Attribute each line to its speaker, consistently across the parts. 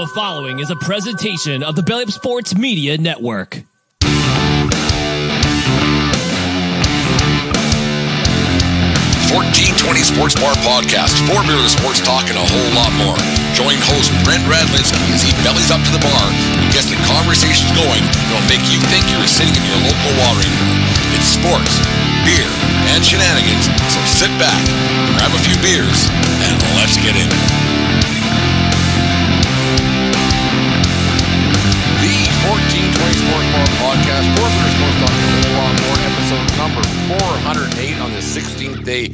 Speaker 1: The following is a presentation of the Belly Up Sports Media Network.
Speaker 2: 1420 Sports Bar Podcast, for beer of sports talk and a whole lot more. Join host Brent Radlinsky as he bellies up to the bar and gets the conversations going that'll make you think you're sitting in your local watering hole. It's sports, beer, and shenanigans, so sit back, grab a few beers, and let's get in. The 1420 Sports Bar Podcast, for beer of sports talk and a whole lot more, episode number 408 on the 16th day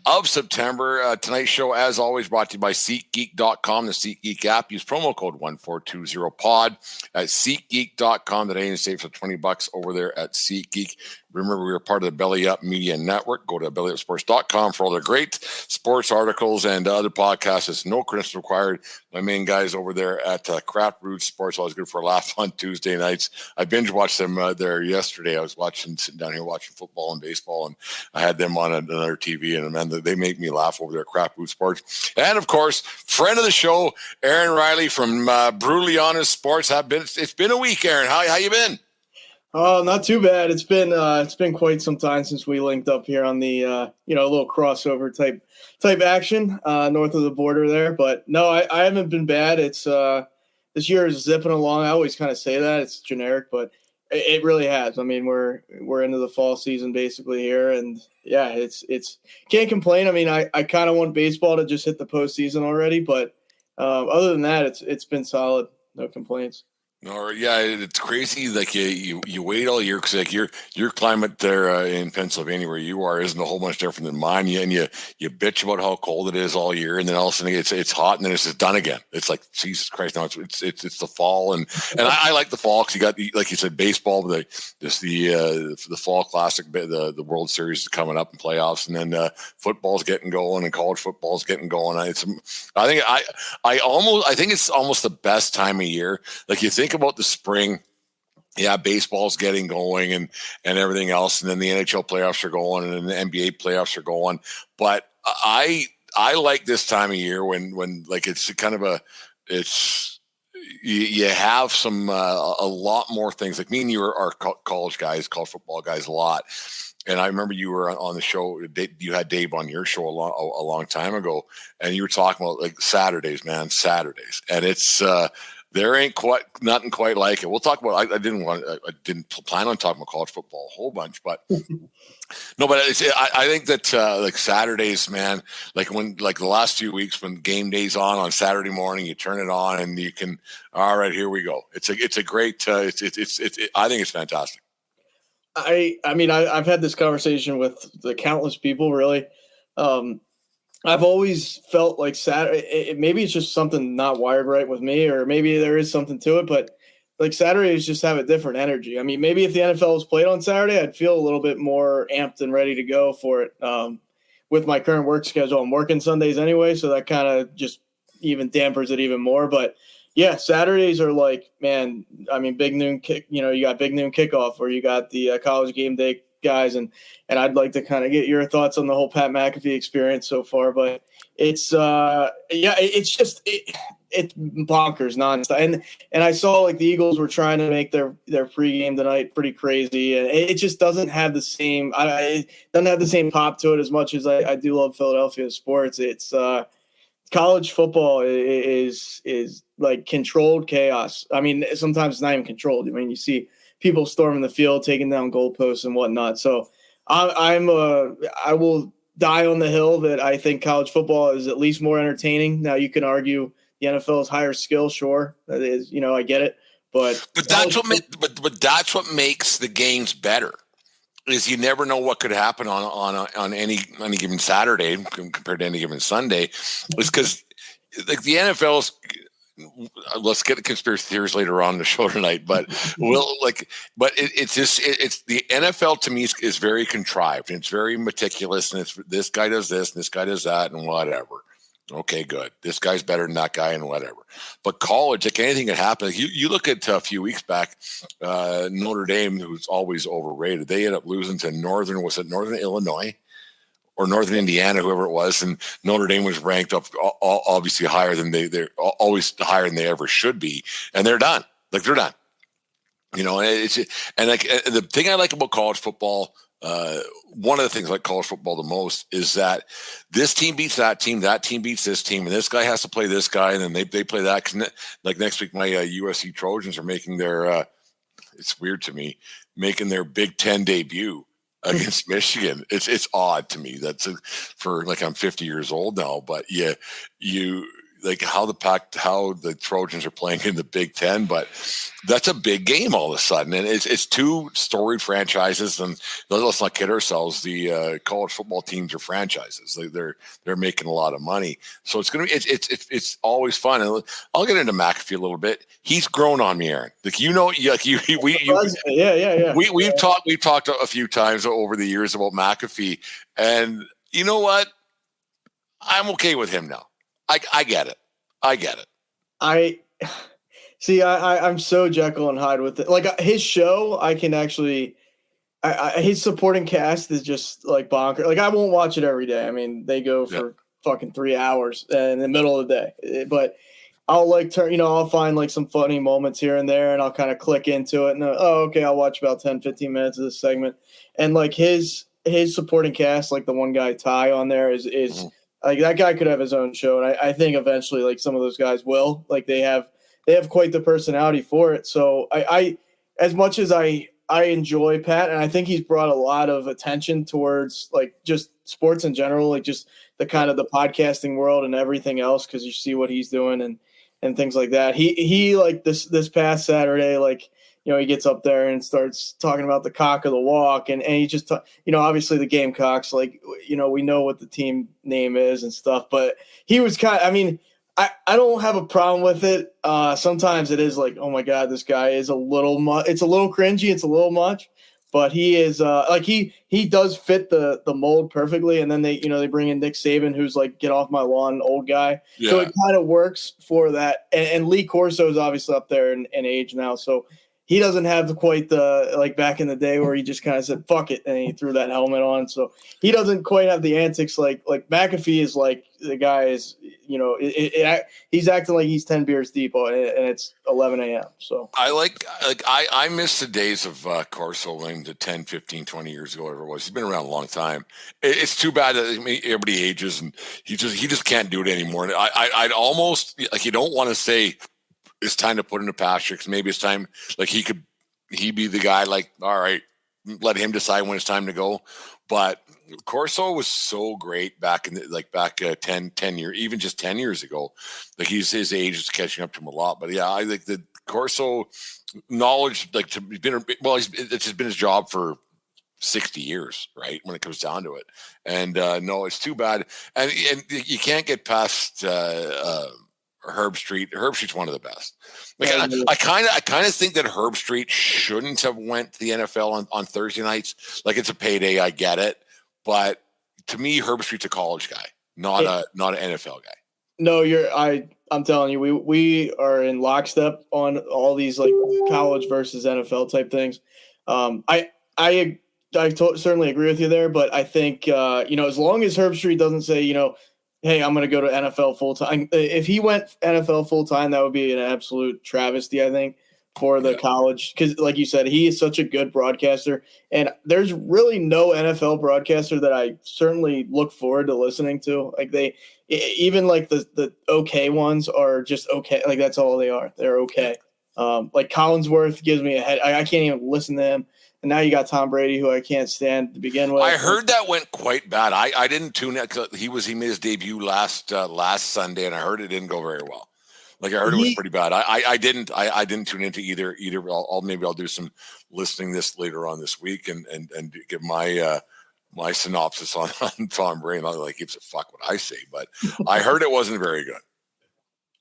Speaker 2: of September. Tonight's show, as always, brought to you by SeatGeek.com, the SeatGeek app. Use promo code 1420pod at SeatGeek.com today and save for $20 over there at SeatGeek. Remember, we are part of the Belly Up Media Network. Go to bellyupsports.com for all their great sports articles and other podcasts. It's no credentials required. My main guys over there at Craft Brewed Sports, always good for a laugh on Tuesday nights. I binge watched them there yesterday. I was sitting down here watching football and baseball, and I had them on another TV, and man, they make me laugh over there at Craft Brewed Sports. And of course, friend of the show, Aaron Riley from Brutally Honest Sports. It's been a week, Aaron. How you been?
Speaker 3: Oh, not too bad. It's been quite some time since we linked up here on the a little crossover type action north of the border there. But no, I haven't been bad. It's this year is zipping along. I always kind of say that it's generic, but it really has. I mean, we're into the fall season basically here, and yeah, it's can't complain. I mean, I kind of want baseball to just hit the postseason already, but other than that, it's been solid. No complaints.
Speaker 2: No, yeah, it's crazy. Like you wait all year because like your climate there in Pennsylvania where you are isn't a whole much different than mine. And you bitch about how cold it is all year, and then all of a sudden it's hot, and then it's just done again. It's like Jesus Christ! Now it's the fall, and I like the fall because you got, like you said, baseball. The fall classic, the World Series is coming up in playoffs, and then football's getting going, and college football's getting going. I think it's almost the best time of year. Like you think about the spring, yeah, baseball's getting going and everything else, and then the NHL playoffs are going and the NBA playoffs are going. But I like this time of year when like it's kind of you have some a lot more things. Like me and you are college football guys a lot. And I remember you were on the show. You had Dave on your show a long time ago, and you were talking about like Saturdays, and it's. There ain't nothing quite like it. We'll talk about. I didn't plan on talking about college football a whole bunch, but no. But I think that like Saturdays, man, like the last few weeks when game day's on Saturday morning, you turn it on and you can. All right, here we go. It's a great. I think it's fantastic.
Speaker 3: I mean, I've had this conversation with the countless people. Really. I've always felt like Saturday, maybe it's just something not wired right with me, or maybe there is something to it, but like Saturdays just have a different energy. I mean, maybe if the NFL was played on Saturday, I'd feel a little bit more amped and ready to go for it. With my current work schedule, I'm working Sundays anyway, so that kind of just even dampers it even more. But yeah, Saturdays are like, man, I mean, big noon kick, you got big noon kickoff, or you got the college game day guys, and I'd like to kind of get your thoughts on the whole Pat McAfee experience so far. But it's it's just it's bonkers nonstop. And I saw like the Eagles were trying to make their pregame tonight pretty crazy, and it just doesn't have the same it doesn't have the same pop to it as much as I do love Philadelphia sports. It's college football is like controlled chaos. I mean, sometimes it's not even controlled. I mean, you see people storming the field, taking down goalposts and whatnot. So I will die on the hill that I think college football is at least more entertaining. Now you can argue the NFL is higher skill. Sure. That is, I get it, but
Speaker 2: that's what makes the games better, is you never know what could happen on any given Saturday compared to any given Sunday. It's because like the NFL's, let's get the conspiracy theories later on in the show tonight, but it's the NFL to me is very contrived and it's very meticulous, and it's this guy does this and this guy does that and whatever. Okay, good. This guy's better than that guy and whatever. But college, like anything can happen. Like you look at a few weeks back, Notre Dame, who's always overrated, they ended up losing to Northern Illinois or Northern Indiana, whoever it was, and Notre Dame was ranked up obviously higher than they're always higher than they ever should be, and they're done. Like they're done. You know, and like the thing I like about college football, one of the things I like college football the most is that this team beats that team beats this team, and this guy has to play this guy, and then they play that. Like next week, my USC Trojans are making their. It's weird to me making their Big Ten debut against Michigan. It's odd to me. That's for like I'm 50 years old now, but yeah, you like how the Trojans are playing in the Big Ten, but that's a big game all of a sudden, and it's two storied franchises. And let's not kid ourselves, the college football teams are franchises. They're making a lot of money, so it's gonna be it's always fun. And I'll get into McAfee a little bit. He's grown on me, Aaron. Like we've talked a few times over the years about McAfee, and you know what? I'm okay with him now. I get it.
Speaker 3: I'm so Jekyll and Hyde with it. Like his show, I can actually, his supporting cast is just like bonkers. Like I won't watch it every day. I mean, they go for fucking 3 hours in the middle of the day, but I'll I'll find like some funny moments here and there, and I'll kind of click into it and okay, I'll watch about 10, 15 minutes of this segment. And like his supporting cast, like the one guy Ty on there is like that guy could have his own show, and I think eventually, like some of those guys will. Like they have quite the personality for it. So I as much as I enjoy Pat, and I think he's brought a lot of attention towards like just sports in general, like just the kind of the podcasting world and everything else, because you see what he's doing and things like that. He like this past Saturday, like. He gets up there and starts talking about the cock of the walk, and he just, obviously the Gamecocks, like, we know what the team name is and stuff, but he was I don't have a problem with it. Sometimes it is like, oh my God, this guy is a little much. It's a little cringy. It's a little much, but he is like, he does fit the mold perfectly. And then they bring in Nick Saban, who's like, get off my lawn, old guy. Yeah. So it kind of works for that. And Lee Corso is obviously up there in age now. So he doesn't have quite the, like back in the day where he just kind of said, fuck it. And he threw that helmet on. So he doesn't quite have the antics like McAfee is like the guy is, he's acting like he's 10 beers deep and it's 11 a.m. So
Speaker 2: I miss the days of Corso in the 10, 15, 20 years ago, whatever it was. He's been around a long time. It's too bad that everybody ages and he just can't do it anymore. And I'd almost like, you don't want to say, it's time to put into pasture because maybe it's time. Like he be the guy. Like, all right, let him decide when it's time to go. But Corso was so great back in 10 years, even just 10 years ago. Like his age is catching up to him a lot. But yeah, I think the Corso knowledge, it's just been his job for 60 years, right? When it comes down to it. And no, it's too bad. And you can't get past. Herb Street. Herb Street's one of the best. Like I kind of think that Herb Street shouldn't have went to the NFL on Thursday nights. Like it's a payday, I get it, but to me, Herb Street's a college guy, not an NFL guy.
Speaker 3: No, I'm telling you, we are in lockstep on all these like college versus NFL type things. I certainly agree with you there, but I think as long as Herb Street doesn't say hey, I'm going to go to NFL full time. If he went NFL full time, that would be an absolute travesty, I think, for the college. Because, like you said, he is such a good broadcaster. And there's really no NFL broadcaster that I certainly look forward to listening to. Like even like the okay ones are just okay. Like that's all they are. They're okay. Like Collinsworth gives me a head. I can't even listen to him. And now you got Tom Brady, who I can't stand to begin with.
Speaker 2: I heard that went quite bad. I didn't tune in because he made his debut last Sunday, and I heard it didn't go very well. Like I heard it was pretty bad. I didn't tune into either. I'll do some listening this later on this week and give my my synopsis on Tom Brady. Not like gives a fuck what I say, but I heard it wasn't very good.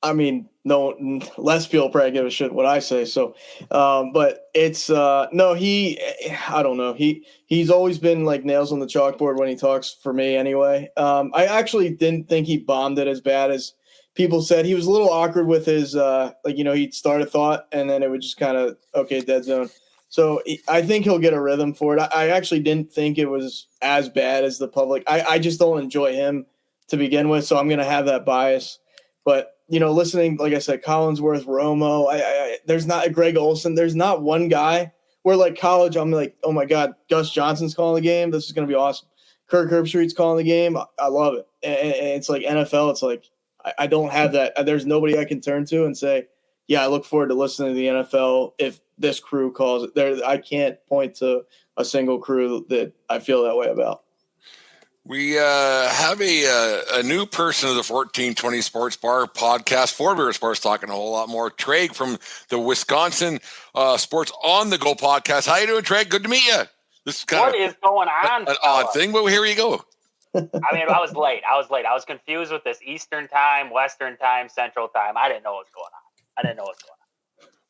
Speaker 3: I mean, no, less people probably give a shit what I say. So, but it's I don't know. He's always been like nails on the chalkboard when he talks for me anyway. I actually didn't think he bombed it as bad as people said. He was a little awkward with his, he'd start a thought and then it would just kind of, okay, dead zone. So I think he'll get a rhythm for it. I actually didn't think it was as bad as the public. I just don't enjoy him to begin with, so I'm going to have that bias. But, listening, like I said, Collinsworth, Romo, there's not Greg Olson. There's not one guy where, like, college, I'm like, oh, my God, Gus Johnson's calling the game. This is going to be awesome. Kirk Herbstreit's calling the game. I love it. And it's like NFL. It's like I don't have that. There's nobody I can turn to and say, yeah, I look forward to listening to the NFL if this crew calls it. There, I can't point to a single crew that I feel that way about.
Speaker 2: We have a new person of the 1420 Sports Bar podcast, Four Beer Sports, talking a whole lot more. Trag from the Wisconsin Sports on the Go podcast. How you doing, Trag? Good to meet you. This is kind
Speaker 4: what is going on?
Speaker 2: an odd thing, but here you go.
Speaker 4: I mean, I was late. I was confused with this Eastern time, Western time, Central time. I didn't know what was going on.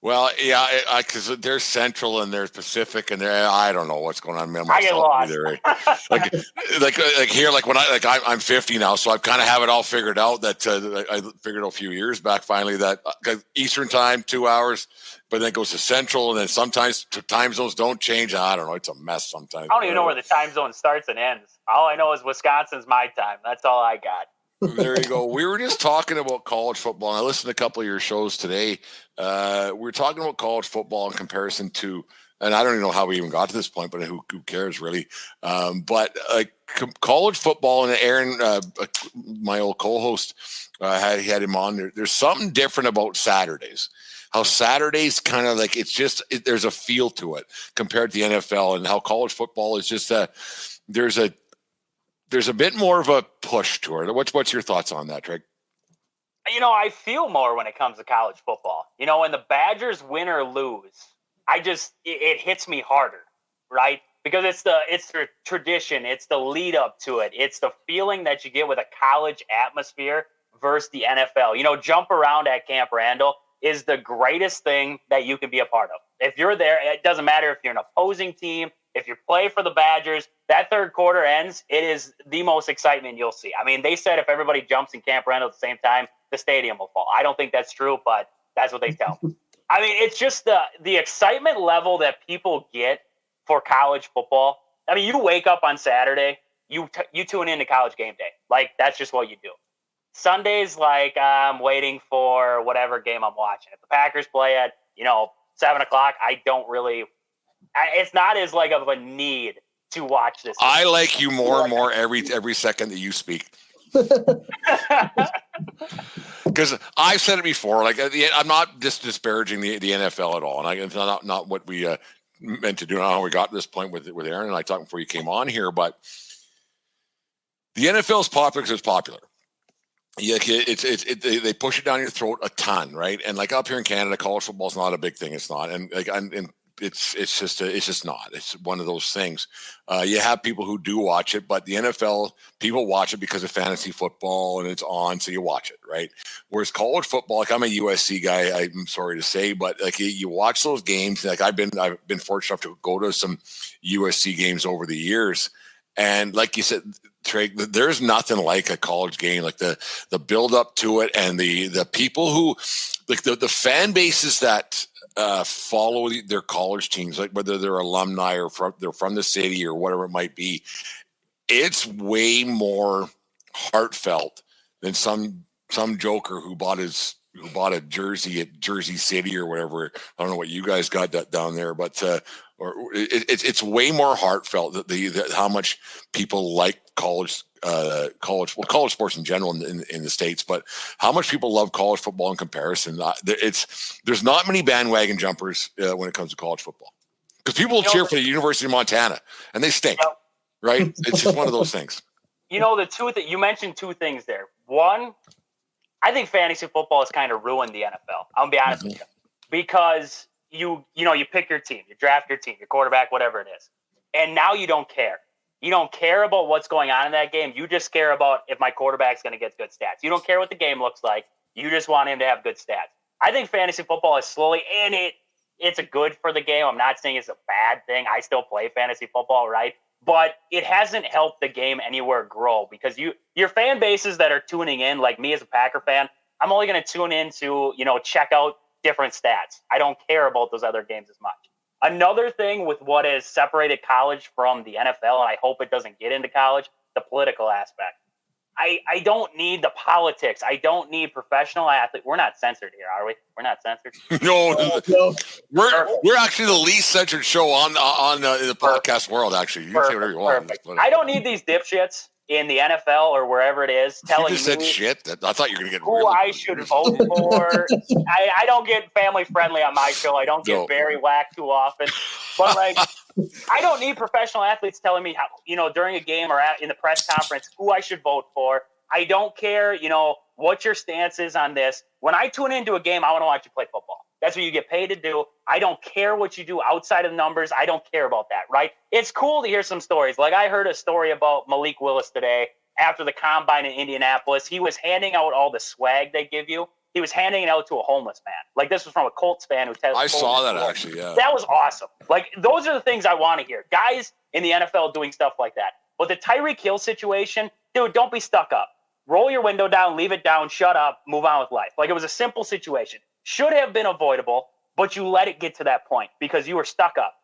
Speaker 2: Well, yeah, because there's Central and there's Pacific and I don't know what's going on.
Speaker 4: I get lost.
Speaker 2: Either, right? like here, like when I'm 50 now, so I kind of have it all figured out. That I figured out a few years back finally that Eastern time 2 hours, but then it goes to Central, and then sometimes time zones don't change. I don't know. It's a mess sometimes.
Speaker 4: I don't even know where the time zone starts and ends. All I know is Wisconsin's my time. That's all I got.
Speaker 2: There you go. We were just talking about college football, and I listened to a couple of your shows today. We were talking about college football in comparison to, and I don't even know how we even got to this point, but who cares really? But college football, and Aaron, my old co-host, had him on. There's something different about Saturdays. How Saturdays kind of like there's a feel to it compared to the NFL, and how college football is just there's a bit more of a push to it. What's your thoughts on that, Treg?
Speaker 4: I feel more when it comes to college football. When the Badgers win or lose, it hits me harder, right? Because it's the tradition, it's the lead up to it, it's the feeling that you get with a college atmosphere versus the NFL. Jump around at Camp Randall is the greatest thing that you can be a part of. If you're there, it doesn't matter if you're an opposing team. If you play for the Badgers, that third quarter ends, it is the most excitement you'll see. I mean, they said if everybody jumps in Camp Randall at the same time, the stadium will fall. I don't think that's true, but that's what they tell me. I mean, it's just the excitement level that people get for college football. I mean, you wake up on Saturday, you tune into College Game Day. Like, that's just what you do. Sundays, like, I'm waiting for whatever game I'm watching. If the Packers play at, 7 o'clock, I don't really – it's not as like of a need to watch this.
Speaker 2: I like you more and more every second that you speak. Because I've said it before. Like, I'm not just disparaging the NFL at all, and it's not what we meant to do. I don't know how we got to this point with Aaron and I talking before you came on here, but the NFL is popular because it's popular. Yeah, they push it down your throat a ton, right? And like up here in Canada, college football is not a big thing. It's not, and it's just not. It's one of those things. You have people who do watch it, but the NFL, people watch it because of fantasy football and it's on, so you watch it, right? Whereas college football, like I'm a USC guy, I'm sorry to say, but like you watch those games. Like I've been fortunate enough to go to some USC games over the years, and like you said, Trey, there's nothing like a college game, like the build up to it, and the people who, like the fan bases that follow their college teams, like whether they're alumni or they're from the city or whatever it might be. It's way more heartfelt than some joker who bought a jersey at Jersey City or whatever. I don't know what you guys got down there, but it's way more heartfelt that how much people like college sports in general in the States, but how much people love college football in comparison. There's not many bandwagon jumpers when it comes to college football, because people will cheer for the University of Montana and they stink, right? It's just one of those things.
Speaker 4: The two that you mentioned, two things there. One, I think fantasy football has kind of ruined the NFL. I'm gonna be honest with you, because you pick your team, you draft your team, your quarterback, whatever it is, and now you don't care. You don't care about what's going on in that game. You just care about if my quarterback's going to get good stats. You don't care what the game looks like. You just want him to have good stats. I think fantasy football is slowly, and it's a good for the game. I'm not saying it's a bad thing. I still play fantasy football, right? But it hasn't helped the game anywhere grow, because your fan bases that are tuning in, like me as a Packer fan, I'm only going to tune in to, check out different stats. I don't care about those other games as much. Another thing with what has separated college from the NFL, and I hope it doesn't get into college, the political aspect. I don't need the politics. I don't need professional athletes. We're not censored here, are we? We're not censored.
Speaker 2: No,
Speaker 3: No.
Speaker 2: we're actually the least censored show on the podcast world. Actually, you can say whatever you want.
Speaker 4: Perfect. I don't need these dipshits in the NFL or wherever it is telling
Speaker 2: you just said
Speaker 4: me
Speaker 2: shit. I thought you were going to get
Speaker 4: who
Speaker 2: really
Speaker 4: I should vote for. I don't get family friendly on my show. I don't get very whacked too often. But like, I don't need professional athletes telling me how, during a game or in the press conference who I should vote for. I don't care, what your stance is on this. When I tune into a game, I want to watch you play football. That's what you get paid to do. I don't care what you do outside of the numbers. I don't care about that, right? It's cool to hear some stories. Like I heard a story about Malik Willis today after the combine in Indianapolis. He was handing out all the swag they give you. He was handing it out to a homeless man. Like this was from a Colts fan who
Speaker 2: I saw that actually, yeah.
Speaker 4: That was awesome. Like those are the things I want to hear. Guys in the NFL doing stuff like that. But the Tyreek Hill situation, dude, don't be stuck up. Roll your window down, leave it down, shut up, move on with life. Like it was a simple situation. Should have been avoidable, but you let it get to that point because you were stuck up.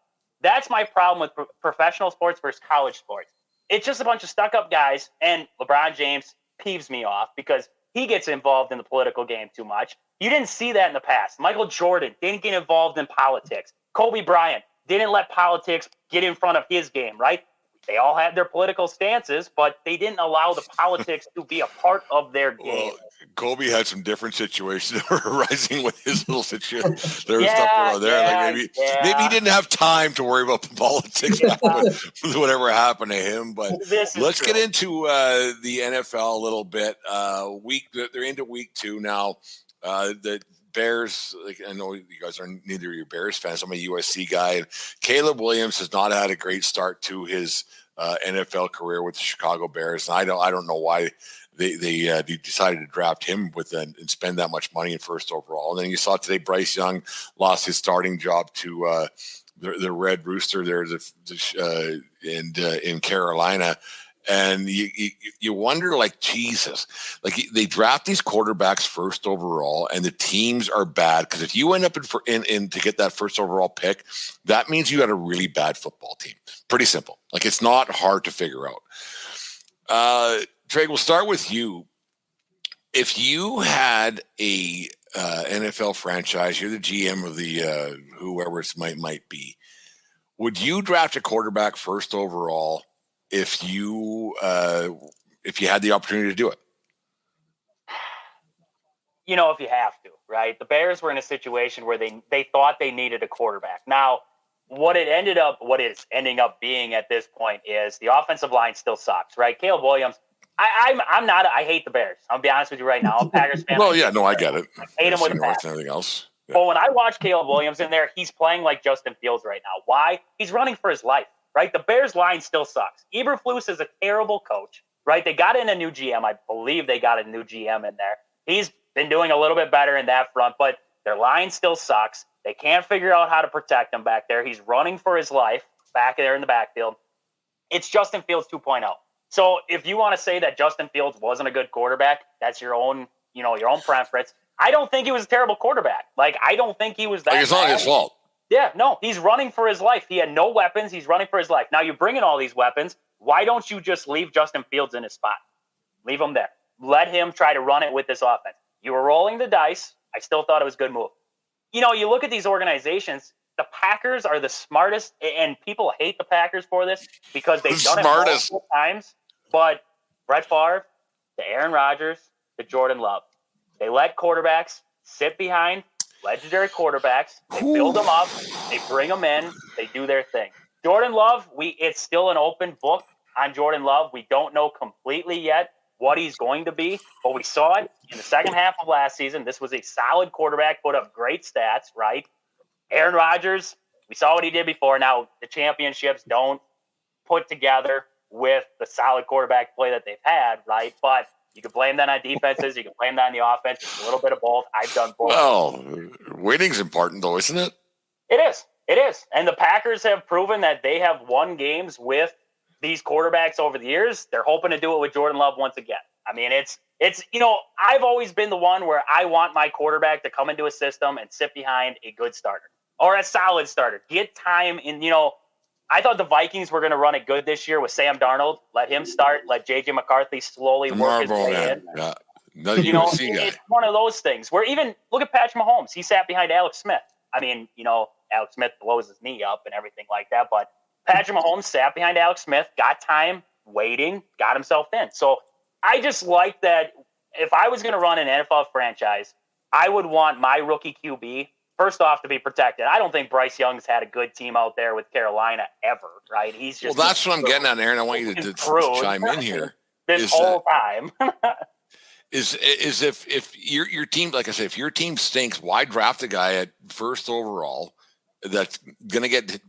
Speaker 4: That's my problem with professional sports versus college sports. It's just a bunch of stuck-up guys, and LeBron James peeves me off because he gets involved in the political game too much. You didn't see that in the past. Michael Jordan didn't get involved in politics. Kobe Bryant didn't let politics get in front of his game, right? They all had their political stances, but they didn't allow the politics to be a part of their game.
Speaker 2: Well, Kobe had some different situations arising with his little situation. There was stuff going on there. Maybe he didn't have time to worry about the politics with whatever happened to him. But let's get into the NFL a little bit. They're into week 2 now. The Bears, I know you guys are neither of you Bears fans. I'm a USC guy. And Caleb Williams has not had a great start to his NFL career with the Chicago Bears. And I don't know why they decided to draft him and spend that much money in first overall. And then you saw today Bryce Young lost his starting job to the Red Rooster there in Carolina. And you wonder, like, Jesus, like they draft these quarterbacks first overall, and the teams are bad because if you end up in to get that first overall pick, that means you got a really bad football team. Pretty simple. Like it's not hard to figure out. Trag, we'll start with you. If you had a NFL franchise, you're the GM of the whoever it might be, would you draft a quarterback first overall? If you had the opportunity to do it,
Speaker 4: if you have to, right? The Bears were in a situation where they thought they needed a quarterback. Now, what it's ending up being at this point is the offensive line still sucks, right? Caleb Williams. I hate the Bears. I'll be honest with you right now. I'm a Packers fan.
Speaker 2: Well, yeah, no, I get it.
Speaker 4: I hate him with a passion.
Speaker 2: Everything else. Yeah.
Speaker 4: But when I watch Caleb Williams in there, he's playing like Justin Fields right now. Why? He's running for his life. Right, the Bears line still sucks. Eberflus is a terrible coach, right? They got in a new GM. I believe they got a new GM in there. He's been doing a little bit better in that front, but their line still sucks. They can't figure out how to protect him back there. He's running for his life back there in the backfield. It's Justin Fields 2.0. So if you want to say that Justin Fields wasn't a good quarterback, that's your own preference. I don't think he was a terrible quarterback. Like, I don't think he was that.
Speaker 2: Like it's not his fault.
Speaker 4: Yeah, no, he's running for his life. He had no weapons. He's running for his life. Now you bring in all these weapons. Why don't you just leave Justin Fields in his spot? Leave him there. Let him try to run it with this offense. You were rolling the dice. I still thought it was a good move. You look at these organizations, the Packers are the smartest, and people hate the Packers for this because they've done it multiple times. But Brett Favre, to Aaron Rodgers, to Jordan Love, they let quarterbacks sit behind legendary quarterbacks. They build them up. They bring them in. They do their thing. Jordan Love, it's still an open book on Jordan Love. We don't know completely yet what he's going to be, but we saw it in the second half of last season. This was a solid quarterback, put up great stats, right? Aaron Rodgers, we saw what he did before. Now, the championships don't put together with the solid quarterback play that they've had, right? But you can blame that on defenses. You can blame that on the offense. It's a little bit of both. I've done both.
Speaker 2: Well, winning's important, though, isn't it?
Speaker 4: It is. It is. And the Packers have proven that they have won games with these quarterbacks over the years. They're hoping to do it with Jordan Love once again. I mean, it's I've always been the one where I want my quarterback to come into a system and sit behind a good starter. or a solid starter. Get time in, I thought the Vikings were going to run it good this year with Sam Darnold. Let him start. Let J.J. McCarthy slowly work his way in.
Speaker 2: Yeah. Another USC guy.
Speaker 4: It's one of those things where even look at Patrick Mahomes. He sat behind Alex Smith. I mean, Alex Smith blows his knee up and everything like that. But Patrick Mahomes sat behind Alex Smith, got time, waiting, got himself in. So I just like that. If I was going to run an NFL franchise, I would want my rookie QB, first off, to be protected. I don't think Bryce Young's had a good team out there with Carolina ever, right? He's just
Speaker 2: well, that's what I'm getting at, Aaron. I want you to chime in here.
Speaker 4: This whole time.
Speaker 2: is if your team, like I said, if your team stinks, why draft a guy at first overall that's going to get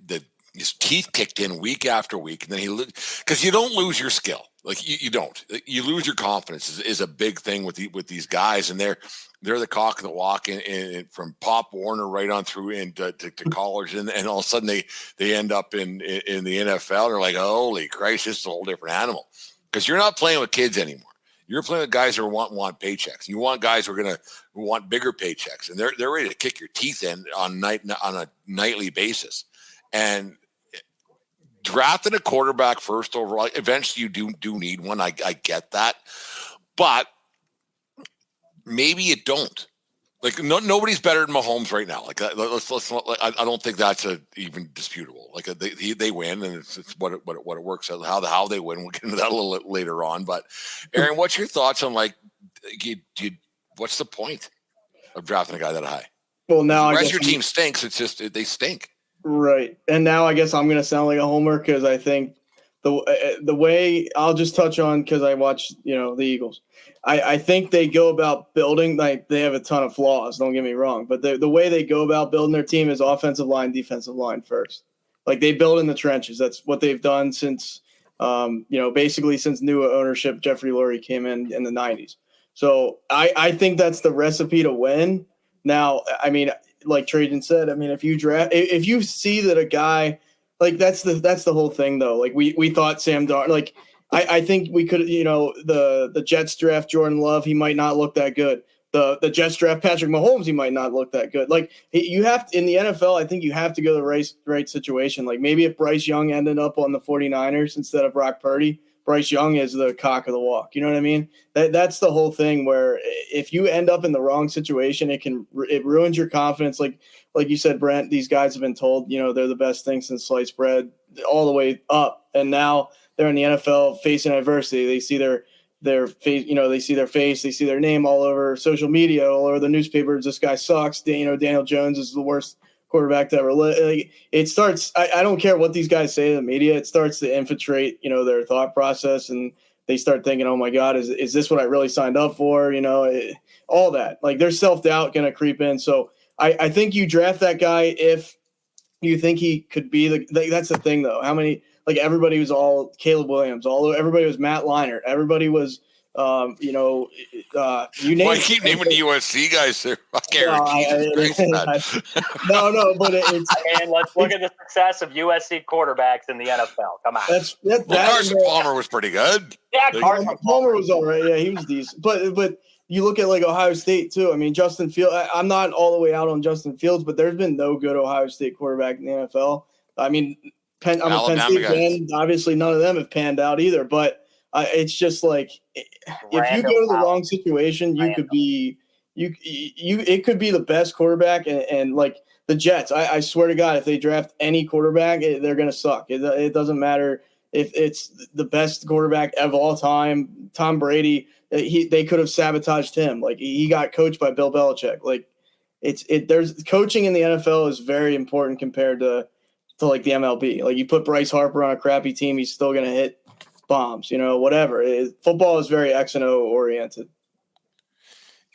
Speaker 2: his teeth kicked in week after week, and then because you don't lose your skill, like you don't, you lose your confidence is a big thing with these guys, and they're the cock of the walk, and from Pop Warner right on through into college, and all of a sudden they end up in the NFL, and they're like, holy Christ, this is a whole different animal, because you're not playing with kids anymore. You're playing with guys who want paychecks. You want guys who want bigger paychecks, and they're ready to kick your teeth in on a nightly basis. And drafting a quarterback first overall, eventually you do need one. I get that, but maybe you don't. Like nobody's better than Mahomes right now. Like I don't think that's even disputable. Like they win, and it's what it works out. How they win, we'll get into that a little later on. But Aaron, what's your thoughts on what's the point of drafting a guy that high?
Speaker 3: Well, now
Speaker 2: the rest of your team stinks. It's just they stink.
Speaker 3: Right, and now I guess I'm going to sound like a homer because I think the way I'll just touch on because I watch the Eagles. I think they go about building, like they have a ton of flaws, don't get me wrong, but the way they go about building their team is offensive line, defensive line first. Like they build in the trenches. That's what they've done since, basically since new ownership, Jeffrey Lurie came in the 90s. So I think that's the recipe to win. Now, I mean, like Trajan said, I mean, if you see that a guy, like that's the whole thing though. Like we thought Sam Darnold, like I think we could, the Jets draft Jordan Love, he might not look that good. The Jets draft Patrick Mahomes, he might not look that good. Like you have to, in the NFL, I think you have to go to the right situation. Like maybe if Bryce Young ended up on the 49ers instead of Brock Purdy, Bryce Young is the cock of the walk. You know what I mean? That's the whole thing where if you end up in the wrong situation, it ruins your confidence. Like you said, Brent, these guys have been told, they're the best thing since sliced bread all the way up. And now they're in the NFL facing adversity. They see their face, they see their face, they see their name all over social media, all over the newspapers. This guy sucks. Daniel Jones is the worst quarterback to ever live. Like, it starts, I don't care what these guys say to the media. It starts to infiltrate, their thought process, and they start thinking, oh my God, is this what I really signed up for? All that, like their self-doubt going to creep in. So I think you draft that guy if you think he could be that's the thing though. How many, like everybody was all Caleb Williams, everybody was Matt Leinart, everybody was, you name.
Speaker 2: Why keep naming the USC guys there?
Speaker 3: No, but it's.
Speaker 4: And let's look at the success of USC quarterbacks in the NFL. Come on.
Speaker 2: Carson Palmer was pretty good.
Speaker 4: Yeah, Carson
Speaker 3: Palmer was all right. Yeah, he was decent. But you look at like Ohio State too. I mean, Justin Fields. I'm not all the way out on Justin Fields, but there's been no good Ohio State quarterback in the NFL. I mean, I'm a Penn State fan. Obviously, none of them have panned out either. But it's just like if you go to the wrong situation, you could be it could be the best quarterback and like the Jets. I swear to God, if they draft any quarterback, they're going to suck. It doesn't matter if it's the best quarterback of all time, Tom Brady. They could have sabotaged him. Like he got coached by Bill Belichick. Like there's coaching in the NFL is very important compared to like the MLB. Like you put Bryce Harper on a crappy team, he's still going to hit bombs, whatever. Football is very X and O oriented.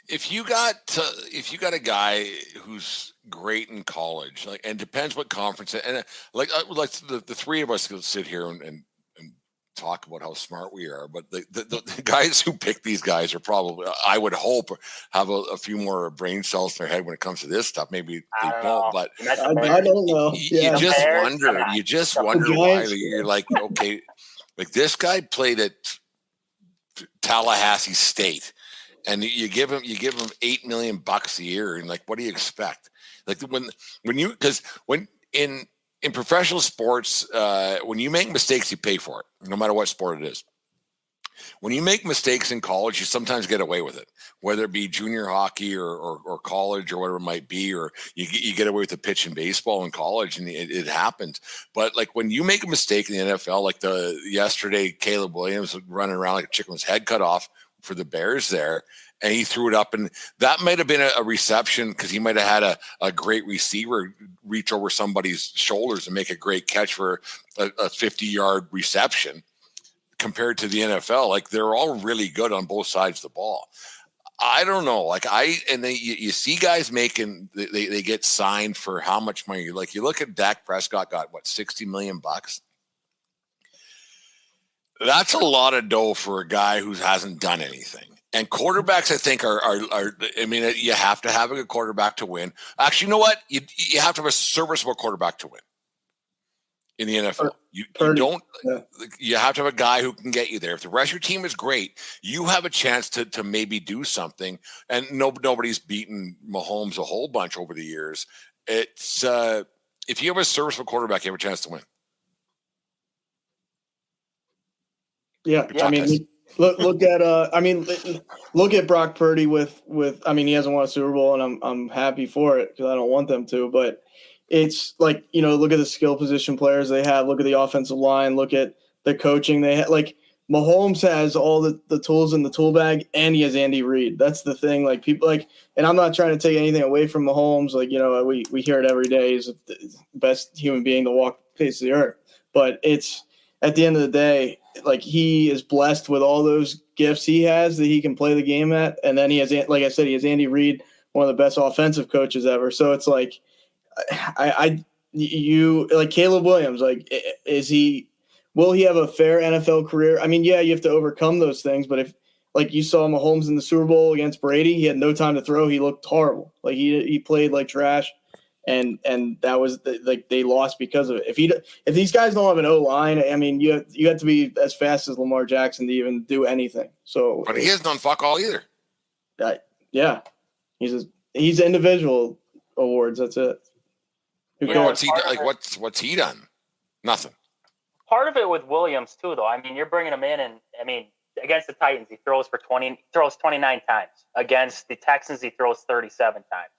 Speaker 2: If you got a guy who's great in college, like, and depends what conference, and like the three of us could sit here and talk about how smart we are, but the guys who pick these guys are probably, I would hope, have a few more brain cells in their head when it comes to this stuff. Maybe they don't, but
Speaker 3: I don't know.
Speaker 2: You just wonder why you're like, okay, like this guy played at Tallahassee State and you give him $8 million a year, and like, what do you expect? Like when in professional sports, when you make mistakes, you pay for it, no matter what sport it is. When you make mistakes in college, you sometimes get away with it, whether it be junior hockey or college or whatever it might be, or you get away with the pitch in baseball in college, and it happens. But like when you make a mistake in the NFL, like yesterday, Caleb Williams running around like a chicken with his head cut off for the Bears there, and he threw it up, and that might have been a reception because he might have had a great receiver reach over somebody's shoulders and make a great catch for a 50-yard reception. Compared to the NFL, like they're all really good on both sides of the ball. I don't know, like you see guys making they get signed for how much money? Like you look at Dak Prescott got what, $60 million. That's a lot of dough for a guy who hasn't done anything. And quarterbacks, I think, are. I mean, you have to have a good quarterback to win. Actually, you know what? You have to have a serviceable quarterback to win. In the NFL, you don't. Yeah. You have to have a guy who can get you there. If the rest of your team is great, you have a chance to maybe do something. And nobody's beaten Mahomes a whole bunch over the years. It's if you have a serviceable quarterback, you have a chance to win.
Speaker 3: Yeah, I mean, look at Brock Purdy with. I mean, he hasn't won a Super Bowl, and I'm happy for it because I don't want them to, but. It's like, look at the skill position players they have. Look at the offensive line. Look at the coaching they have. Like Mahomes has all the tools in the tool bag, and he has Andy Reid. That's the thing. Like people and I'm not trying to take anything away from Mahomes. Like, we hear it every day. He's the best human being to walk the face of the earth. But it's at the end of the day, like he is blessed with all those gifts he has that he can play the game at. And then he has, like I said, he has Andy Reid, one of the best offensive coaches ever. So it's like, you like Caleb Williams, like, will he have a fair NFL career? I mean, yeah, you have to overcome those things, but if like you saw Mahomes in the Super Bowl against Brady, he had no time to throw. He looked horrible. Like he played like trash, and that was like they lost because of it. If these guys don't have an O-line, I mean, you have to be as fast as Lamar Jackson to even do anything. So,
Speaker 2: but he hasn't done fuck all either.
Speaker 3: Yeah, he's individual awards. That's it.
Speaker 2: What's he done? Nothing.
Speaker 4: Part of it with Williams too, though. I mean, you're bringing him in, and I mean, against the Titans, he throws 29 times. Against the Texans, he throws 37 times.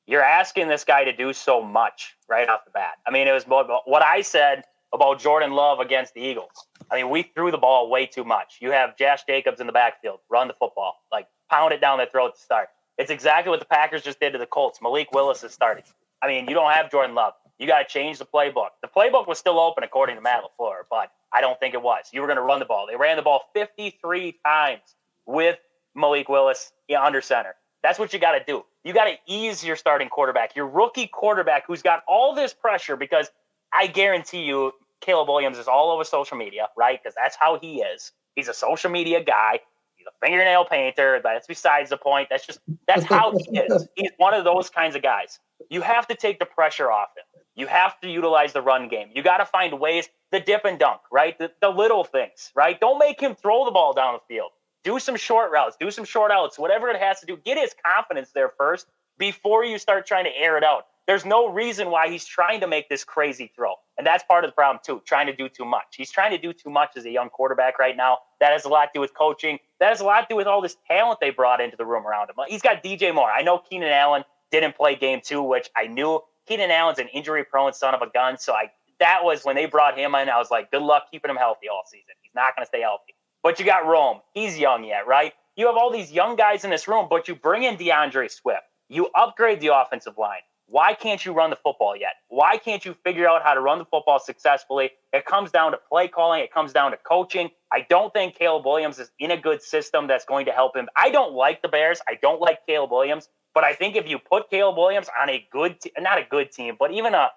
Speaker 4: You're asking this guy to do so much right off the bat. I mean, it was what I said about Jordan Love against the Eagles. I mean, we threw the ball way too much. You have Josh Jacobs in the backfield, run the football, like pound it down their throat to start. It's exactly what the Packers just did to the Colts. Malik Willis is starting. I mean, you don't have Jordan Love. You got to change the playbook. The playbook was still open, according to Matt LaFleur, but I don't think it was. You were going to run the ball. They ran the ball 53 times with Malik Willis under center. That's what you got to do. You got to ease your starting quarterback, your rookie quarterback who's got all this pressure, because I guarantee you Caleb Williams is all over social media, right? Because that's how he is. He's a social media guy. He's a fingernail painter. That's besides the point. That's how he is. He's one of those kinds of guys. You have to take the pressure off him. You have to utilize the run game. You got to find ways, the dip and dunk, right? The little things, right? Don't make him throw the ball down the field. Do some short routes, do some short outs, whatever it has to do. Get his confidence there first before you start trying to air it out. There's no reason why he's trying to make this crazy throw. And that's part of the problem too, trying to do too much. He's trying to do too much as a young quarterback right now. That has a lot to do with coaching. That has a lot to do with all this talent they brought into the room around him. He's got DJ Moore. I know Keenan Allen didn't play game 2, which I knew. Keenan Allen's an injury-prone son of a gun, so that was when they brought him in, I was like, good luck keeping him healthy all season. He's not going to stay healthy. But you got Rome. He's young yet, right? You have all these young guys in this room, but you bring in DeAndre Swift. You upgrade the offensive line. Why can't you run the football yet? Why can't you figure out how to run the football successfully? It comes down to play calling. It comes down to coaching. I don't think Caleb Williams is in a good system that's going to help him. I don't like the Bears. I don't like Caleb Williams. But I think if you put Caleb Williams on a good not a good team, but even a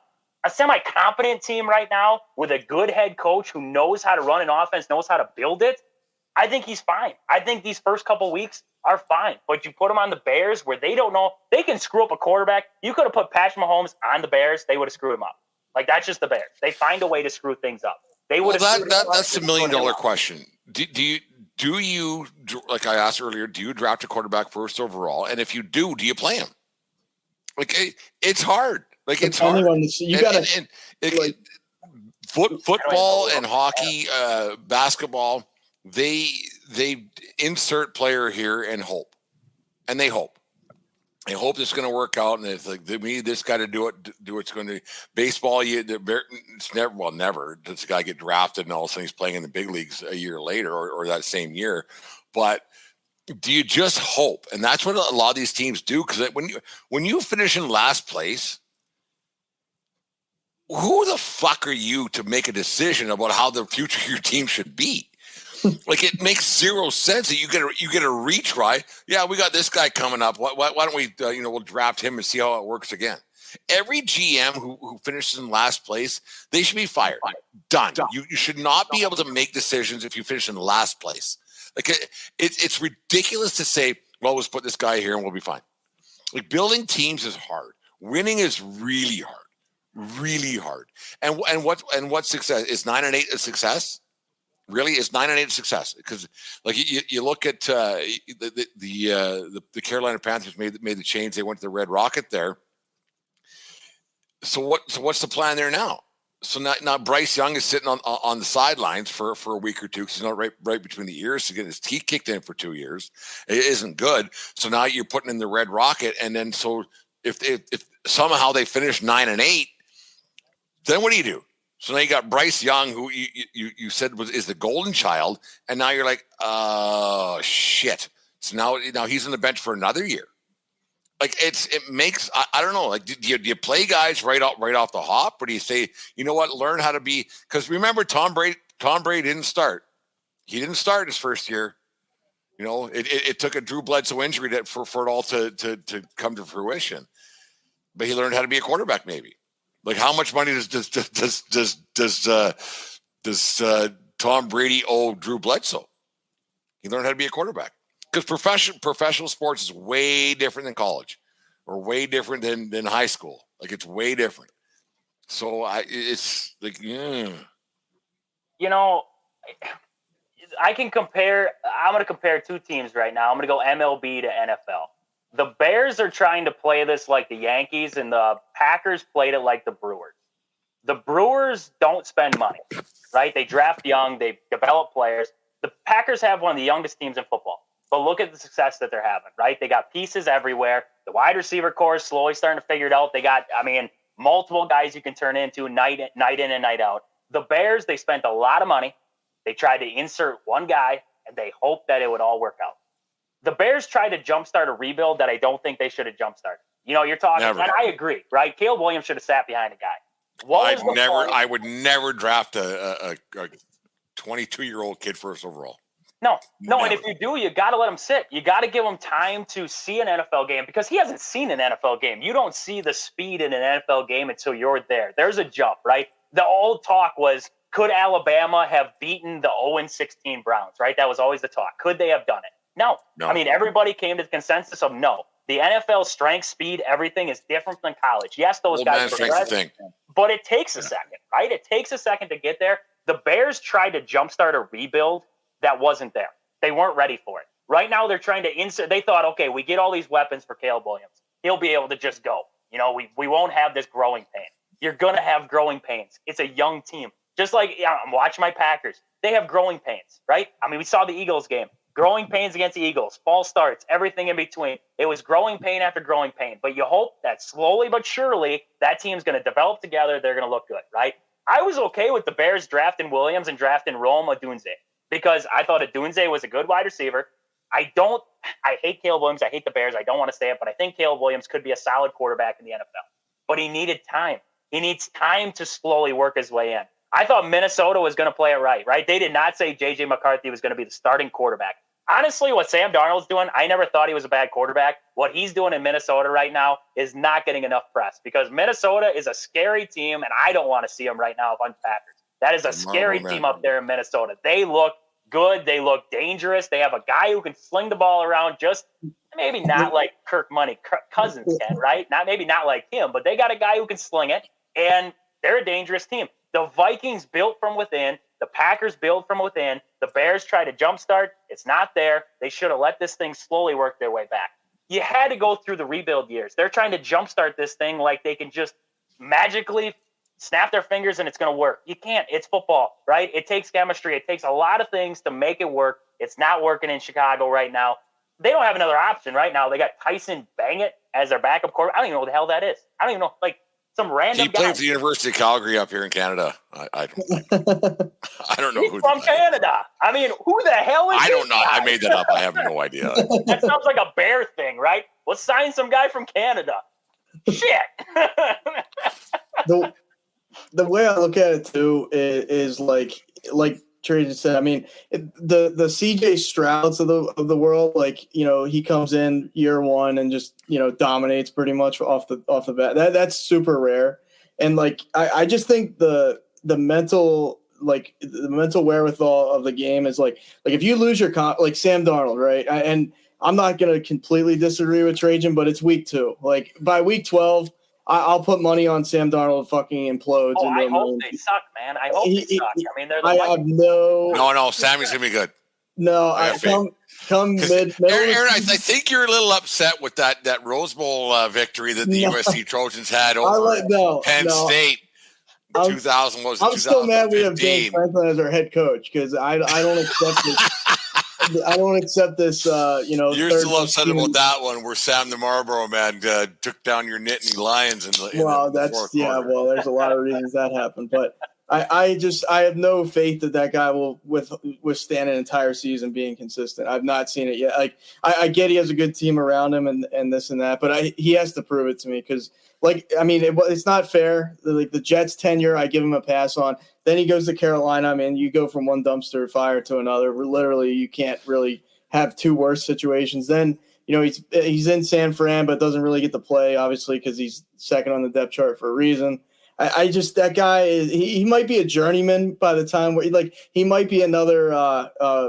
Speaker 4: semi-competent team right now with a good head coach who knows how to run an offense, knows how to build it, I think he's fine. I think these first couple weeks are fine. But you put him on the Bears where they don't know. They can screw up a quarterback. You could have put Patrick Mahomes on the Bears. They would have screwed him up. Like, that's just the Bears. They find a way to screw things up. They would have.
Speaker 2: That's $1 million question. Do do you, like I asked earlier, do you draft a quarterback first overall? And if you do you play him? Like it's hard. Like it's hard.
Speaker 3: You got to
Speaker 2: football and hockey, basketball. They insert player here and hope, and they hope. They hope it's going to work out, and it's like we need this guy to do it. Do what's going to baseball. It's never. Does the guy get drafted and all of a sudden he's playing in the big leagues a year later or that same year? But do you just hope? And that's what a lot of these teams do. Because when you finish in last place, who the fuck are you to make a decision about how the future of your team should be? Like, it makes zero sense that you get a retry. Yeah, we got this guy coming up. Why don't we we'll draft him and see how it works again? Every GM who finishes in last place, they should be fired. Done. You should not be able to make decisions if you finish in last place. Like, it's ridiculous to say, well, let's put this guy here and we'll be fine. Like, building teams is hard. Winning is really hard. Really hard. And what success is 9-8 a success? Really, it's 9-8 a success, because like you look at the Carolina Panthers made the change. They went to the Red Rocket there. So what's the plan there now? So now Bryce Young is sitting on the sidelines for a week or two, because he's not right between the ears to get his teeth kicked in for 2 years. It isn't good. So now you're putting in the Red Rocket, and then so if somehow they finish 9-8, then what do? So now you got Bryce Young, who you said is the golden child, and now you're like, oh shit. So now he's on the bench for another year. Like, it makes I don't know. Like, do you play guys right off the hop, or do you say, you know what, learn how to be? Because remember, Tom Brady didn't start. He didn't start his first year. You know, it took a Drew Bledsoe injury for it all to come to fruition. But he learned how to be a quarterback, maybe. Like, how much money does Tom Brady owe Drew Bledsoe? He learned how to be a quarterback, because professional sports is way different than college, or way different than high school. Like, it's way different. So it's like, yeah.
Speaker 4: You know, I can compare. I'm going to compare two teams right now. I'm going to go MLB to NFL. The Bears are trying to play this like the Yankees, and the Packers played it like the Brewers. The Brewers don't spend money, right? They draft young, they develop players. The Packers have one of the youngest teams in football, but look at the success that they're having, right? They got pieces everywhere. The wide receiver core is slowly starting to figure it out. They got, multiple guys you can turn into night in and night out. The Bears, they spent a lot of money. They tried to insert one guy, and they hoped that it would all work out. The Bears tried to jumpstart a rebuild that I don't think they should have jumpstarted. You know, you're talking, and I agree, right? Caleb Williams should have sat behind a guy.
Speaker 2: I would never draft a 22-year-old kid first overall.
Speaker 4: No,
Speaker 2: never.
Speaker 4: And if you do, you got to let him sit. You got to give him time to see an NFL game, because he hasn't seen an NFL game. You don't see the speed in an NFL game until you're there. There's a jump, right? The old talk was, could Alabama have beaten the 0-16 Browns, right? That was always the talk. Could they have done it? No. Everybody came to the consensus of no. The NFL strength, speed, everything is different than college. Yes, those guys are, but it takes a second, right? It takes a second to get there. The Bears tried to jumpstart a rebuild that wasn't there. They weren't ready for it. Right now, they're trying to insert. They thought, okay, we get all these weapons for Caleb Williams. He'll be able to just go. You know, we won't have this growing pain. You're going to have growing pains. It's a young team. Just like, I'm watching my Packers. They have growing pains, right? We saw the Eagles game. Growing pains against the Eagles, false starts, everything in between. It was growing pain after growing pain. But you hope that slowly but surely that team's going to develop together. They're going to look good, right? I was okay with the Bears drafting Williams and drafting Rome Odunze, because I thought Odunze was a good wide receiver. I hate Caleb Williams. I hate the Bears. I don't want to say it, but I think Caleb Williams could be a solid quarterback in the NFL. But he needed time. He needs time to slowly work his way in. I thought Minnesota was going to play it right? They did not say J.J. McCarthy was going to be the starting quarterback. Honestly, what Sam Darnold's doing, I never thought he was a bad quarterback. What he's doing in Minnesota right now is not getting enough press, because Minnesota is a scary team, and I don't want to see them right now if I'm Packers. That is a scary team up there in Minnesota. They look good. They look dangerous. They have a guy who can sling the ball around, just maybe not like Kirk Cousins can, right? Maybe not like him, but they got a guy who can sling it, and they're a dangerous team. The Vikings built from within. The Packers build from within. The Bears try to jumpstart. It's not there. They should have let this thing slowly work their way back. You had to go through the rebuild years. They're trying to jumpstart this thing like they can just magically snap their fingers and it's going to work. You can't. It's football, right? It takes chemistry. It takes a lot of things to make it work. It's not working in Chicago right now. They don't have another option right now. They got Tyson Bangett as their backup quarterback. I don't even know what the hell that is. I don't even know, like some random
Speaker 2: He played
Speaker 4: guy.
Speaker 2: for the University of Calgary up here in Canada. I don't know
Speaker 4: He's
Speaker 2: who
Speaker 4: from Canada. I mean, who the hell is
Speaker 2: I don't
Speaker 4: this
Speaker 2: know.
Speaker 4: guy?
Speaker 2: I made that up. I have no idea.
Speaker 4: That sounds like a Bear thing, right? Let's sign some guy from Canada. Shit.
Speaker 3: The way I look at it too is like Trajan said. I mean, the CJ Strouds of the world, like, you know, he comes in year one and just, you know, dominates pretty much off the bat. That's super rare, and like I just think the mental wherewithal of the game is like if you lose your like Sam Darnold, right? And I'm not gonna completely disagree with Trajan, but it's week 2. Like by week 12. I'll put money on Sam Darnold fucking implodes.
Speaker 4: Oh, I hope they suck, man. I hope they suck. I mean, they're the
Speaker 3: I have no.
Speaker 2: Sammy's gonna be good.
Speaker 3: No, I come mid.
Speaker 2: Aaron, I think you're a little upset with that Rose Bowl victory that the USC Trojans had over Penn State. 2000 was.
Speaker 3: I'm still mad we have James Franklin as our head coach because I don't accept this. I don't accept this. You know,
Speaker 2: you're still upset about that one where Sam the Marlboro man took down your Nittany Lions in the.
Speaker 3: Well, well, there's a lot of reasons that happened, but I have no faith that guy will withstand an entire season being consistent. I've not seen it yet. Like I get he has a good team around him and this and that, but he has to prove it to me because. Like, I mean, it's not fair. Like the Jets' tenure, I give him a pass on. Then he goes to Carolina. I mean, you go from one dumpster fire to another. Literally, you can't really have two worse situations. Then, you know, he's in San Fran, but doesn't really get to play, obviously, because he's second on the depth chart for a reason. I just that guy is he might be a journeyman by the time he might be another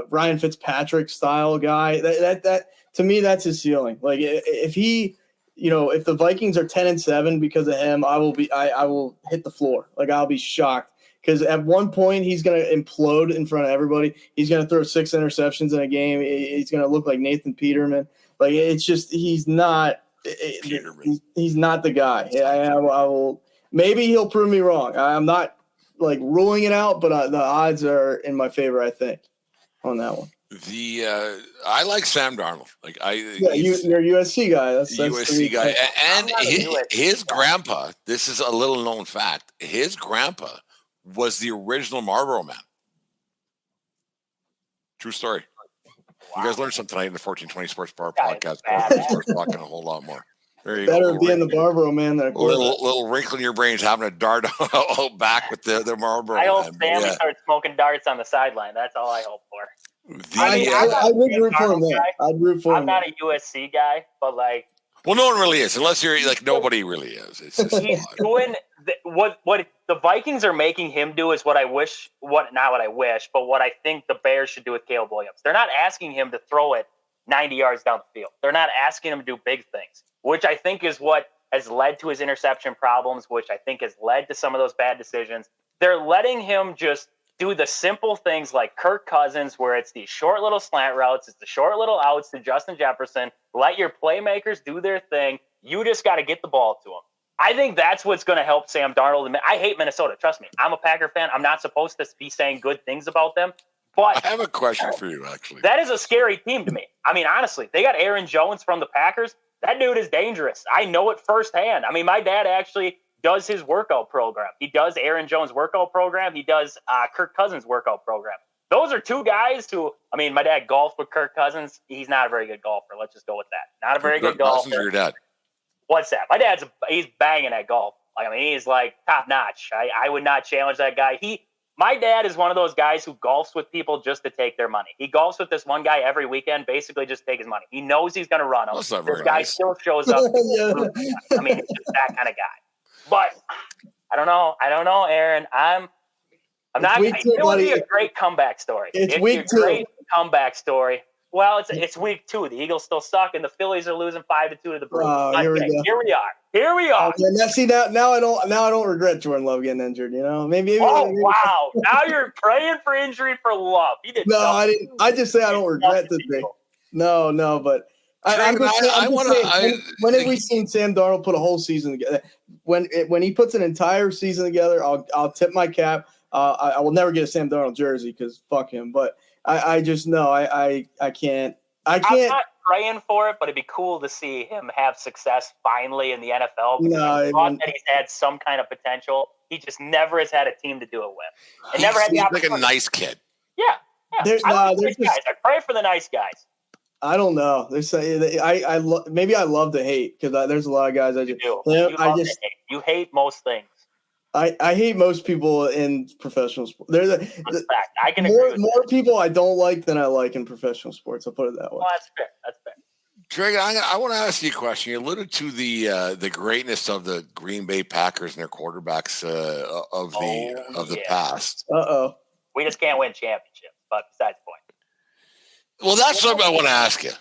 Speaker 3: Ryan Fitzpatrick style guy. That to me, that's his ceiling. Like if he. You know, if the Vikings are 10-7 because of him, I will hit the floor. Like I'll be shocked because at one point he's going to implode in front of everybody. He's going to throw 6 interceptions in a game. He's going to look like Nathan Peterman. Like it's just he's not he's not the guy. I will maybe he'll prove me wrong. I'm not like ruling it out, but the odds are in my favor. I think on that one.
Speaker 2: I like Sam Darnold. Like
Speaker 3: you're a USC guy. That's
Speaker 2: USC guy, and his grandpa. This is a little known fact. His grandpa was the original Marlboro Man. True story. Wow. You guys learned something tonight in the 1420 Sports Bar podcast. We're talking a whole lot more. There you
Speaker 3: Better being the Marlboro Man than a
Speaker 2: little wrinkle in your brains having a dart out back with the Marlboro.
Speaker 4: I hope Sammy starts smoking darts on the sideline. That's all I hope for.
Speaker 3: I would root for him. I'd root for him.
Speaker 4: I'm not a USC guy, but like,
Speaker 2: well, no one really is, unless you're like nobody really is. It's just
Speaker 4: he's doing what the Vikings are making him do is what I think the Bears should do with Caleb Williams. They're not asking him to throw it 90 yards down the field. They're not asking him to do big things, which I think is what has led to his interception problems, which I think has led to some of those bad decisions. They're letting him just do the simple things like Kirk Cousins, where it's these short little slant routes, it's the short little outs to Justin Jefferson. Let your playmakers do their thing. You just got to get the ball to them. I think that's what's going to help Sam Darnold. I hate Minnesota. Trust me. I'm a Packer fan. I'm not supposed to be saying good things about them. But
Speaker 2: I have a question for you, actually.
Speaker 4: That is a scary team to me. I mean, honestly, they got Aaron Jones from the Packers. That dude is dangerous. I know it firsthand. I mean, my dad actually does his workout program. He does Aaron Jones' workout program. He does Kirk Cousins' workout program. Those are two guys who, I mean, my dad golfed with Kirk Cousins. He's not a very good golfer. Let's just go with that. Not a very good golfer.
Speaker 2: Cousins or your dad?
Speaker 4: What's that? My dad's he's banging at golf. Like, I mean, he's like top notch. I would not challenge that guy. My dad is one of those guys who golfs with people just to take their money. He golfs with this one guy every weekend, basically just take his money. He knows he's going to run him. This guy still shows up. I mean, it's just that kind of guy. But I don't know, Aaron. I'm not. It would be a great comeback story.
Speaker 3: It's week 2.
Speaker 4: Great comeback story. Well, it's week 2. The Eagles still suck, and the Phillies are losing 5-2 to the Brewers.
Speaker 3: Here we go.
Speaker 4: Here we are. Here we are.
Speaker 3: Now I don't regret Jordan Love getting injured. You know, maybe.
Speaker 4: Wow! Now you're praying for injury for Love. He did.
Speaker 3: No, I didn't. I just say I don't regret the thing. No, but I'm just saying. When have we seen Sam Darnold put a whole season together? When he puts an entire season together, I'll tip my cap. I will never get a Sam Darnold jersey because fuck him. But I just know I can't. I'm not
Speaker 4: praying for it, but it'd be cool to see him have success finally in the NFL. I thought that he's had some kind of potential. He just never has had a team to do it with. And never had the opportunity.
Speaker 2: Like a nice kid.
Speaker 4: Yeah. I pray for the nice guys.
Speaker 3: I don't know. Maybe I love to hate because there's a lot of guys I just.
Speaker 4: You hate most things.
Speaker 3: I hate most people in professional sports.
Speaker 4: I can agree with
Speaker 3: more people I don't like than I like in professional sports. I'll put it that way.
Speaker 4: Well, that's fair.
Speaker 2: Trag, I want to ask you a question. You alluded to the greatness of the Green Bay Packers and their quarterbacks of the past.
Speaker 4: We just can't win championships. But besides the point.
Speaker 2: Well, that's what I want to ask you.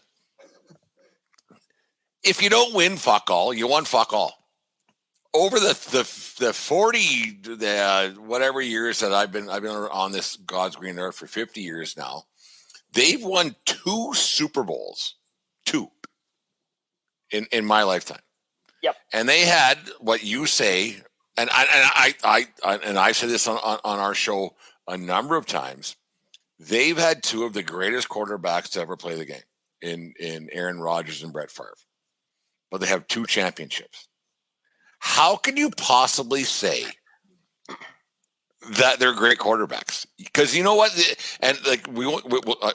Speaker 2: If you don't win, fuck all. You won, fuck all. Over the 40 whatever years that I've been on this God's green earth for 50 years now, they've won 2 Super Bowls, 2 in my lifetime.
Speaker 4: Yep.
Speaker 2: And they had what you say, and I've said this on our show a number of times. They've had 2 of the greatest quarterbacks to ever play the game in Aaron Rodgers and Brett Favre, but they have 2 championships. How can you possibly say that they're great quarterbacks? Because you know what, and like we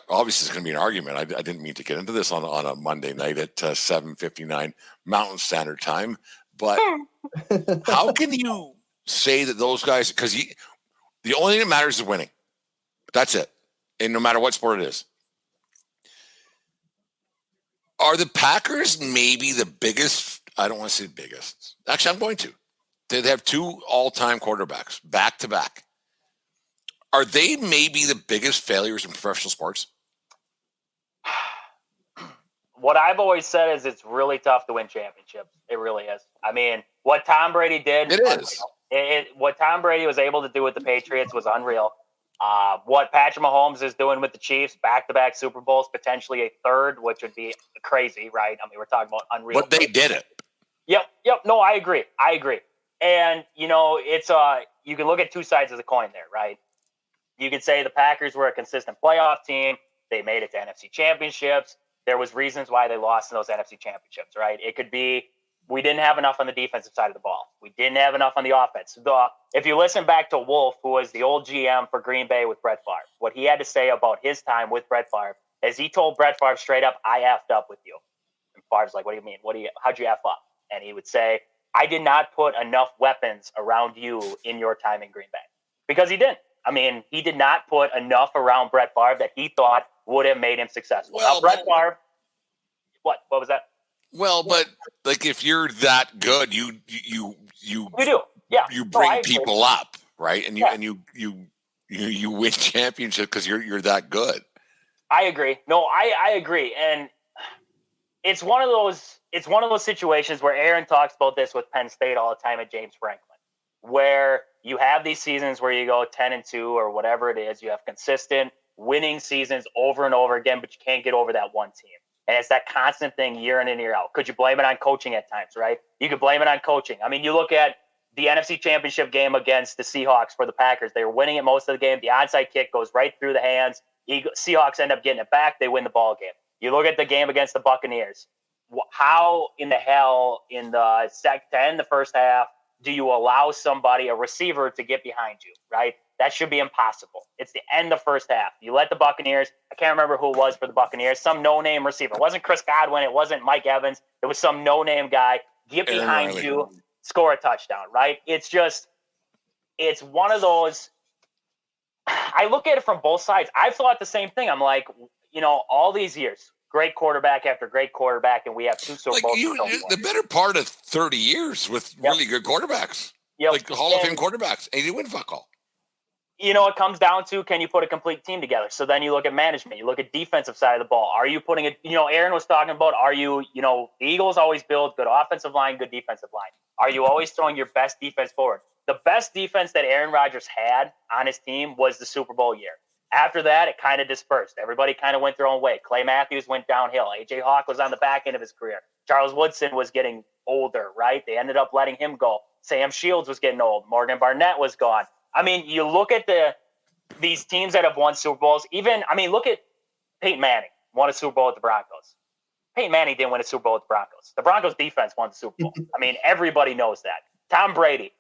Speaker 2: obviously it's going to be an argument. I didn't mean to get into this on a Monday night at 7:59 Mountain Standard Time, but how can you say that those guys? Because the only thing that matters is winning. That's it, and no matter what sport it is. Are the Packers maybe the biggest? I don't want to say the biggest. Actually, I'm going to. They have 2 all-time quarterbacks, back-to-back. Are they maybe the biggest failures in professional sports?
Speaker 4: What I've always said is it's really tough to win championships. It really is. I mean, what Tom Brady did.
Speaker 2: It is.
Speaker 4: What Tom Brady was able to do with the Patriots was unreal. What Patrick Mahomes is doing with the Chiefs, back-to-back Super Bowls, potentially a third, which would be crazy, right? I mean, we're talking about unreal.
Speaker 2: But they did it.
Speaker 4: Yep. No, I agree. And, it's you can look at 2 sides of the coin there, right? You could say the Packers were a consistent playoff team. They made it to NFC championships. There was reasons why they lost in those NFC championships, right? It could be we didn't have enough on the defensive side of the ball. We didn't have enough on the offense. If you listen back to Wolf, who was the old GM for Green Bay with Brett Favre, what he had to say about his time with Brett Favre is he told Brett Favre straight up, I effed up with you. And Favre's like, what do you mean? How'd you F up? And he would say, I did not put enough weapons around you in your time in Green Bay. Because he didn't. I mean, he did not put enough around Brett Favre that he thought would have made him successful. Now, Brett Favre, what was that?
Speaker 2: Well, but like if you're that good, you do. Yeah. You bring people up, right? And you win championship because you're that good.
Speaker 4: I agree. No, I agree. And it's one of those situations where Aaron talks about this with Penn State all the time at James Franklin, where you have these seasons where you go 10-2 or whatever it is. You have consistent winning seasons over and over again, but you can't get over that one team. And it's that constant thing year in and year out. Could you blame it on coaching at times, right? You could blame it on coaching. I mean, you look at the NFC Championship game against the Seahawks for the Packers. They were winning it most of the game. The onside kick goes right through the hands. Seahawks end up getting it back. They win the ball game. You look at the game against the Buccaneers. How in the hell in the the first half do you allow somebody, a receiver, to get behind you, right? That should be impossible. It's the end of first half. You let the Buccaneers, I can't remember who it was for the Buccaneers, some no-name receiver. It wasn't Chris Godwin. It wasn't Mike Evans. It was some no-name guy. Get behind you, score a touchdown, right? It's one of those. I look at it from both sides. I've thought the same thing. I'm like, all these years, great quarterback after great quarterback, and we have 2 Super Bowls.
Speaker 2: The better part of 30 years with really good quarterbacks.
Speaker 4: Yep.
Speaker 2: Like Hall of Fame quarterbacks. And you win fuck all.
Speaker 4: it comes down to, can you put a complete team together? So then you look at management, you look at defensive side of the ball. Are you putting Aaron was talking about, the Eagles always build good offensive line, good defensive line. Are you always throwing your best defense forward? The best defense that Aaron Rodgers had on his team was the Super Bowl year. After that, it kind of dispersed. Everybody kind of went their own way. Clay Matthews went downhill. A.J. Hawk was on the back end of his career. Charles Woodson was getting older, right? They ended up letting him go. Sam Shields was getting old. Morgan Barnett was gone. I mean, you look at these teams that have won Super Bowls. Look at Peyton Manning, won a Super Bowl with the Broncos. Peyton Manning didn't win a Super Bowl with the Broncos. The Broncos defense won the Super Bowl. I mean, everybody knows that. Tom Brady.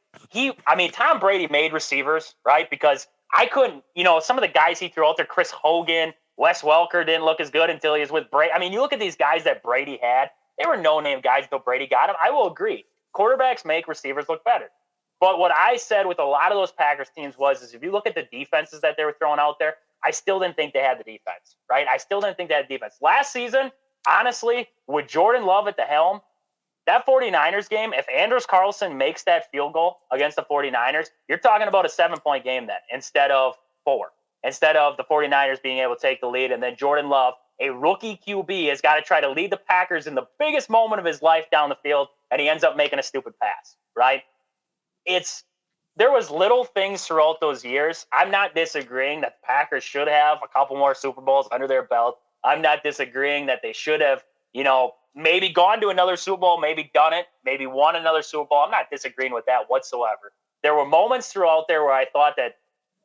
Speaker 4: Tom Brady made receivers, right? Because I couldn't, some of the guys he threw out there, Chris Hogan, Wes Welker didn't look as good until he was with Brady. I mean, you look at these guys that Brady had, they were no-name guys until Brady got them. I will agree. Quarterbacks make receivers look better. But what I said with a lot of those Packers teams is if you look at the defenses that they were throwing out there, I still didn't think they had the defense, right? I still didn't think they had defense. Last season, honestly, with Jordan Love at the helm, that 49ers game, if Anders Carlson makes that field goal against the 49ers, you're talking about a 7-point game then instead of 4. Instead of the 49ers being able to take the lead, and then Jordan Love, a rookie QB, has got to try to lead the Packers in the biggest moment of his life down the field, and he ends up making a stupid pass, right? There was little things throughout those years. I'm not disagreeing that the Packers should have a couple more Super Bowls under their belt. I'm not disagreeing that they should have, maybe gone to another Super Bowl, maybe done it, maybe won another Super Bowl. I'm not disagreeing with that whatsoever. There were moments throughout there where I thought that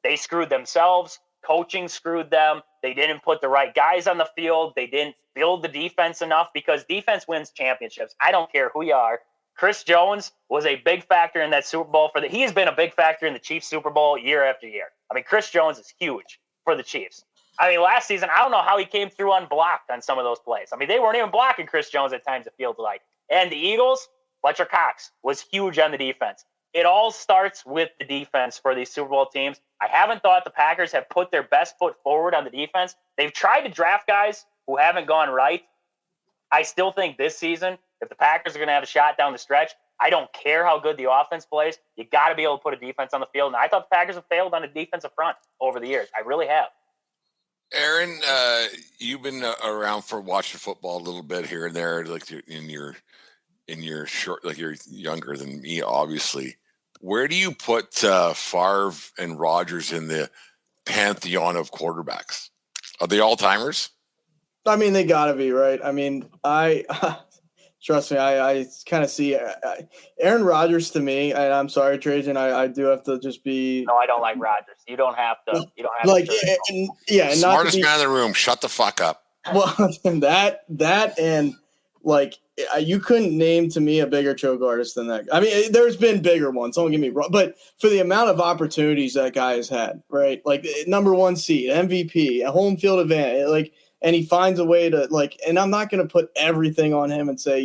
Speaker 4: they screwed themselves, coaching screwed them, they didn't put the right guys on the field, they didn't build the defense enough, because defense wins championships. I don't care who you are. Chris Jones was a big factor in that Super Bowl. He has been a big factor in the Chiefs Super Bowl year after year. I mean, Chris Jones is huge for the Chiefs. I mean, last season, I don't know how he came through unblocked on some of those plays. I mean, they weren't even blocking Chris Jones at times, it feels like. And the Eagles, Fletcher Cox was huge on the defense. It all starts with the defense for these Super Bowl teams. I haven't thought the Packers have put their best foot forward on the defense. They've tried to draft guys who haven't gone right. I still think this season, if the Packers are going to have a shot down the stretch, I don't care how good the offense plays. You got to be able to put a defense on the field. And I thought the Packers have failed on the defensive front over the years. I really have.
Speaker 2: Aaron, you've been around for watching football a little bit here and there, like in your short, like you're younger than me, obviously. Where do you put Favre and Rodgers in the pantheon of quarterbacks? Are they all timers?
Speaker 3: I mean, they gotta be, right? I mean, trust me, I kind of see Aaron Rodgers to me, and I'm sorry, Trajan, I do have to just be.
Speaker 4: No, I don't like Rodgers. You don't have to.
Speaker 3: Yeah,
Speaker 2: smartest man in the room. Shut the fuck up.
Speaker 3: Well, that and like you couldn't name to me a bigger choke artist than that. I mean, there's been bigger ones. Don't get me wrong, but for the amount of opportunities that guy has had, right? Like number 1 seed, MVP, a home field advantage, like. And he finds a way to and I'm not going to put everything on him and say,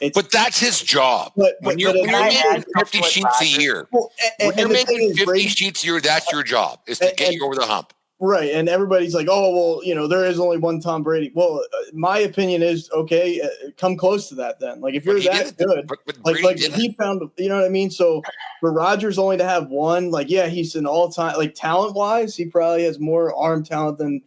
Speaker 3: it's.
Speaker 2: But that's his job. When you're making 50 sheets a year, when you're making 50 sheets a year, that's your job, is to get you over the hump.
Speaker 3: Right. And everybody's like, oh, well, there is only one Tom Brady. Well, my opinion is, okay, come close to that then. Like, if you're that good, like he found, you know what I mean? So for Rodgers only to have one, like, yeah, he's an all-time, like, talent-wise, he probably has more arm talent than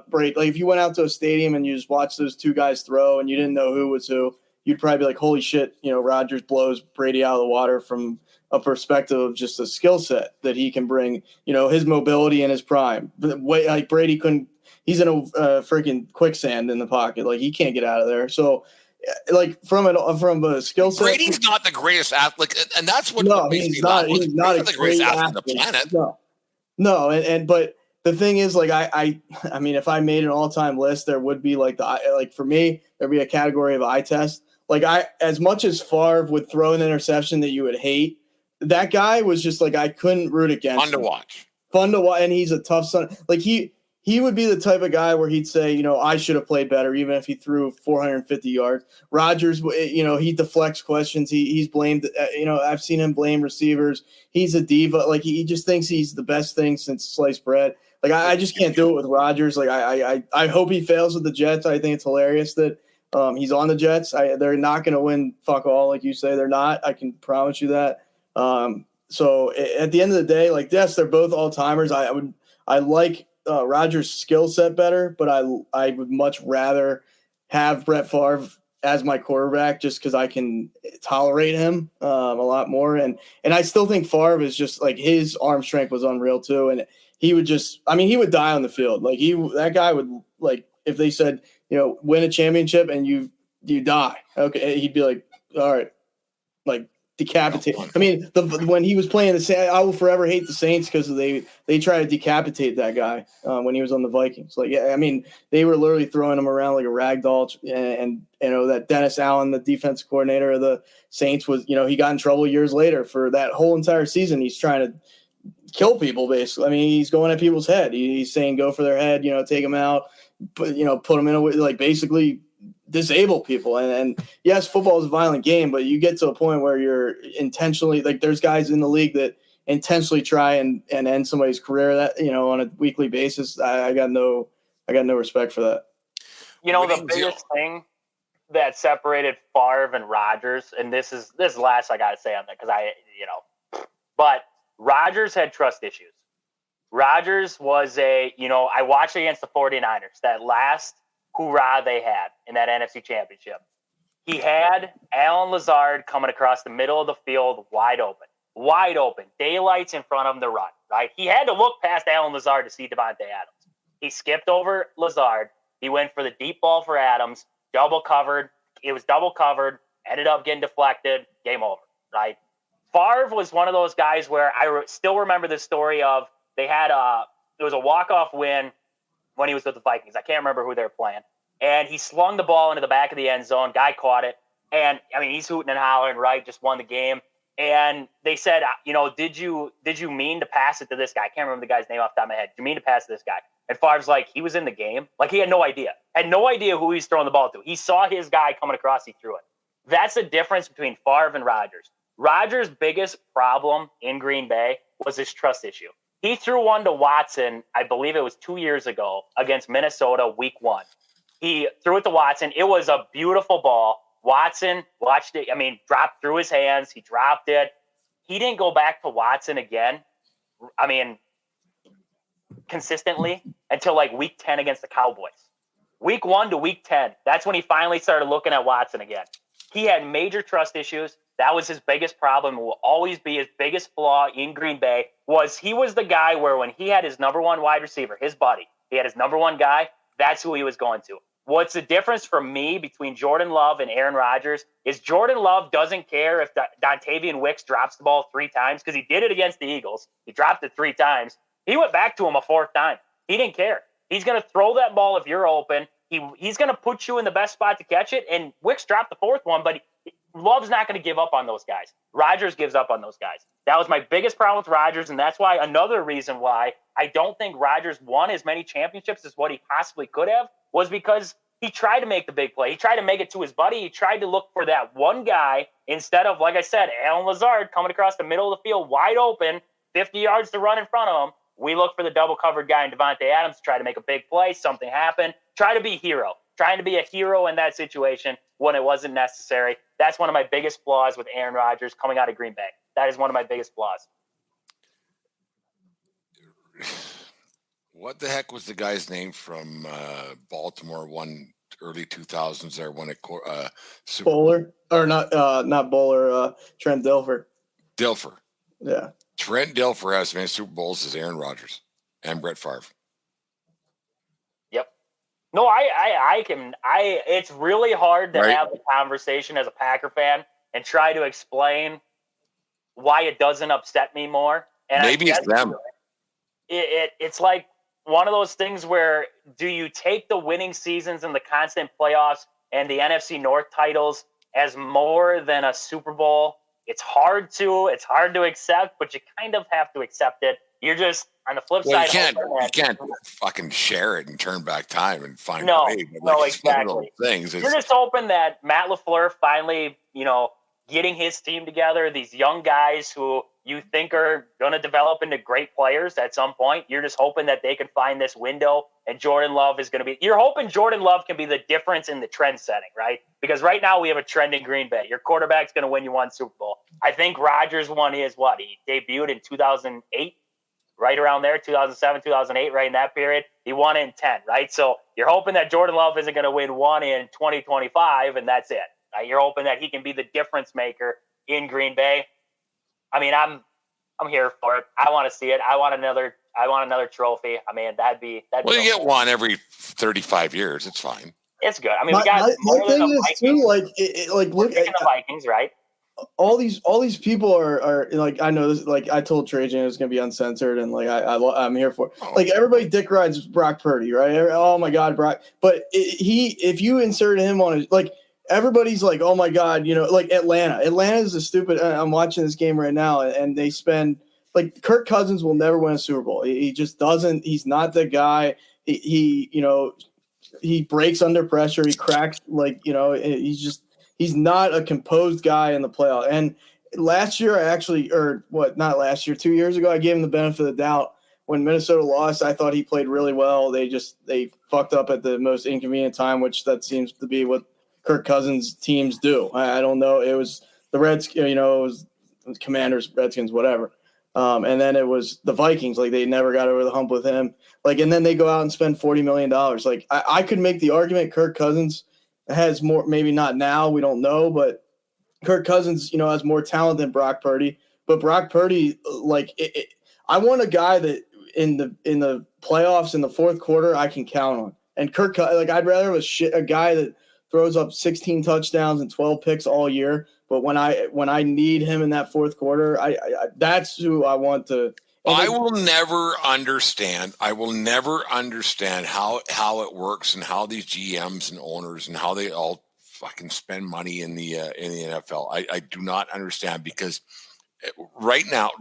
Speaker 3: Brady. Like if you went out to a stadium and you just watched those two guys throw and you didn't know who was who, you'd probably be like, holy shit, Rodgers blows Brady out of the water from a perspective of just a skill set that he can bring, his mobility in his prime. The way like Brady couldn't, he's in a freaking quicksand in the pocket. Like he can't get out of there. So like from a skill set,
Speaker 2: Brady's not the greatest athlete. And that's what makes me
Speaker 3: laugh. He's not
Speaker 2: the greatest athlete on the planet.
Speaker 3: No. But the thing is, like, I mean, if I made an all-time list, there would be for me, there'd be a category of eye test. Like as much as Favre would throw an interception that you would hate, that guy was just like, I couldn't root against him. Fun to watch. And he's a tough son. Like he would be the type of guy where he'd say, I should have played better, even if he threw 450 yards. Rodgers, he deflects questions. He's blamed, I've seen him blame receivers. He's a diva. Like he just thinks he's the best thing since sliced bread. Like I just can't do it with Rodgers. Like I hope he fails with the Jets. I think it's hilarious that he's on the Jets. They're not going to win fuck all, like you say. They're not. I can promise you that. So at the end of the day, like, yes, they're both all timers. I like Rodgers' skill set better, but I would much rather have Brett Favre as my quarterback just because I can tolerate him a lot more. And I still think Favre is just like, his arm strength was unreal too. And he would he would die on the field. Like, that guy would, like, if they said, win a championship and you die, okay, he'd be like, all right, like, decapitate. I mean, when he was playing the Saints, I will forever hate the Saints because they try to decapitate that guy when he was on the Vikings. Like, yeah, I mean, they were literally throwing him around like a rag doll. And that Dennis Allen, the defense coordinator of the Saints, was, he got in trouble years later for that whole entire season. He's trying to kill people, basically. I mean, he's going at people's head. He's saying go for their head, take them out, put them in a way, like, basically disable people. And yes, football is a violent game, but you get to a point where you're intentionally, like, there's guys in the league that intentionally try and end somebody's career that, on a weekly basis. I got no respect for that.
Speaker 4: The biggest thing that separated Favre and Rodgers, and this is last I got to say on that, because but Rodgers had trust issues. Rodgers was I watched against the 49ers, that last hoorah they had in that NFC Championship. He had Allen Lazard coming across the middle of the field wide open, daylights in front of him to run, right? He had to look past Allen Lazard to see Davante Adams. He skipped over Lazard. He went for the deep ball for Adams, double covered. It was double covered, ended up getting deflected, game over, right? Favre was one of those guys where I still remember the story of it was a walk-off win when he was with the Vikings. I can't remember who they were playing. And he slung the ball into the back of the end zone. Guy caught it. And, he's hooting and hollering, right? Just won the game. And they said, did you mean to pass it to this guy? I can't remember the guy's name off the top of my head. Did you mean to pass to this guy? And Favre's like, he was in the game. Like, he had no idea. Had no idea who he's throwing the ball to. He saw his guy coming across. He threw it. That's the difference between Favre and Rodgers. Rodgers' biggest problem in Green Bay was his trust issue. He threw one to Watson, I believe it was 2 years ago, against Minnesota, week 1. He threw it to Watson. It was a beautiful ball. Watson watched it, dropped through his hands. He dropped it. He didn't go back to Watson again, consistently until like week 10 against the Cowboys. Week 1 to week 10, that's when he finally started looking at Watson again. He had major trust issues. That was his biggest problem. It will always be his biggest flaw in Green Bay. He was the guy where when he had his number one wide receiver, his buddy, he had his number one guy, that's who he was going to. What's the difference for me between Jordan Love and Aaron Rodgers is Jordan Love doesn't care if Dontavian Wicks drops the ball 3 times, because he did it against the Eagles. He dropped it 3 times. He went back to him a 4th time. He didn't care. He's going to throw that ball if you're open. He's going to put you in the best spot to catch it, and Wicks dropped the 4th one, but Love's not going to give up on those guys. Rodgers gives up on those guys. That was my biggest problem with Rodgers, and that's why another reason why I don't think Rodgers won as many championships as what he possibly could have was because he tried to make the big play. He tried to make it to his buddy. He tried to look for that one guy instead of, like I said, Allen Lazard coming across the middle of the field wide open, 50 yards to run in front of him. We look for the double-covered guy in Davante Adams to try to make a big play. Something happened. Try to be a hero. Trying to be a hero in that situation when it wasn't necessary. That's one of my biggest flaws with Aaron Rodgers coming out of Green Bay. That is one of my biggest flaws.
Speaker 2: What the heck was the guy's name from Baltimore? One early 2000s there when it Super
Speaker 3: Bowler or not Bowler. Trent Dilfer.
Speaker 2: Dilfer.
Speaker 3: Yeah.
Speaker 2: Trent Dilfer has as many Super Bowls as Aaron Rodgers and Brett Favre.
Speaker 4: Yep. No, it's really hard to have a conversation as a Packer fan and try to explain why it doesn't upset me more. And
Speaker 2: maybe it's them.
Speaker 4: It's like one of those things where do you take the winning seasons and the constant playoffs and the NFC North titles as more than a Super Bowl? It's hard to accept, but you kind of have to accept it. You're just on the flip side.
Speaker 2: You can't fucking share it and turn back time and find a way.
Speaker 4: No, exactly. You're just hoping that Matt LaFleur finally, getting his team together, these young guys who you think are going to develop into great players at some point. You're just hoping that they can find this window, and Jordan Love is going to be – you're hoping Jordan Love can be the difference in the trend setting, right? Because right now we have a trend in Green Bay. Your quarterback's going to win you one Super Bowl. I think Rodgers won his what? He debuted in 2008, right around there, 2007, 2008, right in that period. He won in 10, right? So you're hoping that Jordan Love isn't going to win one in 2025, and that's it. Right? You're hoping that he can be the difference maker in Green Bay. I mean, I'm here for it. I want to see it. I want another trophy. I mean, that'd be
Speaker 2: well, you get one every 35 years. It's fine.
Speaker 4: It's good. I mean, we got more than the Vikings.
Speaker 3: Too, look at
Speaker 4: the Vikings, right?
Speaker 3: All these people are like, I know this, like I told Trajan it's gonna be uncensored, and like I'm here for it. Like everybody dick rides Brock Purdy, right? Oh my God, Brock. But if you insert him on it, like everybody's like, oh my God, you know, like Atlanta is a stupid. I'm watching this game right now, and they spend like Kirk Cousins will never win a Super Bowl. He just doesn't. He's not the guy. He you know, he breaks under pressure. He cracks, like, you know, he's not a composed guy in the playoff. And last year, not last year, 2 years ago, I gave him the benefit of the doubt. When Minnesota lost, I thought he played really well. They fucked up at the most inconvenient time, which that seems to be what Kirk Cousins teams do. I don't know. It was the Redskins, you know, it was Commanders, Redskins, whatever. And then it was the Vikings. Like, they never got over the hump with him. Like, and then they go out and spend $40 million. Like, I could make the argument Kirk Cousins has more, maybe not now, we don't know, but Kirk Cousins, you know, has more talent than Brock Purdy. But Brock Purdy, like, I want a guy that in the playoffs in the fourth quarter I can count on. And Kirk, like, I'd rather have a guy that throws up 16 touchdowns and 12 picks all year. But when I need him in that fourth quarter, I that's who I want to.
Speaker 2: I will never understand how it works and how these GMs and owners and how they all fucking spend money in the NFL. I do not understand, because right now,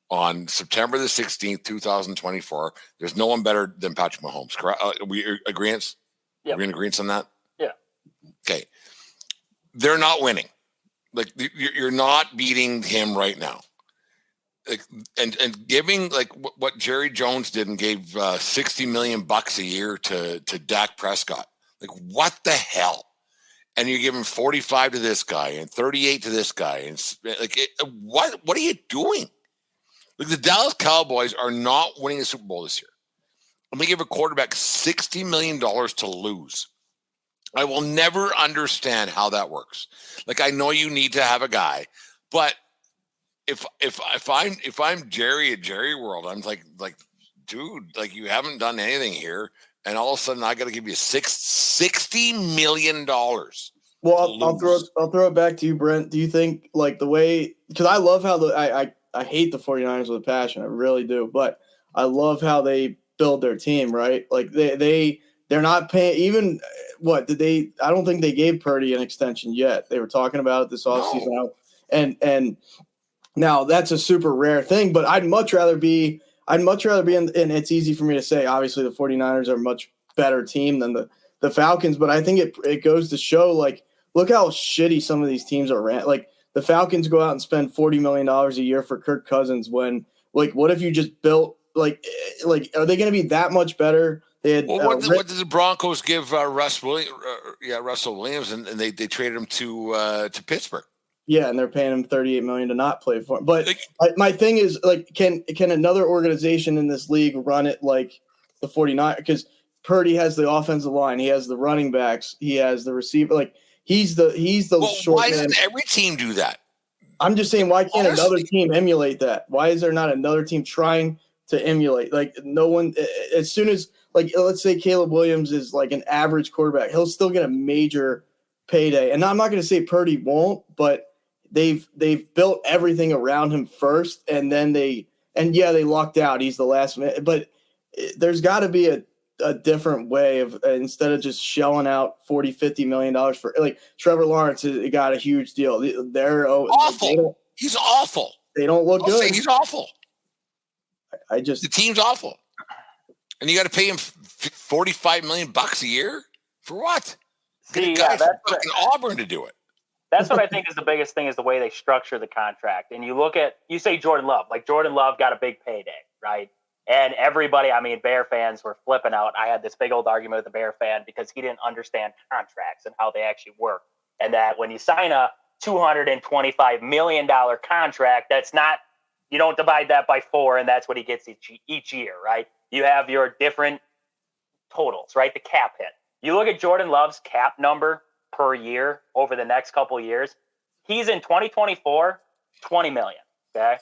Speaker 2: on September the 16th, 2024, there's no one better than Patrick Mahomes. Correct? We agreeance?
Speaker 4: Yeah.
Speaker 2: We're in agreement on that?
Speaker 4: Yeah.
Speaker 2: Okay. They're not winning. Like, you're not beating him right now. Like, and giving, like, what Jerry Jones did and gave $60 million a year to Dak Prescott. Like, what the hell? And you're giving 45 to this guy and 38 to this guy, and like, what are you doing? Like, the Dallas Cowboys are not winning the Super Bowl this year. I'm gonna give a quarterback $60 million to lose. I will never understand how that works. Like, I know you need to have a guy, but if I'm Jerry at Jerry World, I'm like, dude, like, you haven't done anything here, and all of a sudden I got to give you $60 million.
Speaker 3: Well, I'll throw it back to you, Brent. Do you think, like, the way, because I love how I hate the 49ers with a passion, I really do, but I love how they build their team, right? Like, they're not paying, even what did they? I don't think they gave Purdy an extension yet. They were talking about it this offseason,
Speaker 2: No.
Speaker 3: and now that's a super rare thing. But I'd much rather be in, and it's easy for me to say. Obviously, the 49ers are a much better team than the Falcons, but I think it goes to show, like, look how shitty some of these teams are ran. Like, the Falcons go out and spend $40 million a year for Kirk Cousins when, like, what if you just built, like are they going to be that much better? They had,
Speaker 2: what did the Broncos give Russell Williams, and they traded him to Pittsburgh.
Speaker 3: Yeah, and they're paying him $38 million to not play for him. But my thing is, like, can another organization in this league run it like the 49ers? Because Purdy has the offensive line, he has the running backs, he has the receiver. Like, he's the short
Speaker 2: why
Speaker 3: man.
Speaker 2: doesn't every team do that?
Speaker 3: I'm just saying, why can't another team emulate that? Why is there not another team trying to emulate? Like, no one, as soon as, like, let's say Caleb Williams is like an average quarterback, he'll still get a major payday. And I'm not going to say Purdy won't, but they've built everything around him first, and then they lucked out. He's the last minute, but there's got to be a different way of, instead of just shelling out $40-50 million for, like, Trevor Lawrence got a huge deal. They're
Speaker 2: awful. He's awful.
Speaker 3: They don't look good.
Speaker 2: He's awful.
Speaker 3: The
Speaker 2: team's awful, and you got to pay him $45 million a year for what? Get a guy from fucking Auburn to do it.
Speaker 4: That's what I think is the biggest thing is the way they structure the contract. And you say Jordan Love, like Jordan Love got a big payday, right? And everybody, I mean, Bear fans were flipping out. I had this big old argument with a Bear fan because he didn't understand contracts and how they actually work. And that when you sign a $225 million contract, that's not, you don't divide that by 4 and that's what he gets each year, right? You have your different totals, right? The cap hit. You look at Jordan Love's cap number per year over the next couple of years. He's in 2024, 20 million, okay?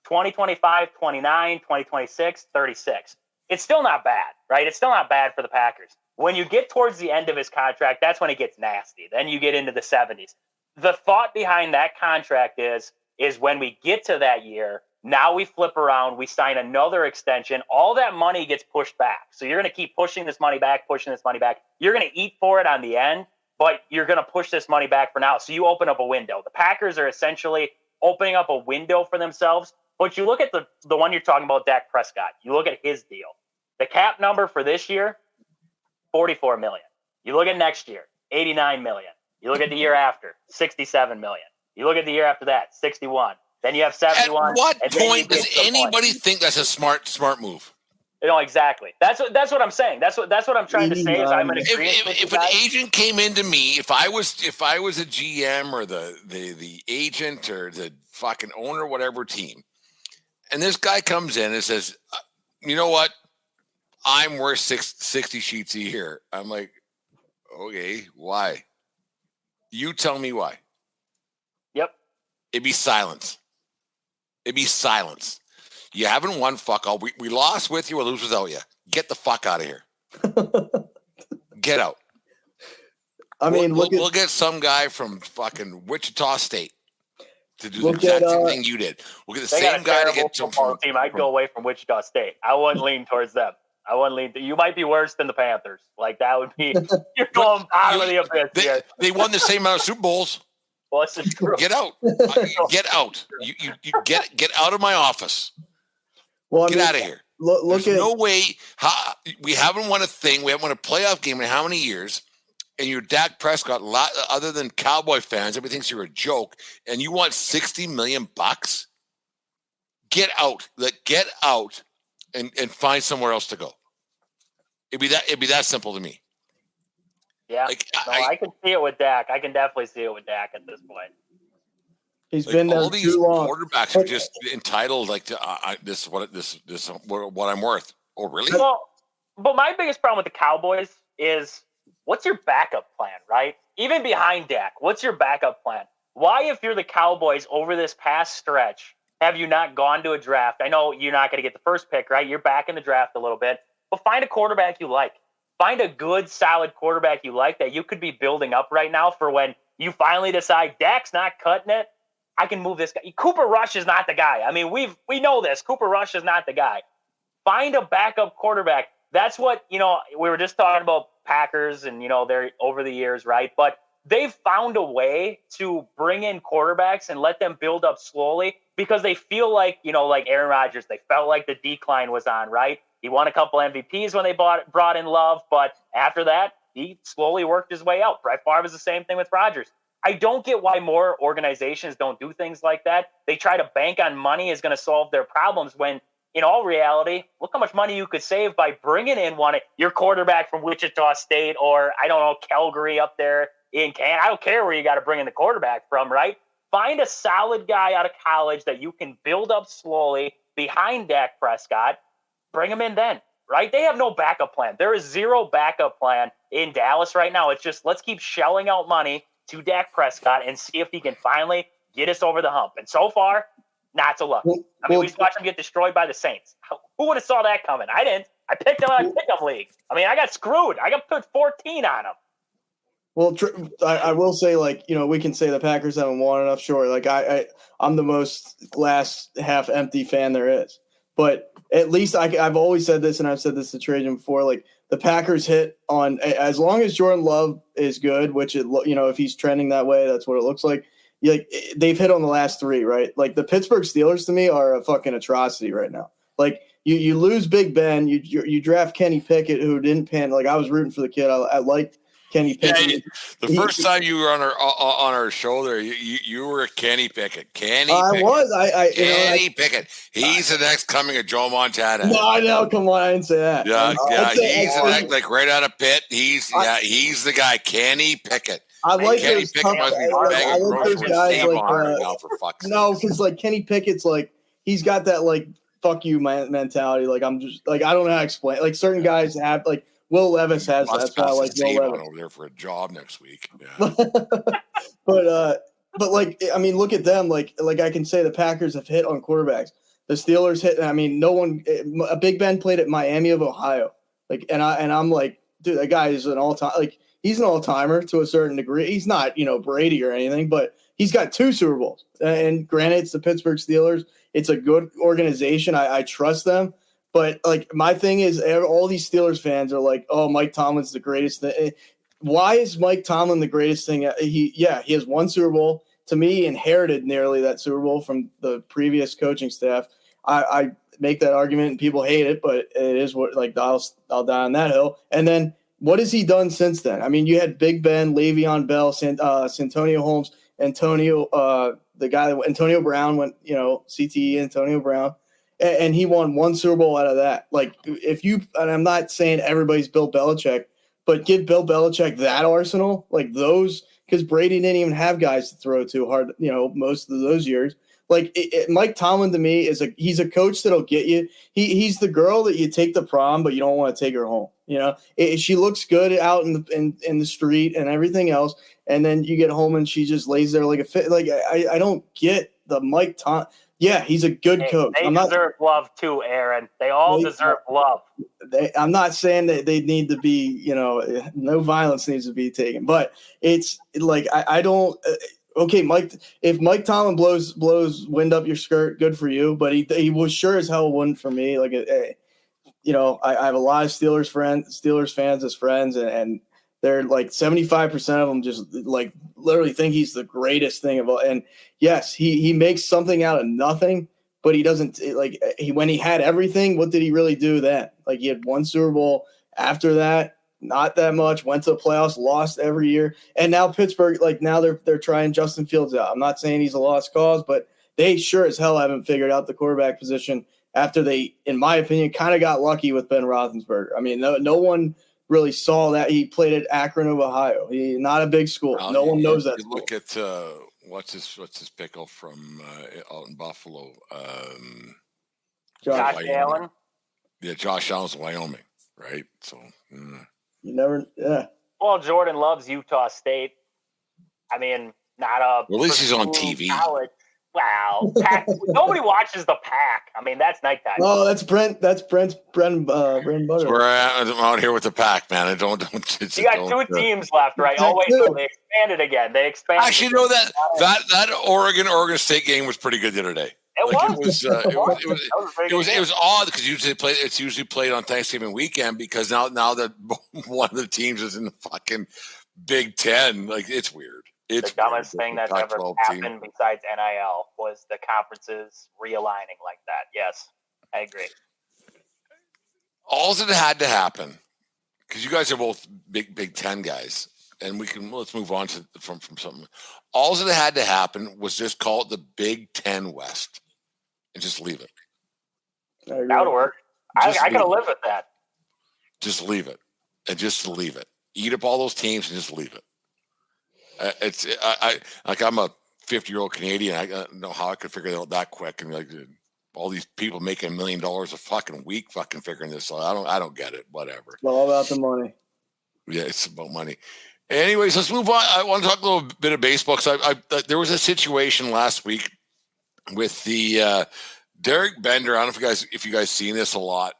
Speaker 4: 2025, 29, 2026, 36. It's still not bad, right? It's still not bad for the Packers. When you get towards the end of his contract, that's when it gets nasty. Then you get into the 70s. The thought behind that contract is when we get to that year, now we flip around, we sign another extension, all that money gets pushed back. So you're going to keep pushing this money back. You're going to eat for it on the end, but you're going to push this money back for now. So you open up a window. The Packers are essentially opening up a window for themselves. But you look at the one you're talking about, Dak Prescott. You look at his deal. The cap number for this year, $44 million. You look at next year, $89 million. You look at the year after, $67 million. You look at the year after that, $61. Then you have 71.
Speaker 2: At what point does anybody think that's a smart move?
Speaker 4: Exactly. That's what I'm saying. That's what I'm trying to say. Is I'm in agreement with
Speaker 2: if an agent came into me, if I was a GM or the agent or the fucking owner, whatever team, and this guy comes in and says, you know what? I'm worth 60 sheets a year. I'm like, okay, why? You tell me why.
Speaker 4: Yep.
Speaker 2: It'd be silence. You haven't won, fuck all. We lost with you or lose without you. Get the fuck out of here. Get out.
Speaker 3: I mean,
Speaker 2: we'll get some guy from fucking Wichita State to do the exact same thing you did. We'll get the same guy to get some
Speaker 4: football team. I'd go away from Wichita State. I wouldn't lean towards them. You might be worse than the Panthers. Like that would be. You're going bottom of the abyss here.
Speaker 2: They won the same amount of Super Bowls.
Speaker 4: Well, this is true.
Speaker 2: Get out. Get out. You get out of my office.
Speaker 3: Well,
Speaker 2: get out of here.
Speaker 3: There's
Speaker 2: no way. We haven't won a thing. We haven't won a playoff game in how many years? And you're Dak Prescott. Other than Cowboy fans, everybody thinks you're a joke. And you want $60 million? Get out. Get out and find somewhere else to go. It'd be that simple to me.
Speaker 4: Yeah, I can see it with Dak. I can definitely see it with Dak at this point.
Speaker 3: He's been there
Speaker 2: all these
Speaker 3: too long.
Speaker 2: Quarterbacks are just entitled, like to this is what I'm worth. Oh, really?
Speaker 4: Well, but my biggest problem with the Cowboys is what's your backup plan, right? Even behind Dak, what's your backup plan? Why, if you're the Cowboys over this past stretch, have you not gone to a draft? I know you're not going to get the first pick, right? You're back in the draft a little bit, but find a quarterback you like. Find a good, solid quarterback you like that you could be building up right now for when you finally decide Dak's not cutting it. I can move this guy. Cooper Rush is not the guy. I mean, we know this. Cooper Rush is not the guy. Find a backup quarterback. That's what, we were just talking about Packers and, they're over the years, right? But they've found a way to bring in quarterbacks and let them build up slowly because they feel like, like Aaron Rodgers, they felt like the decline was on, right? He won a couple MVPs when they brought in Love, but after that, he slowly worked his way out. Brett Favre was the same thing with Rodgers. I don't get why more organizations don't do things like that. They try to bank on money is going to solve their problems when, in all reality, look how much money you could save by bringing in your quarterback from Wichita State or, I don't know, Calgary up there in Canada. I don't care where you got to bring in the quarterback from, right? Find a solid guy out of college that you can build up slowly behind Dak Prescott. Bring him in then, right? They have no backup plan. There is zero backup plan in Dallas right now. It's just let's keep shelling out money to Dak Prescott and see if he can finally get us over the hump. And so far, not so lucky. We just watched him get destroyed by the Saints. Who would have saw that coming? I didn't. I picked him out of pickup league. I got screwed. I got put 14 on him.
Speaker 3: Well, I will say, we can say the Packers haven't won enough. Sure, I'm the most glass half empty fan there is. But at least I've always said this, and I've said this to Trajan before. The Packers hit on as long as Jordan Love is good, which if he's trending that way, that's what it looks like. They've hit on the last three, right? The Pittsburgh Steelers to me are a fucking atrocity right now. You lose Big Ben, you draft Kenny Pickett, who didn't pan. I was rooting for the kid. I liked Kenny Pickett.
Speaker 2: The first time you were on our show there, you were a Kenny Pickett. Kenny Pickett. He's the next coming of Joe Montana.
Speaker 3: No, come on, I didn't say that.
Speaker 2: He's like right out of Pitt. He's the guy, Kenny Pickett.
Speaker 3: I like
Speaker 2: Kenny
Speaker 3: those
Speaker 2: Pickett must be bagging groceries with Save On right now, for fuck's sake.
Speaker 3: No, because like Kenny Pickett's like he's got that like fuck you mentality. Like I'm just like I don't know how to explain. Like certain guys have like Will Levis has that. That's why I like Will Levis
Speaker 2: over there for a job next week.
Speaker 3: Yeah. but like I mean, look at them. Like I can say the Packers have hit on quarterbacks. The Steelers hit. I mean, no one. A Big Ben played at Miami of Ohio. Like and I'm like, dude, that guy is an all time like. He's an all-timer to a certain degree. He's not, Brady or anything, but he's got 2 Super Bowls. And granted, it's the Pittsburgh Steelers. It's a good organization. I trust them. But, like, my thing is all these Steelers fans are like, oh, Mike Tomlin's the greatest thing. Why is Mike Tomlin the greatest thing? He has 1 Super Bowl. To me, he inherited nearly that Super Bowl from the previous coaching staff. I make that argument, and people hate it, but it is what, like, I'll die on that hill. And then what has he done since then? I mean, you had Big Ben, Le'Veon Bell, Santonio Holmes, Antonio Brown went, CTE, Antonio Brown, and he won 1 Super Bowl out of that. Like, and I'm not saying everybody's Bill Belichick, but give Bill Belichick that arsenal, like those, because Brady didn't even have guys to throw to hard, most of those years. Like Mike Tomlin to me he's a coach that'll get you. He's the girl that you take to prom, but you don't want to take her home. She looks good out in the street and everything else, and then you get home and she just lays there like a fit. Like I don't get the Mike Tomlin. Yeah, he's a good coach.
Speaker 4: They deserve love too, Aaron. They all deserve love.
Speaker 3: I'm not saying that they need to be, no violence needs to be taken, but it's like I don't. Okay, Mike. If Mike Tomlin blows wind up your skirt, good for you. But he was sure as hell wouldn't for me. Like, I have a lot of Steelers fans as friends, and they're like 75% of them just like literally think he's the greatest thing of all. And yes, he makes something out of nothing, but he doesn't when he had everything. What did he really do then? Like he had 1 Super Bowl. After that, not that much. Went to the playoffs, lost every year, and now Pittsburgh, like now they're trying Justin Fields out. I'm not saying he's a lost cause, but they sure as hell haven't figured out the quarterback position after they, in my opinion, kind of got lucky with Ben Roethlisberger. I mean, no one really saw that. He played at Akron of Ohio. Not a big school. No one knows that.
Speaker 2: Look at what's his pickle from out in Buffalo.
Speaker 4: Josh Allen.
Speaker 2: Yeah, Josh Allen's Wyoming, right? So.
Speaker 3: You never, yeah.
Speaker 4: Well, Jordan loves Utah State. I mean, not a.
Speaker 2: Well, at least he's on TV.
Speaker 4: College. Wow, nobody watches the Pack. I mean, that's nighttime.
Speaker 3: Oh, that's Brent. That's Brent's Brent Butter.
Speaker 2: I'm out here with the Pack, man. Don't.
Speaker 4: You got 2 teams left, right? Oh wait, no, they expanded again. They expanded.
Speaker 2: Actually, that Oregon State game was pretty good the other day. It was odd because it's usually played on Thanksgiving weekend because now that one of the teams is in the fucking Big Ten, like it's weird. It's
Speaker 4: the dumbest thing that's ever happened besides NIL was the conferences realigning like that. Yes, I agree.
Speaker 2: All that had to happen, because you guys are both Big Ten guys, and let's move on to from something. All that had to happen was just call it the Big Ten West. And just leave it.
Speaker 4: That would work. I could live with that.
Speaker 2: Just leave it. And just leave it. Eat up all those teams and just leave it. I'm a 50-year-old Canadian. I don't know how I could figure it out that quick. And like all these people making $1 million a fucking week fucking figuring this out. I don't get it. Whatever.
Speaker 3: It's all about the money.
Speaker 2: Yeah, it's about money. Anyways, let's move on. I want to talk a little bit of baseball because there was a situation last week with the Derek Bender. I don't know if you guys seen this a lot,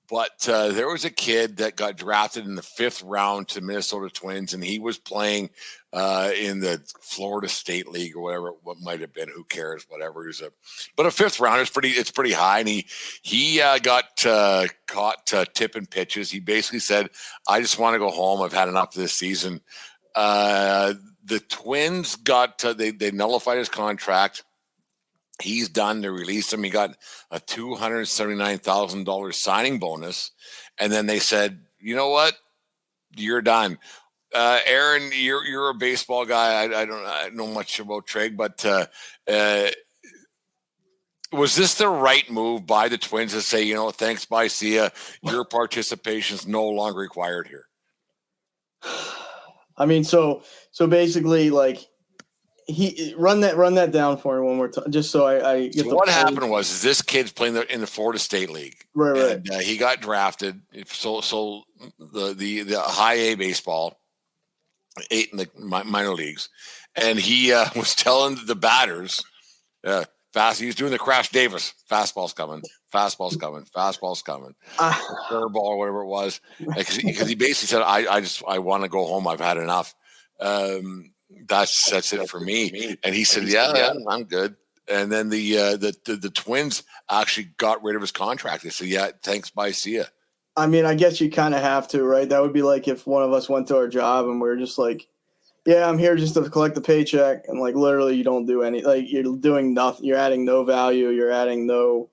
Speaker 2: but there was a kid that got drafted in the 5th round to Minnesota Twins, and he was playing in the Florida State League or whatever what might have been. Who cares? Whatever. But a 5th round is pretty high, and he got caught tipping pitches. He basically said, "I just want to go home. I've had enough of this season." The Twins got they nullified his contract. He's done. They released him. He got a $279,000 signing bonus. And then they said, you know what? You're done. Aaron, you're a baseball guy. I don't know much about Trag, but was this the right move by the Twins to say, thanks, bye, see ya. Your participation is no longer required here?
Speaker 3: I mean, so basically, like, he run that down for me one more time, just so I get.
Speaker 2: So what happened was this kid's playing in the Florida State League,
Speaker 3: right.
Speaker 2: And he got drafted. So the high A baseball, 8 in the minor leagues, and he was telling the batters, fast. He was doing the Crash Davis, fastball's coming, curveball or whatever it was, because he basically said, I want to go home. I've had enough. That's it for me. And he said, yeah, I'm good. And then the Twins actually got rid of his contract. They said, yeah, thanks, bye, see ya.
Speaker 3: I mean, I guess you kind of have to, right? That would be like if one of us went to our job and we're just like, yeah, I'm here just to collect the paycheck. And like, literally you don't do any, like, you're doing nothing. You're adding no value. You're adding no,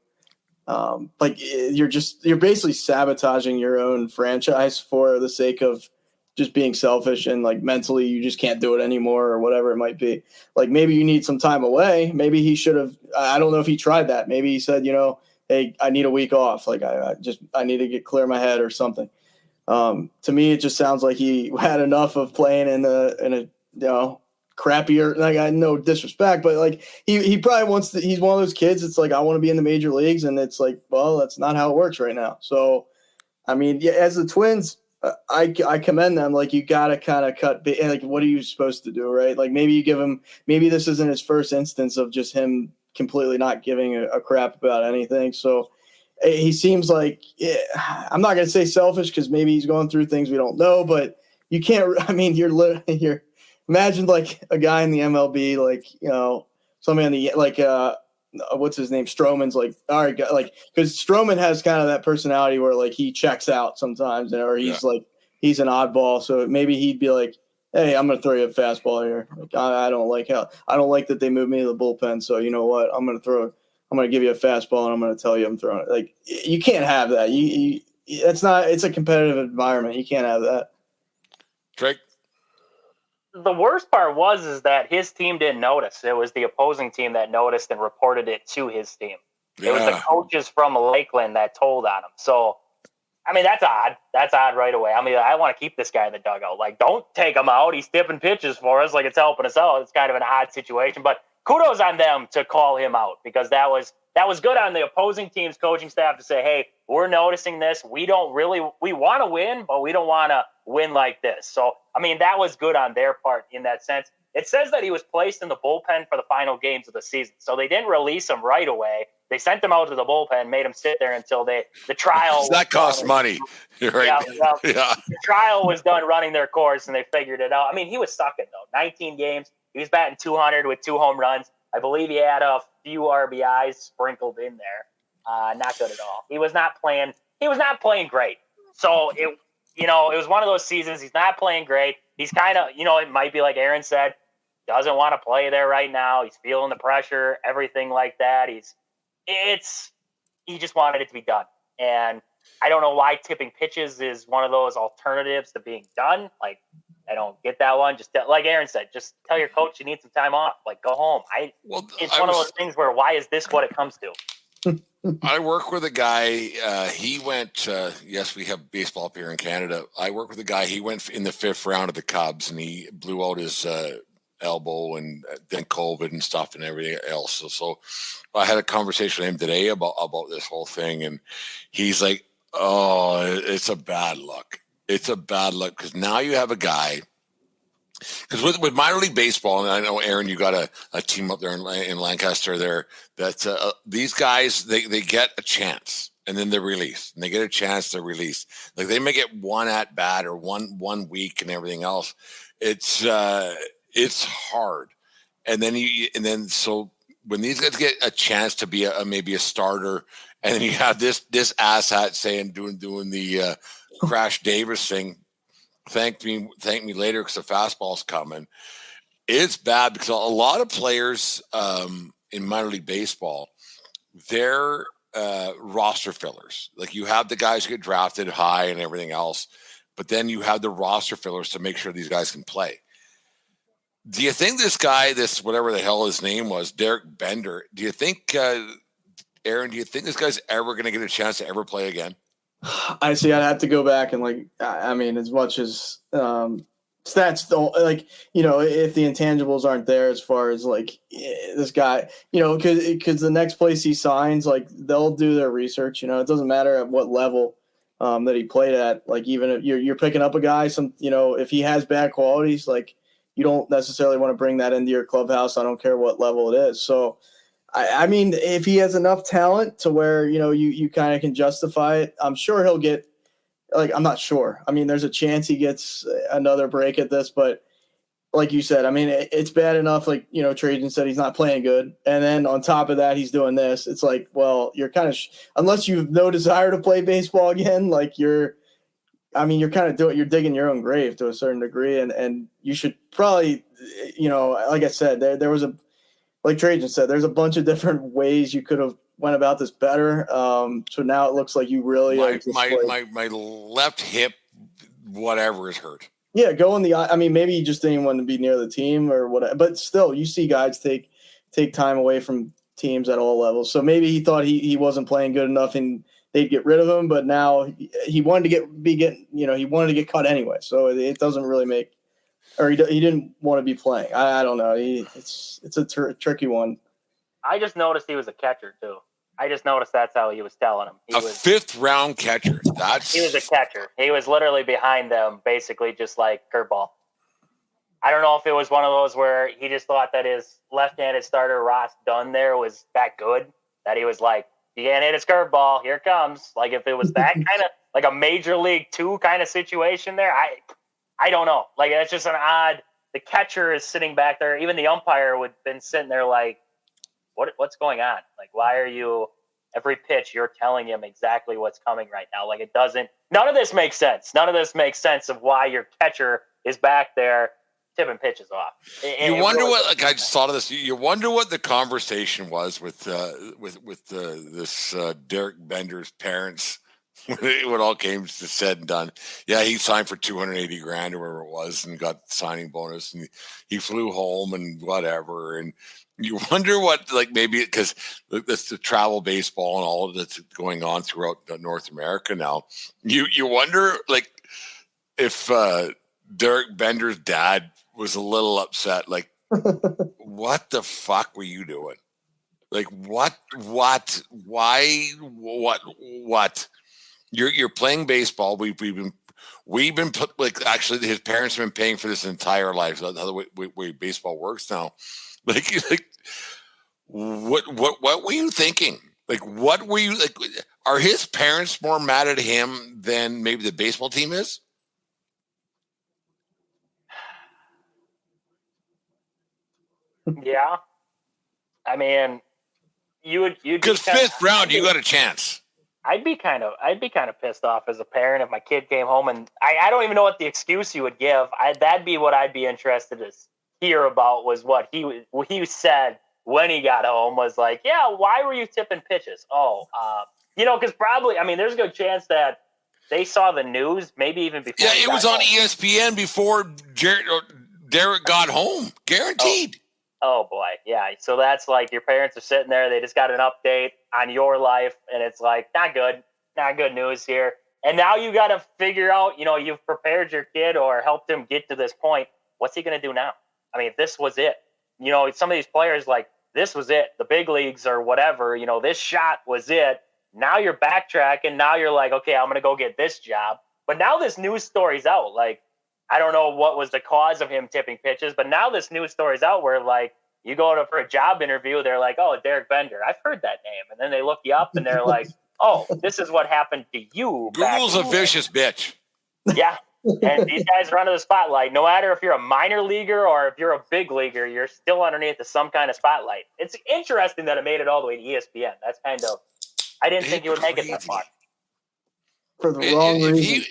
Speaker 3: you're basically sabotaging your own franchise for the sake of just being selfish, and like mentally you just can't do it anymore or whatever it might be. Like, maybe you need some time away. Maybe he should have, I don't know if he tried that. Maybe he said, hey, I need a week off. Like I need to clear my head or something. To me, it just sounds like he had enough of playing in a crappier, like, I no disrespect, but like he probably wants to, he's one of those kids. It's like, I want to be in the major leagues. And it's like, well, that's not how it works right now. So, I mean, yeah, as the Twins, I commend them. Like, you got to kind of cut, like, what are you supposed to do? Right. Like, maybe you give him, maybe this isn't his first instance of just him completely not giving a crap about anything. So he seems like, I'm not going to say selfish, because maybe he's going through things we don't know, but you can't, I mean, you're imagine like a guy in the MLB, like, somebody on the, like, what's his name? Stroman's like, all right, like, because Stroman has kind of that personality where like he checks out sometimes, or he's like, he's an oddball. So maybe he'd be like, hey, I'm going to throw you a fastball here. Like, I don't like that they moved me to the bullpen. So you know what? I'm going to give you a fastball, and I'm going to tell you I'm throwing it. Like, you can't have that. It's a competitive environment. You can't have that.
Speaker 2: Drake?
Speaker 4: The worst part is that his team didn't notice. It was the opposing team that noticed and reported it to his team. Yeah. It was the coaches from Lakeland that told on him. So, I mean, that's odd. That's odd right away. I mean, I want to keep this guy in the dugout. Like, don't take him out. He's tipping pitches for us. Like, it's helping us out. It's kind of an odd situation. But kudos on them to call him out, because that was good on the opposing team's coaching staff to say, hey, we're noticing this. We want to win, but we don't want to win like this. So, I mean, that was good on their part in that sense. It says that he was placed in the bullpen for the final games of the season. So they didn't release him right away. They sent him out to the bullpen, made him sit there until the trial.
Speaker 2: That costs money. You're right.
Speaker 4: Yeah. The trial was done running their course, and they figured it out. I mean, he was sucking, though. 19 games. He was batting 200 with 2 home runs. I believe he had a few RBIs sprinkled in there. Not good at all. He was not playing great. So it was one of those seasons. He's not playing great. He's kind of, it might be like Aaron said, doesn't want to play there right now. He's feeling the pressure, everything like that. He just wanted it to be done. And I don't know why tipping pitches is one of those alternatives to being done. Like, I don't get that one. Just like Aaron said, just tell your coach you need some time off. Like, go home. It's one of those things where, why is this what it comes to?
Speaker 2: I work with a guy. He went. Yes, we have baseball up here in Canada. I work with a guy. He went in the 5th round of the Cubs, and he blew out his elbow, and then COVID and stuff and everything else. So I had a conversation with him today about this whole thing, and he's like, "Oh, it's a bad look. It's a bad look, because now you have a guy." Because with minor league baseball, and I know, Aaron, you got a team up there in Lancaster there, that these guys, they get a chance, and then they're released. And they get a chance, they're released. Like, they may get one at bat or one week and everything else. It's hard. And then so when these guys get a chance to be maybe a starter, and then you have this asshat saying doing the Crash Davis thing. Thank me later, because the fastball's coming. It's bad, because a lot of players in minor league baseball, they're roster fillers. Like, you have the guys who get drafted high and everything else, but then you have the roster fillers to make sure these guys can play. Do you think this guy, this whatever the hell his name was, Derek Bender, do you think, Aaron, do you think this guy's ever going to get a chance to ever play again?
Speaker 3: I see. I'd have to go back and I mean, as much as stats don't if the intangibles aren't there as far as this guy, because the next place he signs, they'll do their research. It doesn't matter at what level that he played at. Even if you're picking up a guy, if he has bad qualities, you don't necessarily want to bring that into your clubhouse. I don't care what level it is. So, I mean, if he has enough talent to where, you kind of can justify it, I'm sure he'll get I'm not sure. I mean, there's a chance he gets another break at this, but like you said, I mean, it's bad enough. Trajan said he's not playing good. And then on top of that, he's doing this. It's well, you're kind of, unless you have no desire to play baseball again, you're you're digging your own grave to a certain degree. And you should probably, like I said, there was like Trajan said, there's a bunch of different ways you could have went about this better. So now it looks like you really
Speaker 2: my left hip, whatever, is hurt.
Speaker 3: Yeah, go in the. I mean, maybe you just didn't want to be near the team or whatever. But still, you see guys take time away from teams at all levels. So maybe he thought he wasn't playing good enough and they'd get rid of him. But now he wanted to he wanted to get cut anyway. So it doesn't really make. Or he didn't want to be playing. I don't know. It's a tricky one.
Speaker 4: I just noticed he was a catcher too. I just noticed that's how he was telling him. He was
Speaker 2: fifth-round catcher.
Speaker 4: He was a catcher. He was literally behind them, basically just like curveball. I don't know if it was one of those where he just thought that his left-handed starter, Ross Dunn, there was that good, that he was like, you can't hit his curveball, here it comes. If it was that kind of, a Major League 2 kind of situation there, I don't know. That's just an odd – the catcher is sitting back there. Even the umpire would have been sitting there what's going on? Why are you every pitch you're telling him exactly what's coming right now? It doesn't. None of this makes sense. None of this makes sense of why your catcher is back there tipping pitches off.
Speaker 2: You wonder what? I just thought of this. You wonder what the conversation was with this Derek Bender's parents when it all came to said and done. Yeah, he signed for $280,000 or whatever it was, and got the signing bonus, and he flew home and whatever. And you wonder what, maybe because that's the travel baseball and all of that's going on throughout North America now. You wonder, if Derek Bender's dad was a little upset, what the fuck were you doing? What? Why? What? You're playing baseball. We've been put, actually his parents have been paying for this entire life. So that's how the way baseball works now. What were you thinking? What were you are his parents more mad at him than maybe the baseball team is?
Speaker 4: Yeah. I mean, you'd
Speaker 2: because fifth round, you got a chance.
Speaker 4: I'd be kind of pissed off as a parent if my kid came home and I don't even know what the excuse you would give. That'd be what I'd be interested to hear about, was what he said when he got home was yeah, why were you tipping pitches? Because probably, I mean, there's a good chance that they saw the news, maybe even before.
Speaker 2: Yeah, it was on ESPN before Derek got home, guaranteed.
Speaker 4: Oh boy, yeah. So that's your parents are sitting there, they just got an update on your life, and it's not good news here. And now you got to figure out, you've prepared your kid or helped him get to this point. What's he going to do now? I mean, if this was it, some of these players, this was it, the big leagues or whatever, this shot was it. Now you're backtracking. Now you're okay, I'm going to go get this job. But now this news story's out. I don't know what was the cause of him tipping pitches, but now this news story's out where you go for a job interview, they're oh, Derek Bender, I've heard that name. And then they look you up and they're oh, this is what happened to you.
Speaker 2: Google's a vicious bitch.
Speaker 4: Yeah. And these guys are under the spotlight. No matter if you're a minor leaguer or if you're a big leaguer, you're still underneath some kind of spotlight. It's interesting that it made it all the way to ESPN. That's kind of, I didn't think it would make it that far.
Speaker 3: For the wrong reasons.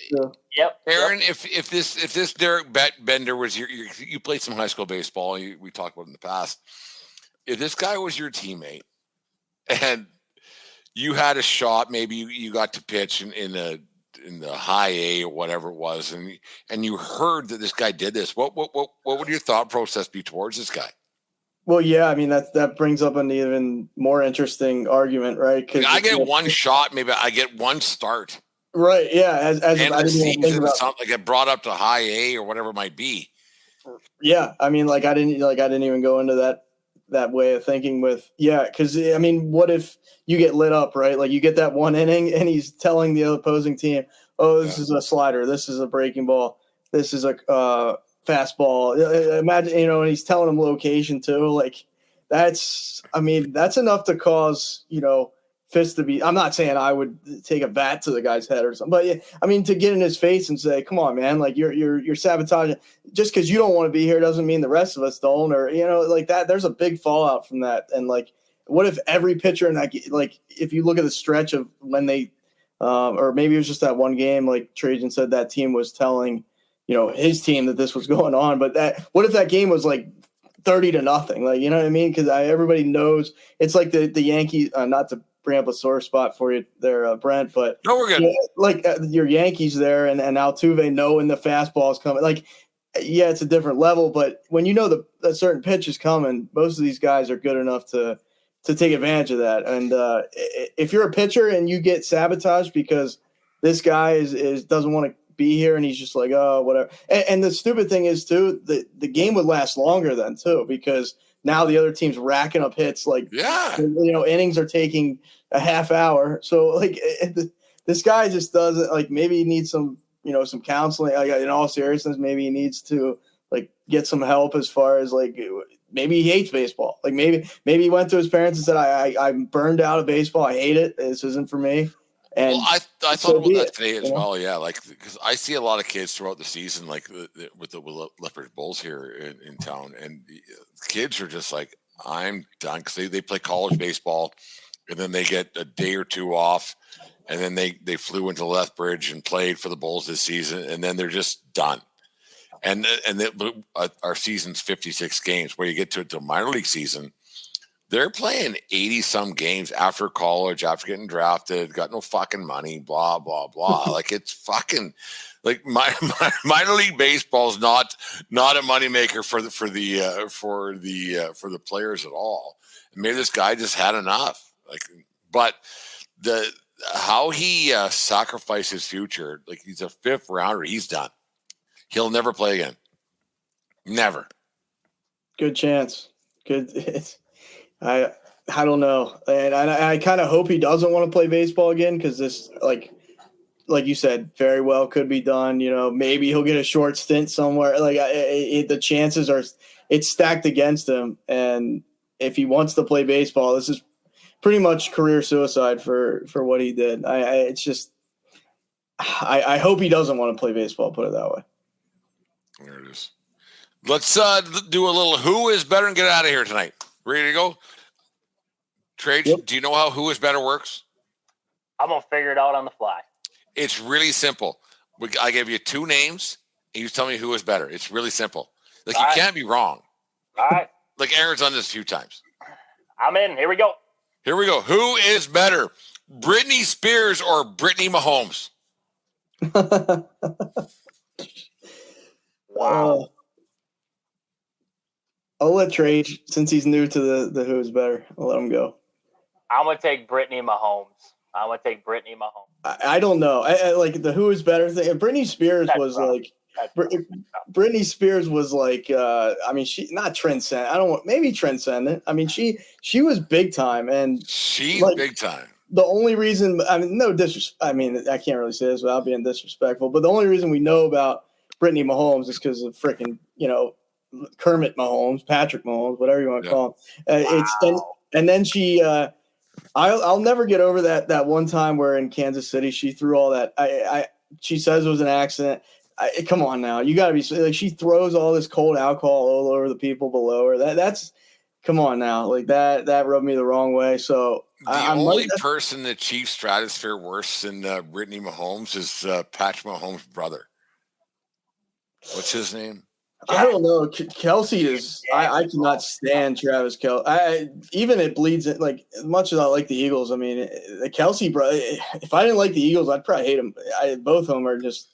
Speaker 4: Yep.
Speaker 2: Aaron, if this Derek Bender was you played some high school baseball, we talked about it in the past. If this guy was your teammate and you had a shot, maybe you got to pitch in a the high A or whatever it was, and you heard that this guy did this, what would your thought process be towards this guy?
Speaker 3: Well, yeah, I mean that brings up an even more interesting argument, right? Because
Speaker 2: I get one shot, maybe I get one start,
Speaker 3: right? Yeah, as
Speaker 2: and
Speaker 3: I didn't even think about
Speaker 2: something get brought up to high A or whatever it might be.
Speaker 3: Yeah, I mean, I didn't even go into that way of thinking with because I mean, what if you get lit up, right? Like you get that one inning and he's telling the opposing team, "Oh, this is a slider, this is a breaking ball, this is a fastball." Imagine, and he's telling them location too. Like that's enough to cause fist to be. I'm not saying I would take a bat to the guy's head or something, but yeah, I mean to get in his face and say, "Come on, man! Like you're sabotaging. Just because you don't want to be here doesn't mean the rest of us don't." Or like that. There's a big fallout from that. And like, what if every pitcher in that, like, if you look at the stretch of when they, or maybe it was just that one game, like Trajan said, that team was telling, his team that this was going on. But what if that game was like 30-0? Like, you know what I mean? Because everybody knows it's like the Yankees. Not to bring up a sore spot for you there, Brent, but
Speaker 2: no, we're good.
Speaker 3: Like your Yankees there and Altuve knowing the fastball is coming. Like, yeah, it's a different level, but when you know a certain pitch is coming, most of these guys are good enough to take advantage of that. And if you're a pitcher and you get sabotaged because this guy is doesn't want to be here and he's just like, oh, whatever. And the stupid thing is too, the game would last longer then too, because now the other team's racking up hits. Like, innings are taking a half hour. So like this guy just doesn't, like, maybe he needs some counseling. Like, in all seriousness, maybe he needs to like get some help as far as like, maybe he hates baseball. Like maybe he went to his parents and said, I'm burned out of baseball. I hate it. This isn't for me. And
Speaker 2: I thought about that today as well. Yeah, like because I see a lot of kids throughout the season, like with the Leopard Bulls here in town, and kids are just like, I'm done, because they play college baseball, and then they get a day or two off, and then they flew into Lethbridge and played for the Bulls this season, and then they're just done. And our season's 56 games. Where you get to the minor league season, they're playing 80-some games after college, after getting drafted, got no fucking money, blah, blah, blah. Like, it's fucking like my minor league baseball is not a moneymaker for the players at all. And maybe this guy just had enough. Like, but how he sacrificed his future, like he's a fifth rounder, he's done. He'll never play again. Never. Good
Speaker 3: chance. Good. I don't know, and I kind of hope he doesn't want to play baseball again, because this, like you said, very well could be done. Maybe he'll get a short stint somewhere. Like the chances are, it's stacked against him, and if he wants to play baseball, this is pretty much career suicide for what he did. It's just, I hope he doesn't want to play baseball. Put it that way.
Speaker 2: There it is. Let's do a little who is better and get out of here tonight. Ready to go? Trade, yep. Do you know how who is better works?
Speaker 4: I'm going to figure it out on the fly.
Speaker 2: It's really simple. I give you two names, and you tell me who is better. It's really simple. Like, all you can't be wrong.
Speaker 4: All right.
Speaker 2: Like, Aaron's done this a few times.
Speaker 4: I'm in. Here we go.
Speaker 2: Who is better, Britney Spears or Brittany Mahomes?
Speaker 3: Wow. I'll let Trade, since he's new to the who's better. I'll let him go.
Speaker 4: I'm going to take Brittany Mahomes.
Speaker 3: I don't know. I like the who is better thing. Britney Spears was like, Britney Spears was like, I mean, she not transcendent. Maybe transcendent. I mean, she was big time, and
Speaker 2: she's like, big time.
Speaker 3: The only reason, I mean, no disrespect. I mean, I can't really say this without being disrespectful, but the only reason we know about Brittany Mahomes is because of freaking, Kermit Mahomes, Patrick Mahomes, whatever you want to call him. Wow. And then she, I'll never get over that one time where in Kansas City she threw all that. She says it was an accident. Come on now, you got to be like, she throws all this cold alcohol all over the people below her. That's come on now, like that rubbed me the wrong way. So
Speaker 2: the only person that Chiefs stratosphere worse than Brittany Mahomes is Patrick Mahomes' brother. What's his name?
Speaker 3: I don't know. Kelsey is. I cannot stand Travis Kelsey. Even it bleeds it. Like as much as I like the Eagles, I mean, the Kelsey bro. If I didn't like the Eagles, I'd probably hate him. Both of them are just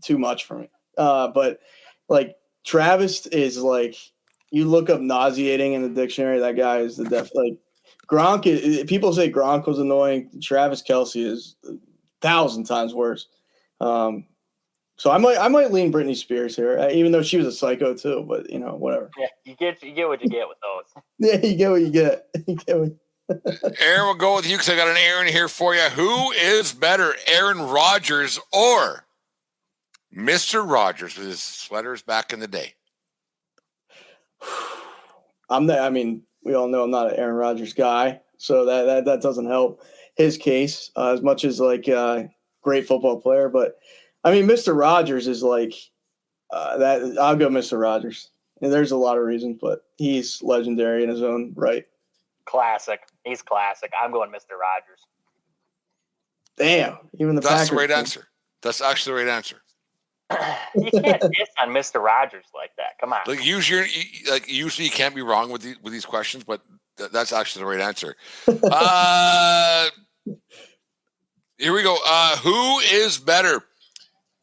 Speaker 3: too much for me. But like Travis is like, you look up nauseating in the dictionary. That guy is the def. Like Gronk. People say Gronk was annoying. Travis Kelsey is 1,000 times worse. So I might lean Britney Spears here, even though she was a psycho too. But whatever.
Speaker 4: Yeah, you get what you get with those.
Speaker 3: Yeah, you get what you get.
Speaker 2: Aaron, we'll go with you because I got an Aaron here for you. Who is better, Aaron Rodgers or Mr. Rogers with his sweaters back in the day?
Speaker 3: We all know I'm not an Aaron Rodgers guy, so that doesn't help his case as much as like great football player. But I mean, Mr. Rogers is like that. I'll go Mr. Rogers. And there's a lot of reasons, but he's legendary in his own right.
Speaker 4: Classic. He's classic. I'm going Mr. Rogers.
Speaker 3: Damn. Even
Speaker 2: That's
Speaker 3: Packers
Speaker 2: the right answer. That's actually the right answer.
Speaker 4: You can't diss on Mr. Rogers like that. Come on.
Speaker 2: Like usually you can't be wrong with these questions, but that's actually the right answer. Here we go. Who is better?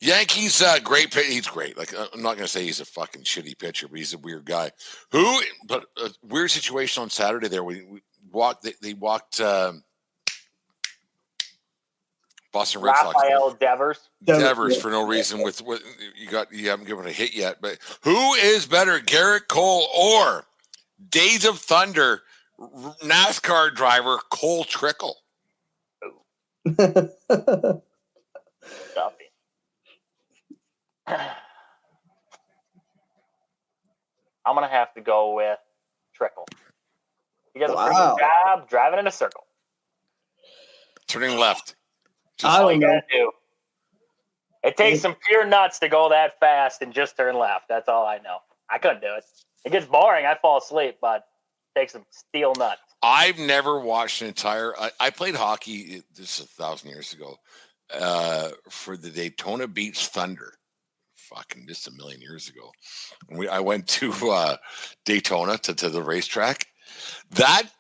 Speaker 2: Yankees, great pitcher. He's great. Like I'm not going to say he's a fucking shitty pitcher, but he's a weird guy. But a weird situation on Saturday there. We walked. They walked Boston Red Sox.
Speaker 4: Rafael
Speaker 2: Devers for no reason. With what you haven't given a hit yet. But who is better, Garrett Cole or Days of Thunder NASCAR driver Cole Trickle?
Speaker 4: Stuffy. I'm gonna have to go with Trickle. He does a pretty good job driving in a circle.
Speaker 2: Turning left.
Speaker 3: I don't know.
Speaker 4: Do. It takes some pure nuts to go that fast and just turn left. That's all I know. I couldn't do it. It gets boring. I fall asleep, but it takes some steel nuts.
Speaker 2: I've never watched an entire. I played hockey. This is 1,000 years ago for the Daytona Beach Thunder. Fucking just a million years ago. I went to Daytona to the racetrack. That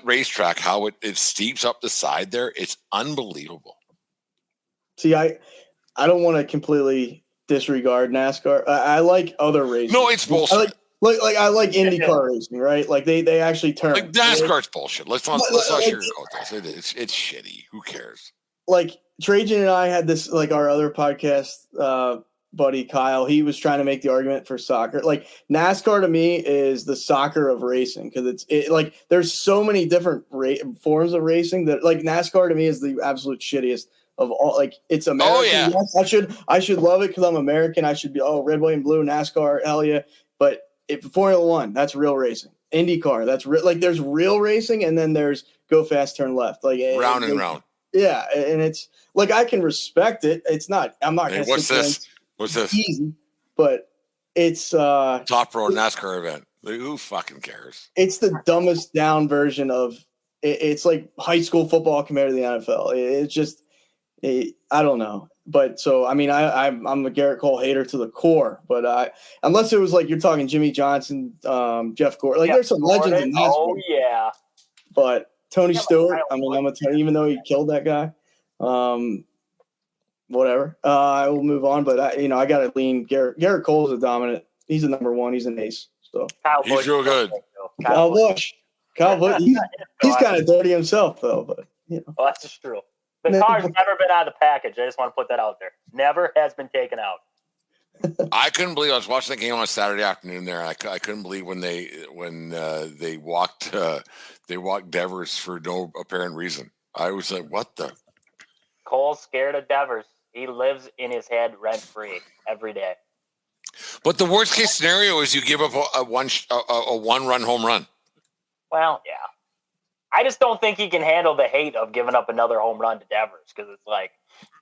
Speaker 2: racetrack, how it steeps up the side there, it's unbelievable.
Speaker 3: See, I don't want to completely disregard NASCAR. I like other races.
Speaker 2: No, it's bullshit.
Speaker 3: I like IndyCar racing, right? Like they actually turn.
Speaker 2: Like NASCar's bullshit. Let's not sugarcoat this. It's shitty. Who cares?
Speaker 3: Like Trajan and I had this, like our other podcast buddy Kyle. He was trying to make the argument for soccer. Like NASCAR to me is the soccer of racing because it like there's so many different forms of racing that like NASCAR to me is the absolute shittiest of all. Like it's American.
Speaker 2: Oh yeah.
Speaker 3: Yes, I should love it because I'm American. I should be red, white, and blue NASCAR. Hell yeah. But if Formula One, that's real racing. IndyCar, that's like there's real racing, and then there's go fast, turn left, like
Speaker 2: round and round.
Speaker 3: Yeah, and it's like I can respect it. It's not. I'm not.
Speaker 2: Hey, what's this? What's this?
Speaker 3: Easy, but it's
Speaker 2: top road NASCAR event. Like, who fucking cares?
Speaker 3: It's the dumbest down version of. It's like high school football compared to the NFL. It's just, I don't know. But so I mean, I'm a Garrett Cole hater to the core. But unless it was like you're talking Jimmy Johnson, Jeff Gordon, like there's some legends in NASCAR.
Speaker 4: Oh yeah.
Speaker 3: But Tony Stewart, I mean, even though he killed that guy, whatever. I will move on, but I got to lean Garrett Cole is a dominant. He's a number one. He's an ace. So
Speaker 2: he's real good.
Speaker 3: Kyle Busch, he's kind of dirty himself though. But
Speaker 4: well, that's just true. The car's never been out of the package. I just want to put that out there. Never has been taken out.
Speaker 2: I couldn't believe I was watching the game on a Saturday afternoon there. I couldn't believe when they walked Devers for no apparent reason. I was like, what the?
Speaker 4: Cole's scared of Devers. He lives in his head rent free every day.
Speaker 2: But the worst case scenario is you give up a one-run home run.
Speaker 4: Well, yeah. I just don't think he can handle the hate of giving up another home run to Devers because it's like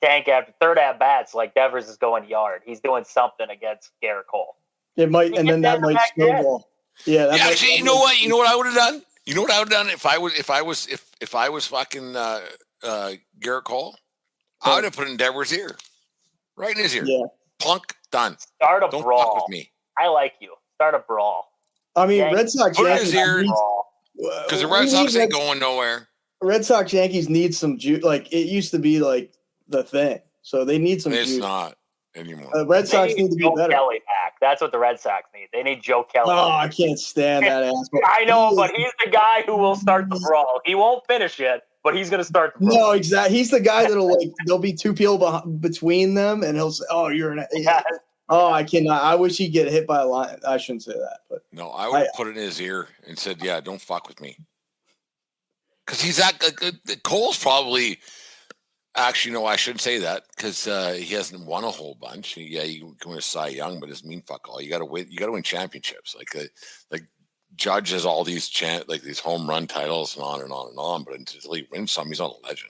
Speaker 4: tank after third at bats, like Devers is going yard. He's doing something against Garrett Cole.
Speaker 3: It might, and then that might snowball. Yeah.
Speaker 2: Actually, you know what? You know what I would have done? You know what I would have done if I was fucking Garrett Cole? I would have put in Devers' ear, right in his ear.
Speaker 3: Yeah.
Speaker 2: Plunk, done.
Speaker 4: Start a
Speaker 2: Don't
Speaker 4: brawl.
Speaker 2: fuck with me.
Speaker 4: I like you. Start a brawl.
Speaker 3: I mean,
Speaker 4: Yankees,
Speaker 3: Red Sox
Speaker 2: put it in his
Speaker 3: Yankees
Speaker 2: ear, because the Red Sox ain't going nowhere.
Speaker 3: Red Sox Yankees need some juice. Like it used to be like the thing, so they need some
Speaker 2: It's
Speaker 3: juice.
Speaker 2: not anymore.
Speaker 3: Red Sox need to be
Speaker 4: Joe
Speaker 3: better.
Speaker 4: Kelly back. That's what the Red Sox need. They need Joe Kelly.
Speaker 3: Oh, I can't stand that asshole.
Speaker 4: I know, but he's the guy who will start the brawl. He won't finish it, but he's going to start the brawl.
Speaker 3: No, exactly. He's the guy that'll there'll be two people between them, and he'll say, "Oh, you're an." Oh, I cannot. I wish he'd get hit by a line. I shouldn't say that, but
Speaker 2: no, I would have put it in his ear and said, "Yeah, don't fuck with me," because he's that. Cole's probably. Actually, no, I shouldn't say that because he hasn't won a whole bunch. Yeah, you can win a Cy Young, but it's mean fuck all. You got to win. You got to win championships. Like Judge has all these these home run titles and on and on and on. But until he wins some, he's not a legend.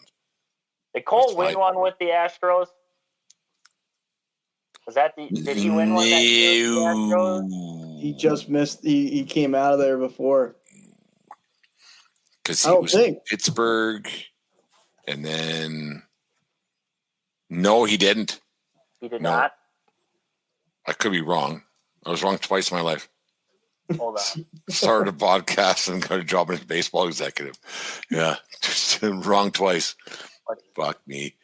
Speaker 4: Did Cole win one with the Astros? Was that did he win one that year with the Astros?
Speaker 3: He just missed. He came out of there before
Speaker 2: because he was in Pittsburgh, and then. No, he didn't.
Speaker 4: He did not?
Speaker 2: I could be wrong. I was wrong twice in my life.
Speaker 4: Hold on.
Speaker 2: Started a podcast and got a job as a baseball executive. Yeah, just wrong twice. Fuck me.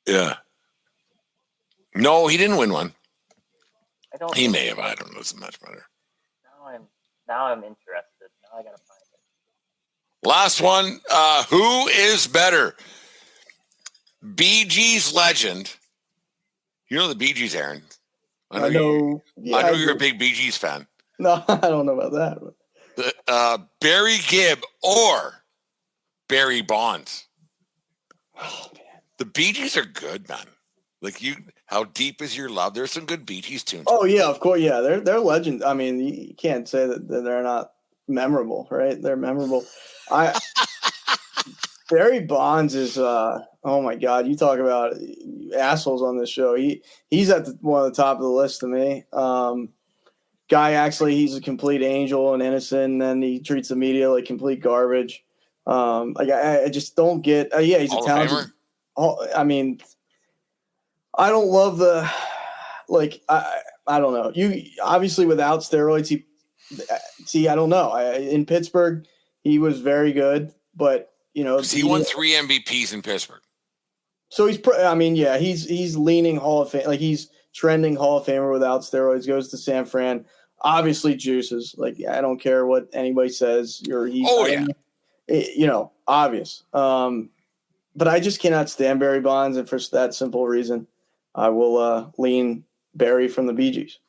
Speaker 2: Yeah. No, he didn't win one. He may have. I don't know. It's much better.
Speaker 4: Now I'm interested. Now I gotta find it.
Speaker 2: Last one. Who is better? Bee Gees legend. You know the Bee Gees, Aaron. I know you're a big Bee Gees fan.
Speaker 3: No, I don't know about
Speaker 2: that. Barry Gibb or Barry Bonds.
Speaker 3: Oh man,
Speaker 2: the Bee Gees are good, man. Like how deep is your love? There's some good Bee Gees tunes.
Speaker 3: Oh yeah, of course, yeah. They're legend. I mean, you can't say that they're not memorable, right? They're memorable. Barry Bonds is oh my God, you talk about assholes on this show. He's at one of the top of the list to me. Guy actually, he's a complete angel and innocent, and then he treats the media like complete garbage. I just don't get. Yeah, he's a talented. I mean, I don't love the I don't know. You obviously without steroids, I don't know. In Pittsburgh, he was very good, but. You know,
Speaker 2: he won 3 MVPs in Pittsburgh.
Speaker 3: So he's leaning Hall of Fame, like he's trending Hall of Famer without steroids. Goes to San Fran, obviously juices. Like I don't care what anybody says. Obvious. But I just cannot stand Barry Bonds, and for that simple reason, I will lean Barry from the Bee Gees.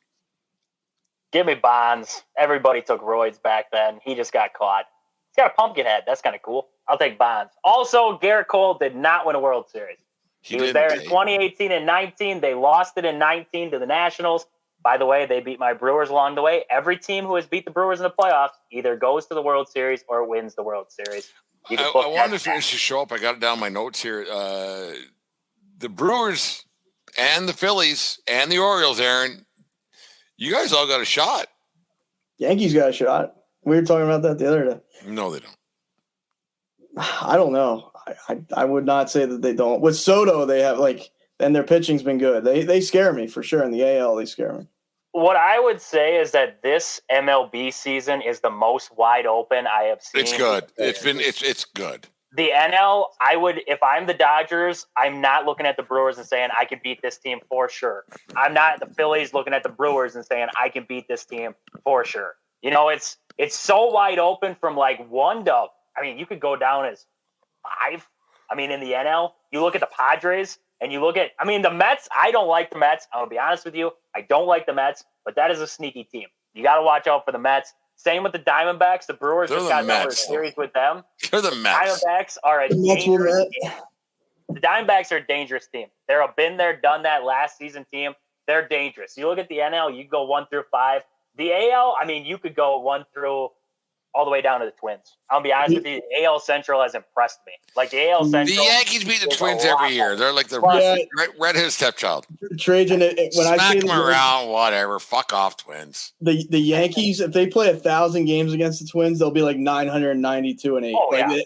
Speaker 4: Give me Bonds. Everybody took roids back then. He just got caught. He's got a pumpkin head. That's kind of cool. I'll take Bonds. Also, Garrett Cole did not win a World Series. He was there in 2018 and 19. They lost it in 19 to the Nationals. By the way, they beat my Brewers along the way. Every team who has beat the Brewers in the playoffs either goes to the World Series or wins the World Series.
Speaker 2: I wanted to finish the show up. I got it down my notes here. The Brewers and the Phillies and the Orioles, Aaron, you guys all got a shot.
Speaker 3: Yankees got a shot. We were talking about that the other day.
Speaker 2: No, they don't.
Speaker 3: I don't know. I would not say that they don't. With Soto, they have and their pitching's been good. They scare me for sure. In the AL, they scare me.
Speaker 4: What I would say is that this MLB season is the most wide open I have seen.
Speaker 2: It's good. It's good.
Speaker 4: The NL, if I'm the Dodgers, I'm not looking at the Brewers and saying I can beat this team for sure. I'm not the Phillies looking at the Brewers and saying I can beat this team for sure. You know, it's so wide open from 1 to. I mean, you could go down as 5. I mean, in the NL, you look at the Padres and you look at, the Mets. I don't like the Mets. I'm going to be honest with you. I don't like the Mets, but that is a sneaky team. You got to watch out for the Mets. Same with the Diamondbacks. The Brewers just got another series with them.
Speaker 2: They're the Mets.
Speaker 4: Diamondbacks are a dangerous team. The Diamondbacks are a dangerous team. They're a been there, done that last season team. They're dangerous. You look at the NL, you go 1 through 5. The AL, you could go 1 through all the way down to the Twins. I'll be honest with you, the AL Central has impressed me. The AL Central.
Speaker 2: The Yankees beat the Twins every year. They're like the redheaded stepchild.
Speaker 3: Trajan, when I say
Speaker 2: them around, whatever. Fuck off, Twins.
Speaker 3: The Yankees, if they play 1,000 games against the Twins, they'll be 992 and 8.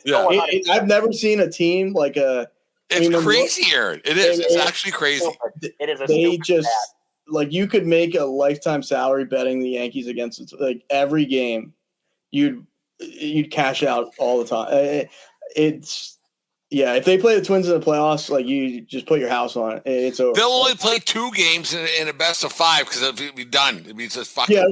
Speaker 4: Oh,
Speaker 3: I've never seen a team
Speaker 2: It's crazy, Aaron. It is. It's actually crazy.
Speaker 4: It is a stupid stat.
Speaker 3: like you could make a lifetime salary betting the Yankees against like every game. You'd cash out all the time. If they play the Twins in the playoffs, like you just put your house on it. It's over.
Speaker 2: They'll only play 2 games in a best of 5 because it'll be done. It means just fuck
Speaker 3: Yeah,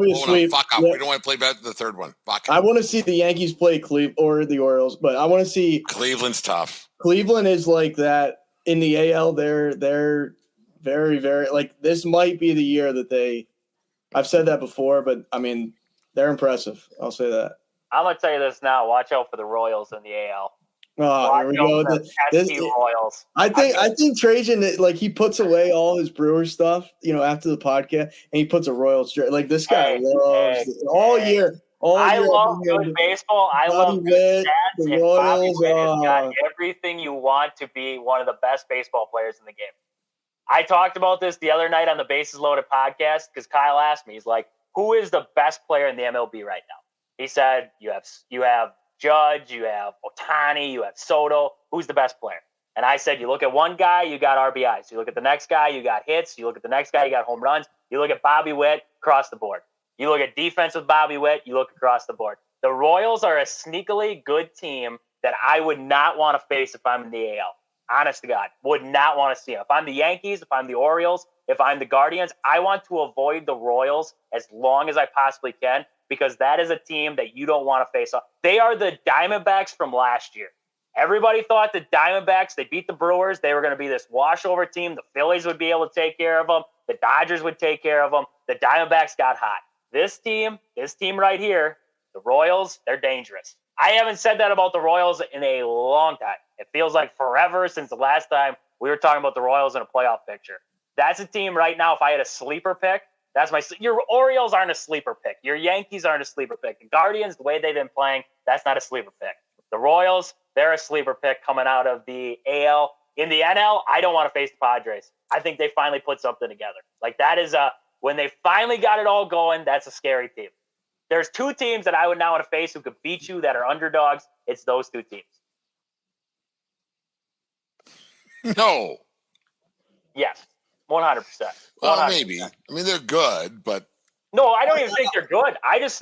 Speaker 3: fuck
Speaker 2: up.
Speaker 3: Yeah.
Speaker 2: We don't want to play better than the third one. Fuck
Speaker 3: I want to see the Yankees play Cleveland or the Orioles, but I want to see
Speaker 2: Cleveland's tough.
Speaker 3: Cleveland is like that in the AL. They're very, very like this might be the year that I've said that before, but I mean they're impressive. I'll say that.
Speaker 4: I'm gonna tell you this now. Watch out for the Royals in the AL.
Speaker 3: Oh, here we go.
Speaker 4: Royals.
Speaker 3: I think Trajan, like he puts away all his Brewers stuff, after the podcast, and he puts a Royals jersey. Like this guy loves it. All year.
Speaker 4: I love good baseball. I love good stats. And Bobby Witt has got everything you want to be one of the best baseball players in the game. I talked about this the other night on the Bases Loaded podcast because Kyle asked me, he's like, who is the best player in the MLB right now? He said, you have Judge, you have Ohtani, you have Soto. Who's the best player? And I said, you look at one guy, you got RBIs. You look at the next guy, you got hits. You look at the next guy, you got home runs. You look at Bobby Witt, across the board. You look at defense with Bobby Witt, you look across the board. The Royals are a sneakily good team that I would not want to face if I'm in the AL. Honest to God, would not want to see them. If I'm the Yankees, if I'm the Orioles, if I'm the Guardians, I want to avoid the Royals as long as I possibly can because that is a team that you don't want to face off. They are the Diamondbacks from last year. Everybody thought the Diamondbacks, they beat the Brewers. They were going to be this washover team. The Phillies would be able to take care of them. The Dodgers would take care of them. The Diamondbacks got hot. This team right here, the Royals, they're dangerous. I haven't said that about the Royals in a long time. It feels like forever since the last time we were talking about the Royals in a playoff picture. That's a team right now, if I had a sleeper pick, your Orioles aren't a sleeper pick. Your Yankees aren't a sleeper pick. The Guardians, the way they've been playing, that's not a sleeper pick. The Royals, they're a sleeper pick coming out of the AL. In the NL, I don't want to face the Padres. I think they finally put something together. Like that is when they finally got it all going, that's a scary team. There's 2 teams that I would now want to face who could beat you that are underdogs. It's those 2 teams.
Speaker 2: No.
Speaker 4: Yes, 100%.
Speaker 2: Well, maybe. I mean, they're good, but
Speaker 4: no, I don't even think they're good. I didn't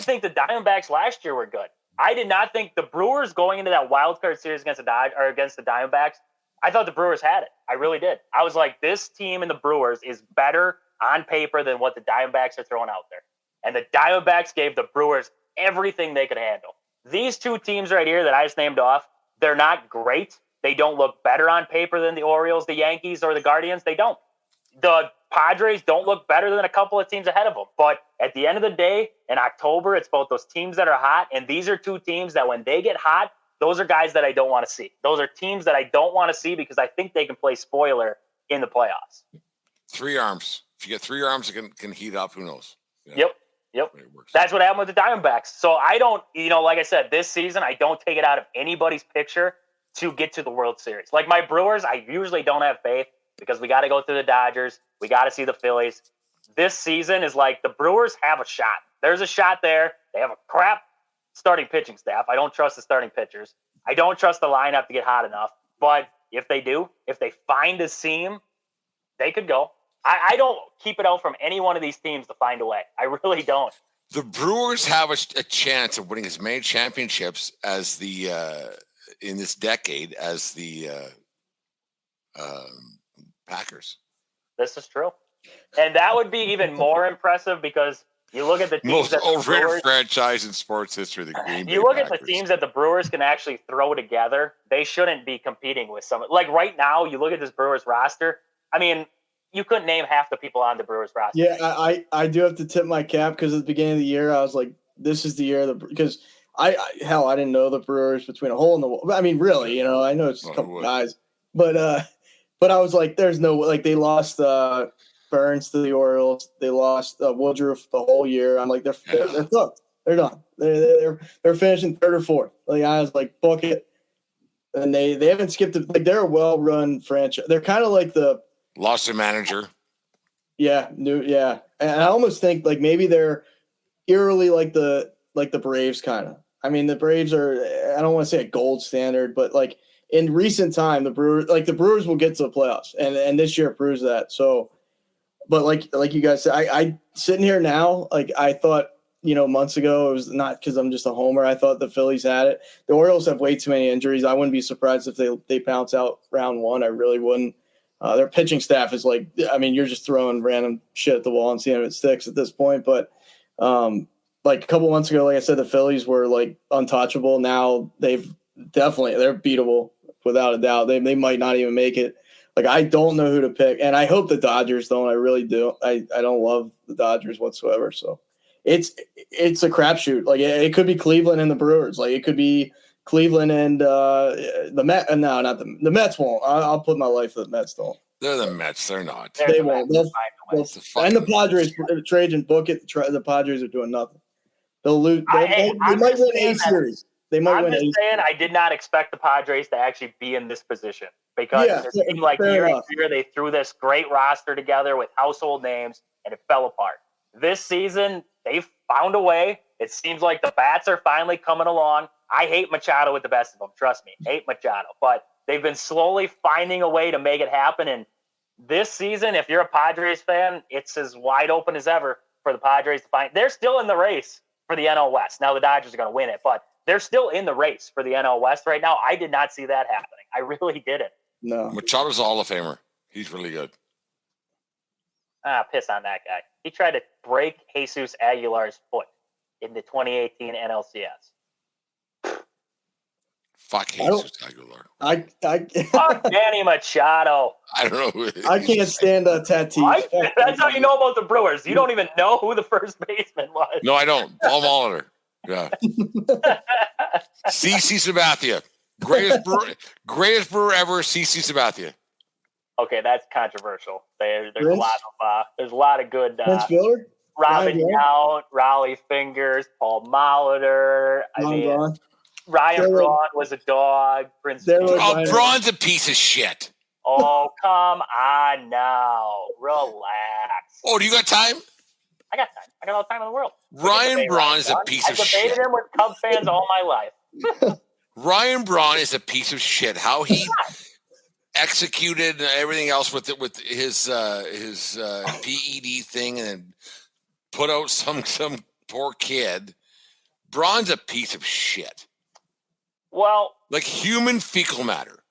Speaker 4: think the Diamondbacks last year were good. I did not think the Brewers going into that wild card series against the Diamondbacks. I thought the Brewers had it. I really did. I was like, this team and the Brewers is better on paper than what the Diamondbacks are throwing out there. And the Diamondbacks gave the Brewers everything they could handle. These 2 teams right here that I just named off, they're not great. They don't look better on paper than the Orioles, the Yankees, or the Guardians. They don't. The Padres don't look better than a couple of teams ahead of them. But at the end of the day, in October, it's both those teams that are hot, and these are 2 teams that when they get hot, those are guys that I don't want to see. Those are teams that I don't want to see because I think they can play spoiler in the playoffs.
Speaker 2: 3 arms. If you get 3 arms that can heat up, who knows?
Speaker 4: Yep. That's what happened with the Diamondbacks. So I don't, like I said, this season, I don't take it out of anybody's picture to get to the World Series. Like my Brewers, I usually don't have faith because we got to go through the Dodgers. We got to see the Phillies. This season is like the Brewers have a shot. There's a shot there. They have a crap starting pitching staff. I don't trust the starting pitchers. I don't trust the lineup to get hot enough. But if they do, if they find a seam, they could go. I don't keep it out from any one of these teams to find a way. I really don't.
Speaker 2: The Brewers have a chance of winning as many championships as the in this decade as the Packers.
Speaker 4: This is true. And that would be even more impressive because you look at the teams
Speaker 2: most overrated franchise in sports history, the Green Bay
Speaker 4: You look
Speaker 2: Packers.
Speaker 4: at the teams that the Brewers can actually throw together. They shouldn't be competing with some. Like right now, you look at this Brewers roster. I mean, you couldn't name half the people on the Brewers roster.
Speaker 3: Yeah, I do have to tip my cap because at the beginning of the year, I was like, this is the year because I didn't know the Brewers between a hole in the wall. I mean, really, I know it's a couple guys, but I was like, there's no like they lost Burns to the Orioles. They lost Woodruff the whole year. I'm like, they're cooked. They're done. They're finishing 3rd or 4th. Like I was like, book it. And they haven't skipped it. Like they're a well-run franchise. They're kind of like the
Speaker 2: lost their manager.
Speaker 3: Yeah, and I almost think like maybe they're eerily like the Braves kind of. I mean, the Braves are. I don't want to say a gold standard, but like in recent time, the Brewers will get to the playoffs, and this year proves that. So, but like you guys said, I sitting here now, like I thought, months ago, it was not because I'm just a homer. I thought the Phillies had it. The Orioles have way too many injuries. I wouldn't be surprised if they bounce out round one. I really wouldn't. Their pitching staff is like, I mean, you're just throwing random shit at the wall and seeing if it sticks at this point. But like a couple months ago, like I said, the Phillies were like untouchable. Now they're beatable without a doubt. They might not even make it. Like, I don't know who to pick, and I hope the Dodgers don't. I really do. I don't love the Dodgers whatsoever. So it's a crapshoot. Like, it could be Cleveland and the Brewers. Like, it could be Cleveland and the Mets. No, not the Mets won't. I'll put my life that the Mets don't.
Speaker 2: They're the Mets. They're not.
Speaker 3: They won't. And the Padres, Trajan, book it. The Padres are doing nothing. They'll lose. They might win a series.
Speaker 4: I'm just saying, I did not expect the Padres to actually be in this position because it seemed like year after year they threw this great roster together with household names and it fell apart. This season, they've found a way. It seems like the bats are finally coming along. I hate Machado with the best of them. Trust me, hate Machado. But they've been slowly finding a way to make it happen. And this season, if you're a Padres fan, it's as wide open as ever for the Padres to find. They're still in the race for the NL West. Now the Dodgers are going to win it, but they're still in the race for the NL West right now. I did not see that happening. I really didn't.
Speaker 3: No.
Speaker 2: Machado's a Hall of Famer. He's really good.
Speaker 4: Piss on that guy. He tried to break Jesus Aguilar's foot in the 2018 NLCS.
Speaker 2: Fuck Jesus Aguilar.
Speaker 4: Fuck Manny Machado.
Speaker 2: I don't know who it is.
Speaker 3: I can't stand Tatis.
Speaker 4: That's how you know about the Brewers. You don't even know who the first baseman was.
Speaker 2: No, I don't. Paul Molitor. Yeah. CC Sabathia. Greatest brewer ever, CC Sabathia.
Speaker 4: Okay, that's controversial. There's a lot of good Robin Yount, Raleigh Fingers, Paul Molitor. Ryan Braun was a dog.
Speaker 2: Braun's a piece of shit.
Speaker 4: Oh, come on now. Relax.
Speaker 2: Oh, do you got time?
Speaker 4: I got time. I got all the time in the world.
Speaker 2: Ryan Braun is a piece of shit.
Speaker 4: I've debated him with Cub fans all my life.
Speaker 2: Ryan Braun is a piece of shit. How he executed and everything else with his PED thing and then put out some poor kid. Braun's a piece of shit.
Speaker 4: Well,
Speaker 2: like human fecal matter.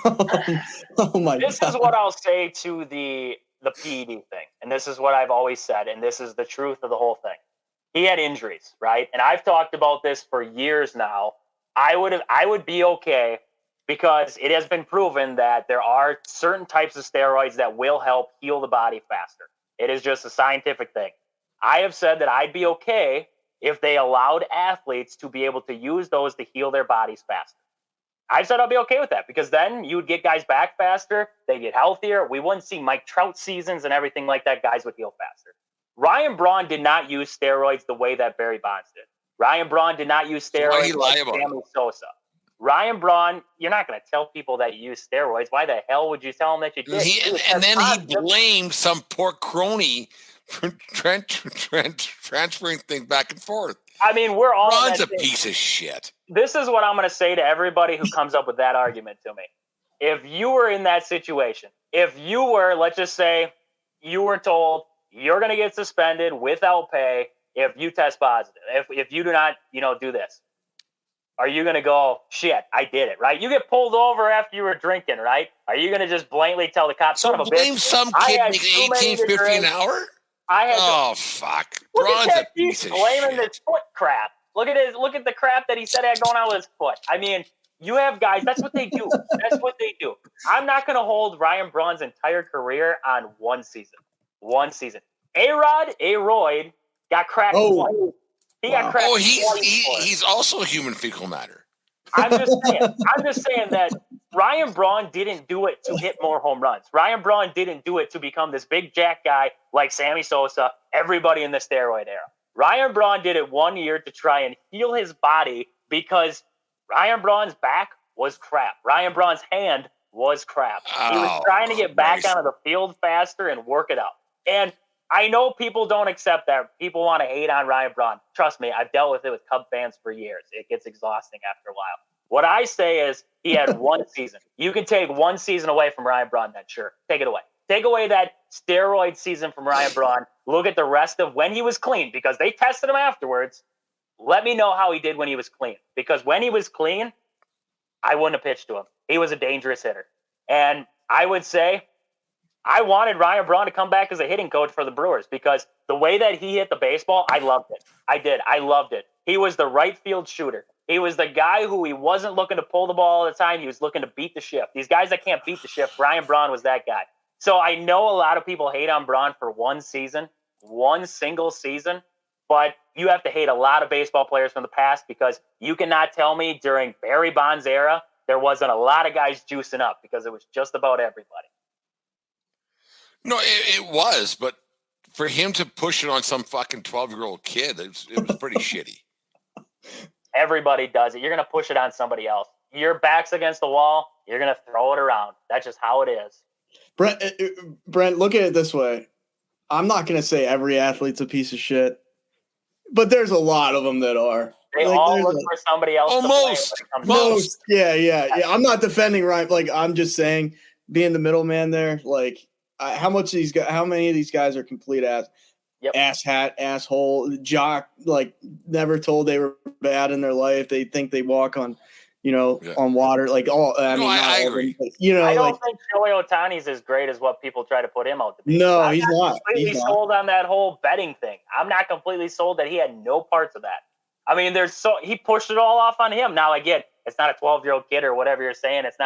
Speaker 3: Oh my God.
Speaker 4: This is what I'll say to the PED thing, and this is what I've always said, and this is the truth of the whole thing. He had injuries, right? And I've talked about this for years now. I would be okay because it has been proven that there are certain types of steroids that will help heal the body faster. It is just a scientific thing. I have said that I'd be okay if they allowed athletes to be able to use those to heal their bodies faster. I've said I'll be okay with that because then you would get guys back faster. They get healthier. We wouldn't see Mike Trout seasons and everything like that. Guys would heal faster. Ryan Braun did not use steroids the way that Barry Bonds did. Ryan Braun did not use steroids like Sammy Sosa. Ryan Braun, you're not going to tell people that you use steroids. Why the hell would you tell them that you did?
Speaker 2: He blamed some poor crony for transferring things back and forth.
Speaker 4: I mean, we're all.
Speaker 2: Braun's a piece of shit.
Speaker 4: This is what I'm going to say to everybody who comes up with that argument to me. If you were in that situation, if you were, let's just say, you were told you're going to get suspended without pay if you test positive, if you do not, do this, are you going to go, shit, I did it, right? You get pulled over after you were drinking, right? Are you going to just blatantly tell the cops, son of a bitch?
Speaker 2: Blame some kid making $18.50 an hour? Fuck.
Speaker 4: Look at that piece blaming this foot crap. Look at the crap that he said had going on with his foot. I mean, you have guys, that's what they do. That's what they do. I'm not going to hold Ryan Braun's entire career on one season. A-Rod got cracked twice. He got cracked twice.
Speaker 2: He's also human fecal matter.
Speaker 4: I'm just saying that Ryan Braun didn't do it to hit more home runs. Ryan Braun didn't do it to become this big jack guy like Sammy Sosa, everybody in the steroid era. Ryan Braun did it 1 year to try and heal his body because Ryan Braun's back was crap. Ryan Braun's hand was crap. He was trying to get back onto the field faster and work it out. And I know people don't accept that. People want to hate on Ryan Braun. Trust me, I've dealt with it with Cub fans for years. It gets exhausting after a while. What I say is he had one season. You can take one season away from Ryan Braun then, sure. Take it away. Take away that steroid season from Ryan Braun. Look at the rest of when he was clean, because they tested him afterwards. Let me know how he did when he was clean. Because when he was clean, I wouldn't have pitched to him. He was a dangerous hitter. And I would say I wanted Ryan Braun to come back as a hitting coach for the Brewers, because the way that he hit the baseball, I loved it. I did. I loved it. He was the right field shooter. He was the guy who he wasn't looking to pull the ball all the time. He was looking to beat the shift. These guys that can't beat the shift, Ryan Braun was that guy. So I know a lot of people hate on Braun for one single season, but you have to hate a lot of baseball players from the past, because you cannot tell me during Barry Bonds' era there wasn't a lot of guys juicing up, because it was just about everybody.
Speaker 2: No, it was, but for him to push it on some fucking 12-year-old kid, it was pretty shitty.
Speaker 4: Everybody does it. You're going to push it on somebody else. Your back's against the wall, you're going to throw it around. That's just how it is.
Speaker 3: Brent, look at it this way. I'm not going to say every athlete's a piece of shit, but there's a lot of them that are.
Speaker 4: They all look for somebody else.
Speaker 2: Most.
Speaker 3: Yeah. I'm not defending Ryan. Like, I'm just saying, being the middleman there, like, how many of these guys are complete asshole, jock, like never told they were bad in their life. They think they walk on, on water. Like I
Speaker 2: agree.
Speaker 3: But,
Speaker 4: I don't think Shohei Ohtani's as great as what people try to put him out to be.
Speaker 3: No, he's not.
Speaker 4: Completely sold on that whole betting thing. I'm not completely sold that he had no parts of that. I mean, he pushed it all off on him. Now again, it's not a 12-year-old kid or whatever you're saying. It's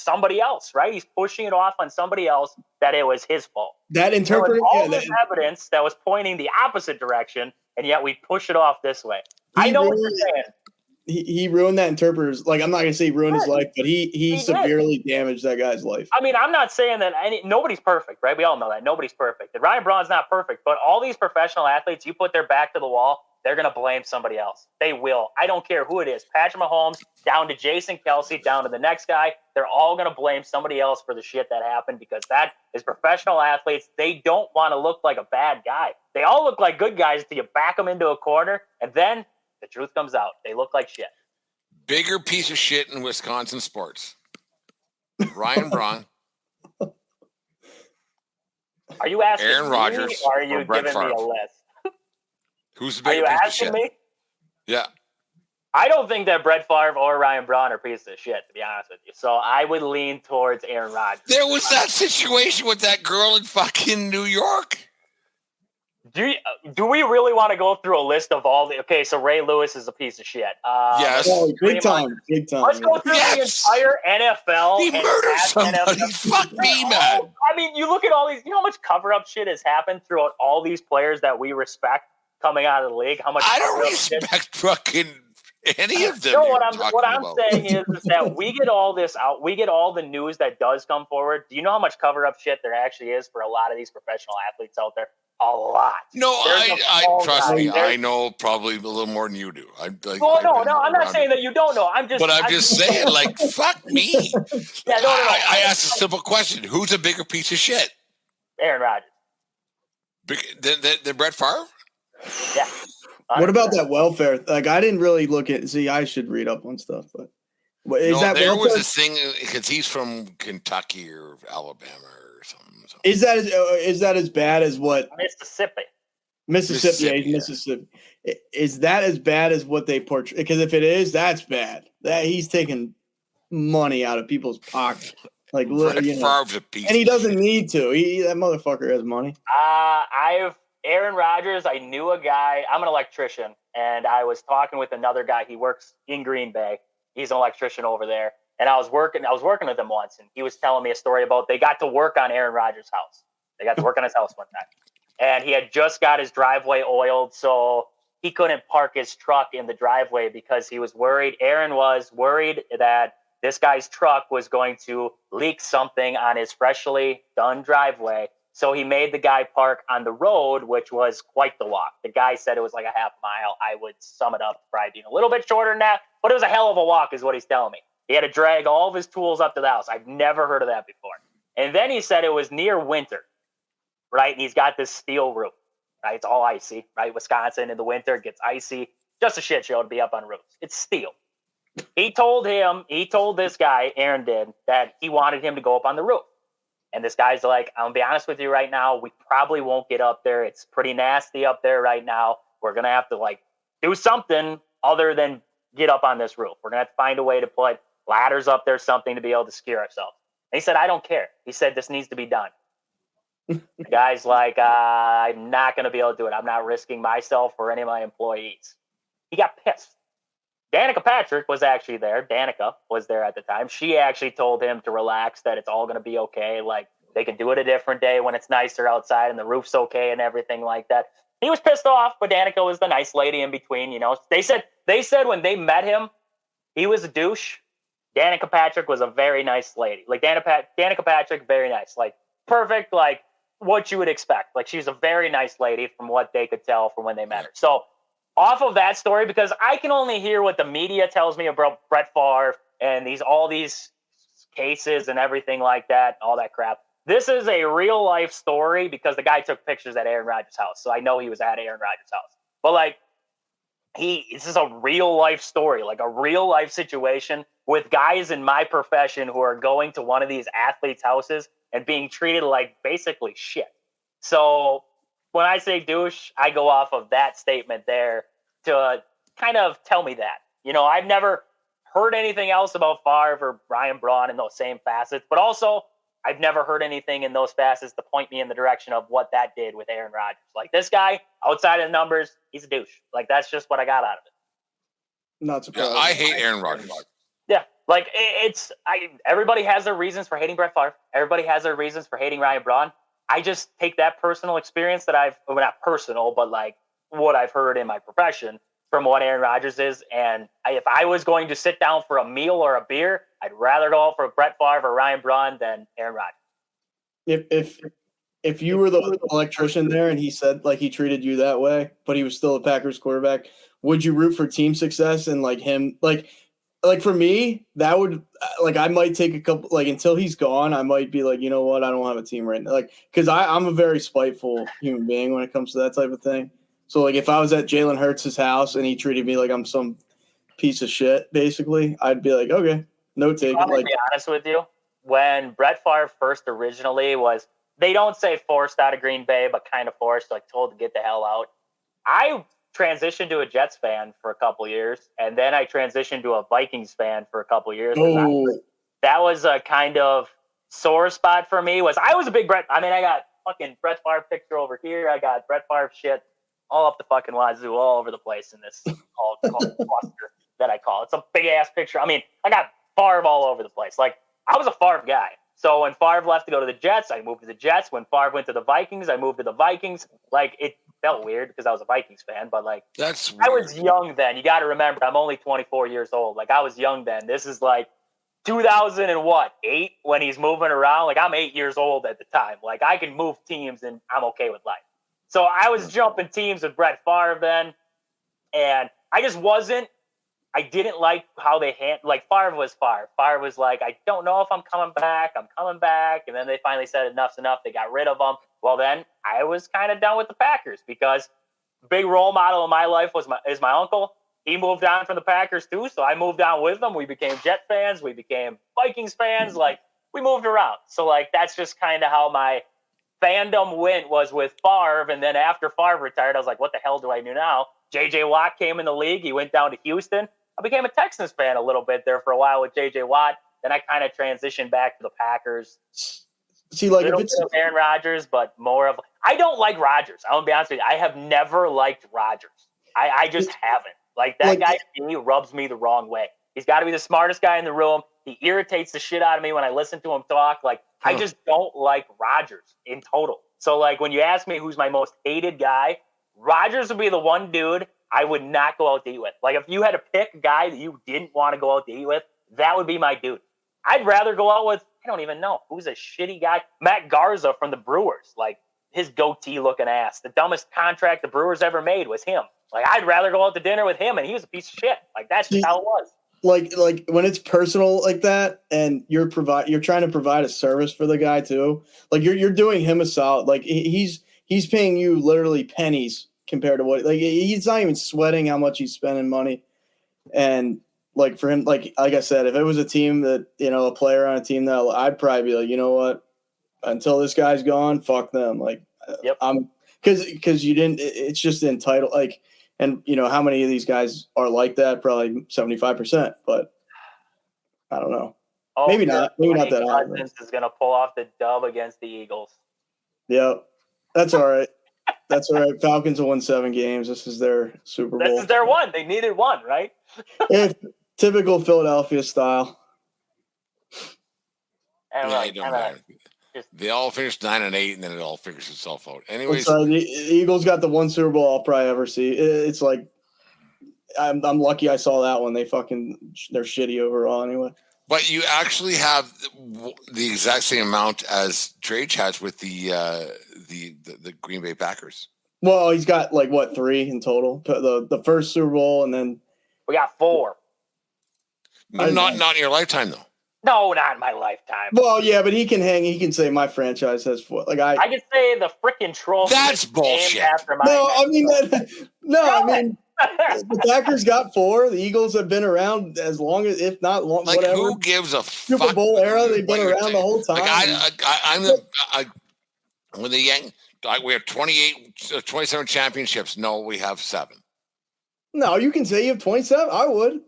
Speaker 4: somebody else, right? He's pushing it off on somebody else that it was his fault.
Speaker 3: That interpreter,
Speaker 4: all this evidence that was pointing the opposite direction, and yet we push it off this way. I know what you're saying.
Speaker 3: He ruined that interpreter's. Like, I'm not going to say he ruined his life, but he severely damaged that guy's life.
Speaker 4: I mean, I'm not saying that nobody's perfect, right? We all know that. Nobody's perfect. And Ryan Braun's not perfect, but all these professional athletes, you put their back to the wall, they're going to blame somebody else. They will. I don't care who it is. Patrick Mahomes, down to Jason Kelsey, down to the next guy. They're all going to blame somebody else for the shit that happened, because that is professional athletes. They don't want to look like a bad guy. They all look like good guys until you back them into a corner, and then the truth comes out. They look like shit.
Speaker 2: Bigger piece of shit in Wisconsin sports. Ryan Braun.
Speaker 4: Are you asking
Speaker 2: Aaron Rodgers,
Speaker 4: me, or are you
Speaker 2: Brent
Speaker 4: giving me a
Speaker 2: Favre?
Speaker 4: list?
Speaker 2: Who's the
Speaker 4: Are
Speaker 2: bigger
Speaker 4: you
Speaker 2: piece of
Speaker 4: asking
Speaker 2: shit?
Speaker 4: me?
Speaker 2: Yeah.
Speaker 4: I don't think that Brent Favre or Ryan Braun are pieces of shit, to be honest with you. So I would lean towards Aaron Rodgers.
Speaker 2: There was that situation with that girl in fucking New York.
Speaker 4: Do we really want to go through a list of all the... Okay, so Ray Lewis is a piece of shit.
Speaker 2: Yes.
Speaker 3: Big time.
Speaker 4: Let's go through the entire NFL.
Speaker 2: He murdered somebody.
Speaker 4: NFL.
Speaker 2: Fuck me, man.
Speaker 4: I mean, you look at all these... You know how much cover-up shit has happened throughout all these players that we respect coming out of the league? How much
Speaker 2: I don't respect fucking any of them.
Speaker 4: No, what I'm saying is that we get all this out. We get all the news that does come forward. Do you know how much cover-up shit there actually is for a lot of these professional athletes out there? A lot.
Speaker 2: No, I trust me. I know probably a little more than you do.
Speaker 4: I'm not saying that you don't know. I'm just
Speaker 2: saying, like, fuck me.
Speaker 4: Yeah, no.
Speaker 2: I asked a simple question: who's a bigger piece of shit?
Speaker 4: Aaron Rodgers.
Speaker 2: Than Brett Favre?
Speaker 4: Yeah. 100%.
Speaker 3: What about that welfare? Like, I didn't really look at. See, I should read up on stuff, but
Speaker 2: there was this thing because he's from Kentucky or Alabama or something.
Speaker 3: Is that as bad as what
Speaker 4: Mississippi?
Speaker 3: Mississippi. Is that as bad as what they portray? Because if it is, that's bad. That he's taking money out of people's pockets. Like,
Speaker 2: Favre's a piece,
Speaker 3: and he doesn't need to. That motherfucker has money.
Speaker 4: Aaron Rodgers. I knew a guy. I'm an electrician, and I was talking with another guy. He works in Green Bay. He's an electrician over there. And I was working with him once, and he was telling me a story about they got to work on Aaron Rodgers' house. They got to work on his house one time. And he had just got his driveway oiled, so he couldn't park his truck in the driveway because he was worried. Aaron was worried that this guy's truck was going to leak something on his freshly done driveway. So he made the guy park on the road, which was quite the walk. The guy said it was like a half mile. I would sum it up probably being a little bit shorter than that, but it was a hell of a walk is what he's telling me. He had to drag all of his tools up to the house. I've never heard of that before. And then he said it was near winter, right? And he's got this steel roof, right? It's all icy, right? Wisconsin in the winter, it gets icy. Just a shit show to be up on roofs. It's steel. He told this guy, Aaron did, that he wanted him to go up on the roof. And this guy's like, I'm going to be honest with you right now. We probably won't get up there. It's pretty nasty up there right now. We're going to have to like do something other than get up on this roof. We're going to have to find a way to put ladders up there, something to be able to secure ourselves. And he said, I don't care. He said, this needs to be done. The guy's like, I'm not going to be able to do it. I'm not risking myself or any of my employees. He got pissed. Danica Patrick was actually there. Danica was there at the time. She actually told him to relax, that it's all going to be okay. Like, they can do it a different day when it's nicer outside and the roof's okay and everything like that. He was pissed off, but Danica was the nice lady in between. You know, they said when they met him, he was a douche. Danica Patrick was a very nice lady. Like, Danica Patrick, very nice. Like, perfect, like, what you would expect. Like, she's a very nice lady from what they could tell from when they met her. So, off of that story, because I can only hear what the media tells me about Brett Favre and all these cases and everything like that, all that crap. This is a real life story because the guy took pictures at Aaron Rodgers' house. So I know he was at Aaron Rodgers' house. But like, this is a real life story, like a real life situation with guys in my profession who are going to one of these athletes' houses and being treated like basically shit. So when I say douche, I go off of that statement there to kind of tell me that. You know, I've never heard anything else about Favre or Ryan Braun in those same facets, but also I've never heard anything in those facets to point me in the direction of what that did with Aaron Rodgers. Like, this guy, outside of the numbers, he's a douche. Like, that's just what I got out of it.
Speaker 3: Not surprised.
Speaker 2: Yeah, I hate Aaron Rodgers.
Speaker 4: Yeah, like, everybody has their reasons for hating Brett Favre. Everybody has their reasons for hating Ryan Braun. I just take that personal experience that not personal, but like what I've heard in my profession from what Aaron Rodgers is. And if I was going to sit down for a meal or a beer, I'd rather go out for Brett Favre or Ryan Braun than Aaron Rodgers.
Speaker 3: If you were the electrician there and he said like he treated you that way, but he was still a Packers quarterback, would you root for team success and like him like for me, that would like I might take a couple like until he's gone, I might be like, you know what, I don't have a team right now. Like, because I'm a very spiteful human being when it comes to that type of thing. So like if I was at Jalen Hurts' house and he treated me like I'm some piece of shit, basically, I'd be like, okay, no take.
Speaker 4: I'm gonna be honest with you. When Brett Favre first originally was, they don't say forced out of Green Bay, but kind of forced, like told to get the hell out. I transitioned to a Jets fan for a couple years, and then I transitioned to a Vikings fan for a couple years. That was a kind of sore spot for me. I was a big Brett. I mean, I got fucking Brett Favre picture over here. I got Brett Favre shit all up the fucking wazoo, all over the place in this cluster that I call it. It's a big ass picture. I mean, I got Favre all over the place. Like, I was a Favre guy. So when Favre left to go to the Jets, I moved to the Jets. When Favre went to the Vikings, I moved to the Vikings. Like, it felt weird because I was a Vikings fan, but like,
Speaker 2: That's weird.
Speaker 4: I was young then. You got to remember, I'm only 24 years old. Like, I was young then. This is like 2008 when he's moving around. Like, I'm 8 years old at the time. Like, I can move teams and I'm okay with life. So I was jumping teams with Brett Favre then, and I just wasn't. I didn't like how they like Favre was Favre. Favre was like, I don't know if I'm coming back. I'm coming back. And then they finally said enough's enough. They got rid of him. Well, then I was kind of done with the Packers because big role model in my life is my uncle. He moved on from the Packers too, so I moved on with them. We became Jet fans. We became Vikings fans. Like, we moved around. So like that's just kind of how my fandom went, was with Favre. And then after Favre retired, I was like, what the hell do I do now? J.J. Watt came in the league. He went down to Houston. I became a Texans fan a little bit there for a while with J.J. Watt. Then I kind of transitioned back to the Packers.
Speaker 3: See, like, if it's
Speaker 4: Aaron Rodgers, but more of – I don't like Rodgers. I'm going to be honest with you. I have never liked Rodgers. I just haven't. Like, that guy to me rubs me the wrong way. He's got to be the smartest guy in the room. He irritates the shit out of me when I listen to him talk. Like, I just don't like Rodgers in total. So, like, when you ask me who's my most hated guy, Rodgers would be the one dude I would not go out to eat with. Like, if you had to pick a guy that you didn't want to go out to eat with, that would be my dude. I'd rather go out with, I don't even know, who's a shitty guy? Matt Garza from the Brewers. Like, his goatee-looking ass. The dumbest contract the Brewers ever made was him. Like, I'd rather go out to dinner with him, and he was a piece of shit. Like, that's just how it was.
Speaker 3: Like when it's personal like that, and you're trying to provide a service for the guy too. Like, you're doing him a solid. Like, he's paying you literally pennies compared to what, like, he's not even sweating how much he's spending money. And like for him, like I said, if it was a team that, you know, a player on a team that, I'd probably be like, you know what, until this guy's gone, fuck them. Like,
Speaker 4: Yep.
Speaker 3: Because you didn't. It's just entitled. Like, and how many of these guys are like that? Probably 75%. But I don't know.
Speaker 4: Oh,
Speaker 3: Maybe not. Maybe not that high.
Speaker 4: Cousins is gonna pull off the dub against the Eagles.
Speaker 3: Yeah, that's all right. That's all right. Falcons will win 7 games. This is their Super Bowl.
Speaker 4: This is their one. They needed one, right?
Speaker 3: Typical Philadelphia style.
Speaker 4: And
Speaker 2: Yeah, it don't matter. They all finished 9-8, and then it all figures itself out. Anyways,
Speaker 3: the Eagles got the one Super Bowl I'll probably ever see. It's like I'm lucky I saw that one. They're shitty overall anyway.
Speaker 2: but you actually have the exact same amount as Trage has with the Green Bay Packers.
Speaker 3: Well, he's got 3 in total. The first Super Bowl, and then
Speaker 4: we got 4.
Speaker 2: Not in your lifetime though.
Speaker 4: No, not in my lifetime.
Speaker 3: Well, yeah, but he can hang. He can say my franchise has 4. I can
Speaker 4: say the freaking trophy.
Speaker 2: That's bullshit.
Speaker 4: After my
Speaker 3: I mean the Packers got 4. The Eagles have been around as long as, if not long, whatever.
Speaker 2: Who gives a
Speaker 3: Super Bowl era? They've been around the whole time.
Speaker 2: When the we have 27 championships. No, we have 7.
Speaker 3: No, you can say you have 27. I would.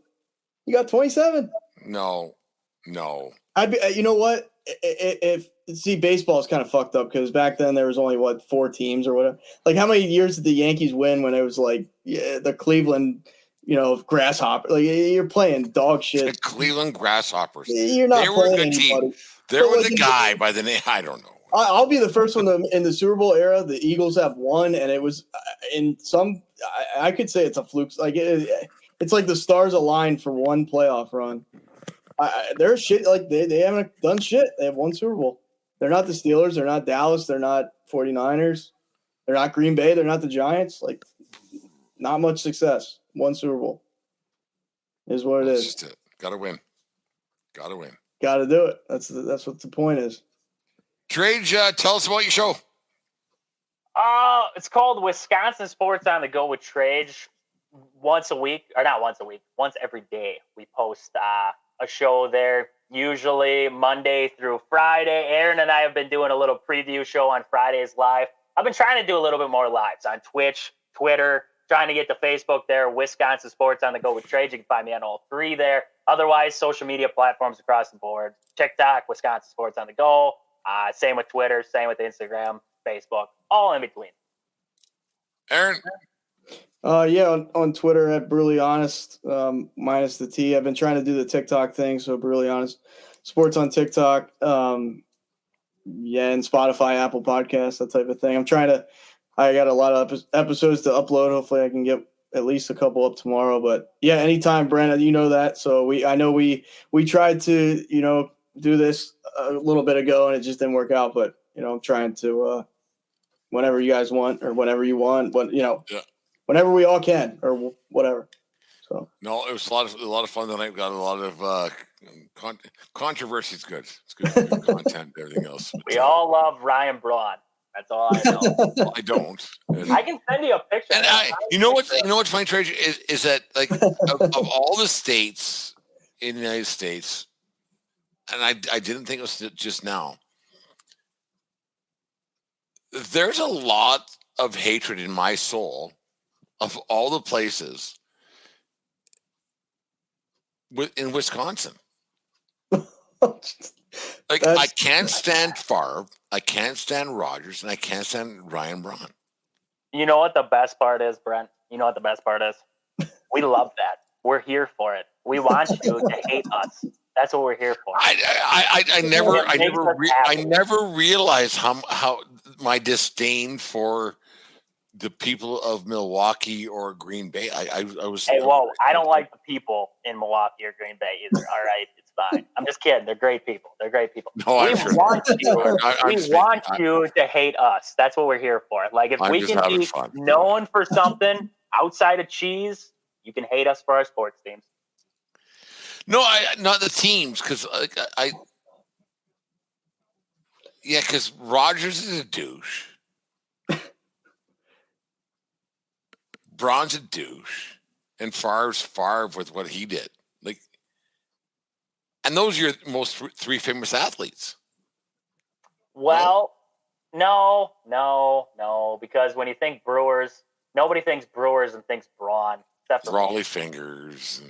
Speaker 3: You got 27.
Speaker 2: No.
Speaker 3: I'd be. You know what? If baseball is kind of fucked up because back then there was only 4 teams or whatever. Like, how many years did the Yankees win when it was the Cleveland, grasshopper? Like, you're playing dog shit.
Speaker 2: The Cleveland Grasshoppers.
Speaker 3: You're not.
Speaker 2: They were a good team. There was a guy by the name. I don't know.
Speaker 3: I'll be the first one in the Super Bowl era. The Eagles have won, and it was in some. I could say it's a fluke. Like it's like the stars aligned for one playoff run. They're shit. Like they haven't done shit. They have one Super Bowl. They're not the Steelers. They're not Dallas. They're not 49ers. They're not Green Bay. They're not the Giants. Like, not much success. One Super Bowl is what it is.
Speaker 2: Just it. Gotta win.
Speaker 3: Got to do it. That's what the point is.
Speaker 2: Trage, tell us about your show.
Speaker 4: It's called Wisconsin Sports on the Go with Trage. Once every day we post a show there, usually Monday through Friday. Aaron and I have been doing a little preview show on Fridays live. I've been trying to do a little bit more lives on Twitch, Twitter, trying to get to Facebook there, Wisconsin Sports on the Go with Trade. You can find me on all 3 there. Otherwise, social media platforms across the board, TikTok, Wisconsin Sports on the Go. Same with Twitter, same with Instagram, Facebook, all in between.
Speaker 2: Aaron?
Speaker 3: On Twitter at Brutally Honest, minus the T. I've been trying to do the TikTok thing, so Brutally Honest Sports on TikTok. And Spotify, Apple Podcasts, that type of thing. I got a lot of episodes to upload. Hopefully I can get at least a couple up tomorrow. But yeah, anytime, Brent, you know that. So I know we tried to, do this a little bit ago and it just didn't work out. But, I'm trying to, whenever you guys want or whenever you want, but whenever we all can or whatever. So
Speaker 2: no, it was a lot of fun tonight. We got a lot of controversy. It's good. It's good content. Everything else.
Speaker 4: We all love Ryan Braun. That's all I know.
Speaker 2: Well, I don't.
Speaker 4: I can send you a picture.
Speaker 2: And you know what's funny, Trage, is that of all the states in the United States, and I didn't think it was just now. There's a lot of hatred in my soul of all the places in Wisconsin. I can't stand Favre, I can't stand Rodgers, and I can't stand Ryan Braun.
Speaker 4: You know what the best part is, Brent? You know what the best part is? We love that. We're here for it. We want you to hate us. That's what we're here for.
Speaker 2: I never realized how my disdain for the people of Milwaukee or Green Bay. I was.
Speaker 4: Hey, whoa! I don't like the people in Milwaukee or Green Bay either. All right, it's fine. I'm just kidding. They're great people. No, we want you to hate us. That's what we're here for. Like, if we can be known for something outside of cheese, you can hate us for our sports teams.
Speaker 2: No, not the teams, because because Rodgers is a douche. Braun's a douche, and Favre's Favre with what he did. And those are your most 3 famous athletes.
Speaker 4: Well, no, because when you think Brewers, nobody thinks Brewers and thinks Braun. Except for
Speaker 2: Raleigh Fingers.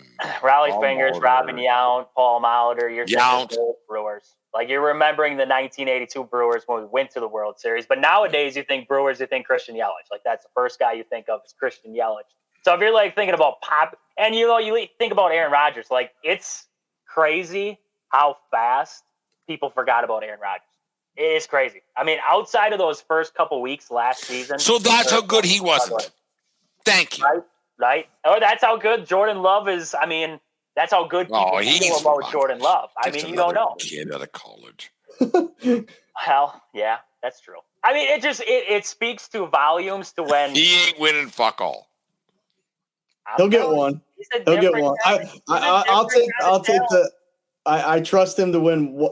Speaker 4: Raleigh
Speaker 2: Paul
Speaker 4: Fingers,
Speaker 2: Molitor.
Speaker 4: Robin Yount, Paul Molitor. You're
Speaker 2: Yount.
Speaker 4: thinking old Brewers. Like you're remembering the 1982 Brewers when we went to the World Series. But nowadays, you think Brewers, you think Christian Yelich. Like that's the first guy you think of is Christian Yelich. So if you're like thinking about pop, and you think about Aaron Rodgers, like it's crazy how fast people forgot about Aaron Rodgers. It is crazy. I mean, outside of those first couple weeks last season.
Speaker 2: So that's how good he wasn't. Thank you.
Speaker 4: Right? Or that's how good Jordan Love is. I mean, that's how good people feel about Jordan Love. I mean, you don't know.
Speaker 2: Kid out of college.
Speaker 4: Hell, yeah, that's true. I mean, it speaks to volumes to when
Speaker 2: he ain't winning fuck all.
Speaker 3: He'll get one. He'll get one. I'll take the. I trust him to win.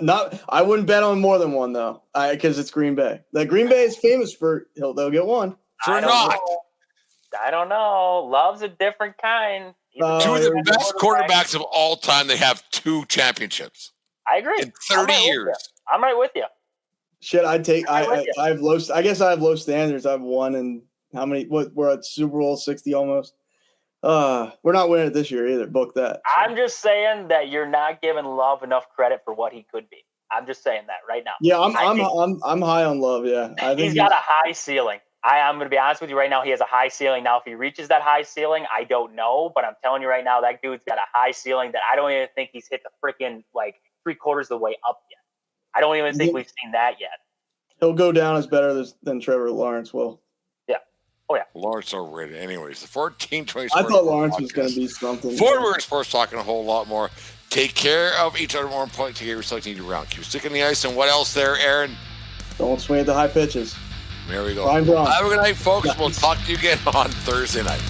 Speaker 3: I wouldn't bet on more than one though, because it's Green Bay. The Green Bay is famous for they'll get one.
Speaker 4: I don't know. Love's a different kind.
Speaker 2: Two of the best quarterbacks of all time. They have 2 championships.
Speaker 4: I agree.
Speaker 2: In 30 years.
Speaker 4: I'm right with you.
Speaker 3: Shit, I'd take. I have low. I guess I have low standards. I've won and how many? We're at Super Bowl 60 almost. We're not winning it this year either. Book that. So.
Speaker 4: I'm just saying that you're not giving Love enough credit for what he could be. I'm just saying that right now.
Speaker 3: Yeah, I'm high on Love. Yeah, I think
Speaker 4: he's got a high ceiling. I'm going to be honest with you right now. He has a high ceiling. Now, if he reaches that high ceiling, I don't know. But I'm telling you right now, that dude's got a high ceiling that I don't even think he's hit the freaking like 3/4 of the way up yet. I don't even think we've seen that yet.
Speaker 3: He'll go down as better than Trevor Lawrence will.
Speaker 4: Yeah. Oh, yeah.
Speaker 2: Lawrence overrated. Anyways, the 1420
Speaker 3: I thought Lawrence was going to be something.
Speaker 2: Forward sports talking a whole lot more. Take care of each other more important. Take care of yourself. Need to round. Keep sticking the ice. And what else there, Aaron?
Speaker 3: Don't swing at the high pitches.
Speaker 2: There we go.
Speaker 3: Have
Speaker 2: a good night, folks. We'll talk to you again on Thursday night.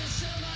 Speaker 5: Sell my